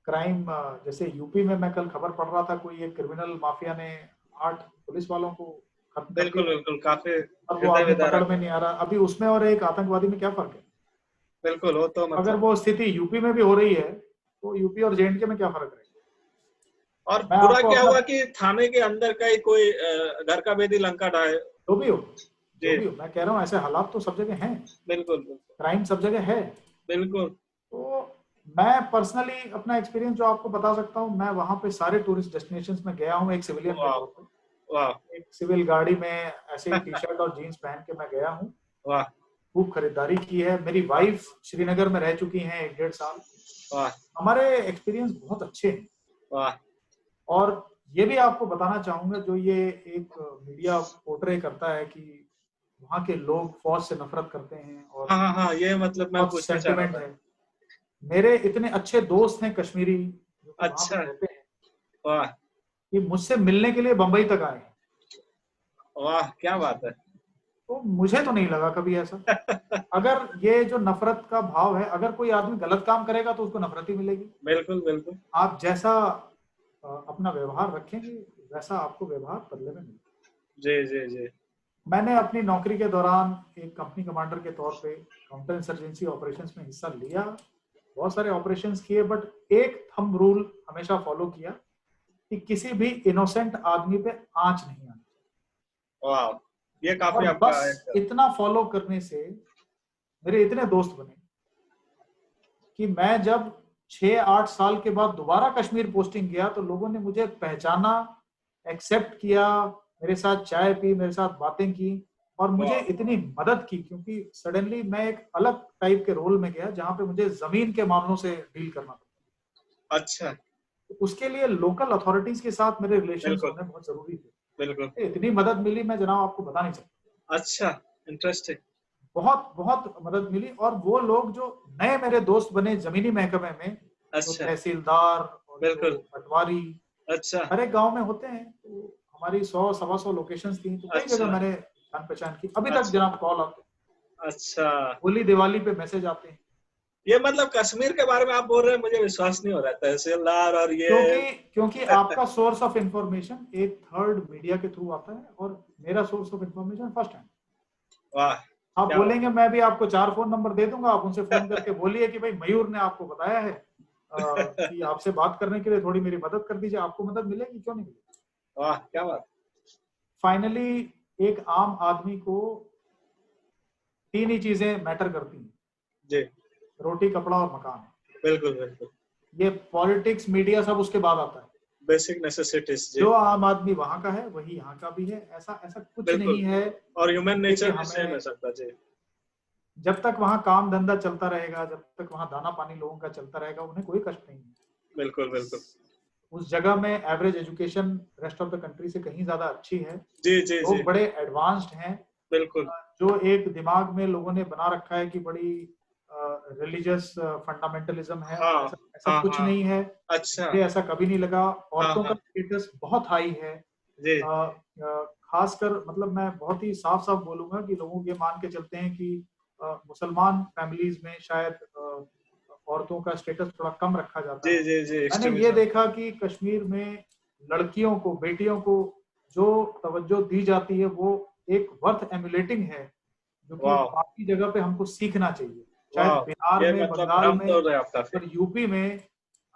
क्राइम, जैसे यूपी में मैं कल खबर पढ़ रहा था, कोई एक क्रिमिनल माफिया ने 8 पुलिस वालों को खत्म कर बिल्कुल दिया बिल्कुल, काफी और वो हृदय आदमी विदारक पकड़ में है। नहीं आ रहा। अभी उसमें और एक आतंकवादी में क्या फर्क है? बिल्कुल, वो तो अगर मतलब। वो स्थिति यूपी में भी हो रही है तो यूपी और जेएंडके में क्या फर्क रहेगा? और मैं बुरा आपको क्या अपना, हुआ कि थाने के अंदर का ही कोई घर का बेदी लंका ढाए। जो भी हो, जो जी, भी हो, मैं कह रहा हूँ ऐसे हालात तो सब जगह हैं, बिल्कुल बिल्कुल क्राइम सब जगह है। बिल्कुल। तो मैं पर्सनली अपना एक्सपीरियंस जो आपको बता सकता हूँ, मैं वहां पे सारे टूरिस्ट डेस्टिनेशंस में गया हूँ एक सिविलियन के वाह तौर पे। वाह एक सिविल गाड़ी में ऐसे ही टी शर्ट और जीन्स पहन के मैं गया हूँ, वाह खूब खरीदारी की है। मेरी वाह वाइफ श्रीनगर में रह चुकी हैं 1 डेढ़ साल। वाह हमारे एक्सपीरियंस बहुत अच्छे हैं। वाह। और ये भी आपको बताना चाहूंगा, जो ये एक मीडिया पोर्ट्रे करता है कि वहाँ के लोग फौज से नफरत करते हैं और हाँ हाँ हाँ, ये मतलब मैं बहुत पूछना चाह रहा सेंटिमेंट था। है। मेरे इतने अच्छे दोस्त हैं कश्मीरी जो कि वहां अच्छा। पे रहते हैं, वाह कि मुझसे मिलने के लिए बंबई तक आए हैं। वाह, क्या बात है। तो मुझे तो नहीं लगा कभी ऐसा। अगर ये जो नफरत का भाव है, अगर कोई आदमी गलत काम करेगा तो उसको नफरत ही मिलेगी। बिल्कुल बिल्कुल। आप जैसा अपना व्यवहार रखेंगे वैसा आपको व्यवहार बदले में मिलेगा। जी जी जी। मैंने अपनी नौकरी के दौरान एक कंपनी कमांडर के तौर पे काउंटर इंसर्जेंसी ऑपरेशंस में हिस्सा लिया, बहुत सारे ऑपरेशंस किए, बट एक थंब रूल हमेशा फॉलो किया कि किसी भी इनोसेंट आदमी पे आंच नहीं आनी। वाह, ये काफी और आपका बस एक। इतना फॉलो करने से मेरे इतने दोस्त बने कि मैं जब 6-8 साल के बाद दोबारा कश्मीर पोस्टिंग गया तो लोगों ने मुझे पहचाना, एक्सेप्ट किया, मेरे साथ चाय पी, मेरे साथ बातें की और मुझे वाह। इतनी मदद की, क्योंकि सडनली मैं एक अलग टाइप के रोल में गया जहां पे मुझे जमीन के मामलों से डील करना था। अच्छा। तो उसके लिए लोकल अथॉरिटीज के साथ मेरे रिलेशंस बिल्कुल होने बहुत जरूरी बिल्कुल। थे। इतनी मदद मिली, मैं जनाब आपको बता नहीं सकता। अच्छा, इंटरेस्टिंग। बहुत बहुत मदद मिली। और वो लोग जो नए मेरे दोस्त बने जमीनी महकमे में, जो अच्छा। तहसीलदार और जो बिल्कुल। पटवारी अच्छा हर एक गांव में होते हैं, तो हमारी 100-125 लोकेशंस थी, तो कई जगह अच्छा मैंने जान पहचान की। अभी तक अच्छा जनाब कॉल आते हैं, अच्छा। होली दिवाली पे मैसेज आते हैं। ये मतलब कश्मीर के बारे में आप बोल रहे हैं, मुझे विश्वास नहीं हो रहा है, तहसीलदार और ये। क्योंकि क्योंकि आपका सोर्स ऑफ इंफॉर्मेशन एक थर्ड मीडिया के थ्रू आता है और मेरा source of information first hand. वाह, आप क्या बात। बोलेंगे मैं भी आपको 4 फोन नंबर दे दूंगा, आप उनसे फोन करके बोलिए कि भाई मयूर ने आपको बताया है कि आपसे बात करने के लिए थोड़ी मेरी मदद कर दीजिए, आपको मदद मिलेगी, क्यों नहीं मिलेगी। वाह, क्या बात। फाइनली एक आम आदमी को 3 ही चीजें मैटर करती हैं, जी, रोटी कपड़ा और मकान। बिल्कुल बिल्कुल। ये पॉलिटिक्स मीडिया सब उसके बाद आता है। Basic necessities. जी, जो आम आदमी वहां का है वही यहाँ का भी है, ऐसा ऐसा कुछ बिल्कुल। नहीं है और ह्यूमन जिससे कि नेचर भी सेम है हमें, सबका। जी, जब तक वहाँ काम धंधा चलता रहेगा, जब तक वहाँ दाना पानी लोगों का चलता रहेगा, उन्हें कोई कष्ट नहीं है। बिल्कुल बिल्कुल। उस जगह में average education rest of the country से कहीं ज्यादा अच्छी है, जी जी जी। लोग बड़े एडवांस्ड हैं। बिल्कुल। जो एक दिमाग में लोगों ने बना रखा है कि बड़ी रिलीजियस फंडामेंटलिज्म है, हाँ ऐसा ऐसा हाँ कुछ हाँ। नहीं है। अच्छा। मुझे ऐसा कभी नहीं लगा। हाँ औरतों का हाँ। स्टेटस बहुत हाई है। जी अ, खासकर मतलब मैं बहुत ही साफ साफ बोलूंगा कि लोग ये मान के चलते हैं कि मुसलमान फैमिलीज में शायद औरतों का स्टेटस थोड़ा कम रखा जाता जी है। जी जी, मैंने ये एक्सट्रीमिज्म। देखा कि कश्मीर में लड़कियों को, बेटियों को जो तवज्जो दी जाती है वो एक वर्थ एमुलेटिंग है, जो कि वाह बाकी जगह पे हमको सीखना चाहिए। शायद वाह, बिहार ये में, मतलब बंगाल भ्रम में तोड़ रहे आप काफी। और यूपी में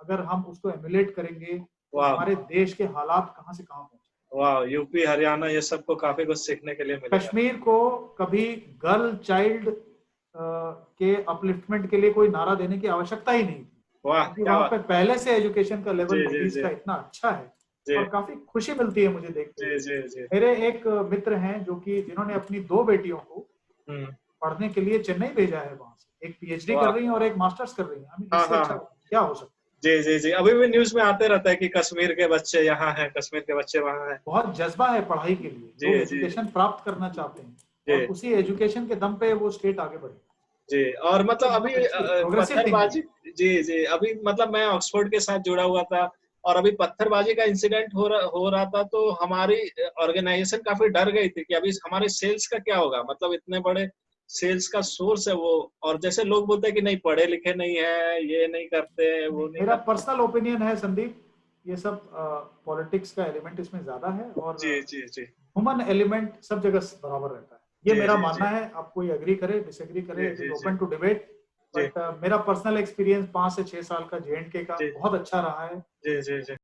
अगर हम उसको एमुलेट करेंगे तो वाह हमारे देश के हालात कहाँ से कहाँ पहुंचे। वाह, यूपी हरियाणा ये सबको काफी कुछ सीखने के लिए मिलेगा। कश्मीर को कभी गर्ल चाइल्ड के अपलिफ्टमेंट के लिए कोई नारा देने की आवश्यकता ही नहीं थी, वाह, क्योंकि क्या वहां बात। पे पहले से एजुकेशन का लेवल जी जी लेडीज जी का इतना अच्छा है जी और काफी खुशी मिलती है मुझे देखते जी हुए। जी जी। मेरे एक मित्र हैं जो कि जिन्होंने अपनी 2 बेटियों को हम्म। पढ़ने के लिए चेन्नई भेजा है, वहां से एक पीएचडी कर वाह। रही हैं और एक मास्टर्स कर रही हैं। हमें हाँ इससे हाँ अच्छा हाँ। क्या हो सकता है। जी जी जी, अभी भी न्यूज में आते रहता है कि कश्मीर के बच्चे यहाँ हैं, कश्मीर के बच्चे वहाँ हैं। बहुत जज्बा है पढ़ाई के लिए, जी लोग जी एजुकेशन प्राप्त करना चाहते हैं जी और उसी एजुकेशन के दम पे वो स्टेट आगे बढ़े। जी। और ये मतलब अभी बहुत अच्छी प्रोग्रेसिव थिंकिंग। पत्थरबाजी। जी जी, अभी मतलब मैं ऑक्सफोर्ड के साथ जुड़ा हुआ था, और अभी पत्थरबाजी का इंसिडेंट हो रहा था, तो हमारी ऑर्गेनाइजेशन काफी डर गई थी कि अभी हमारे सेल्स का क्या होगा, मतलब इतने बड़े सेल्स का सोर्स है वो। और जैसे लोग बोलते हैं कि नहीं पढ़े लिखे नहीं है, ये नहीं करते हैं, वो नहीं मेरा करते। पर्सनल ओपिनियन है संदीप, ये सब पॉलिटिक्स का एलिमेंट इसमें ज्यादा है, और जी जी जी ह्यूमन एलिमेंट सब जगह बराबर रहता है, ये जी मेरा जी जी मानना है। आप कोई एग्री करे डिसएग्री करे, जी इट इज जी जी ओपन टू डिबेट। जी बट मेरा पर्सनल एक्सपीरियंस 5 से 6 साल का J&K का जी बहुत अच्छा रहा है। जी जी जी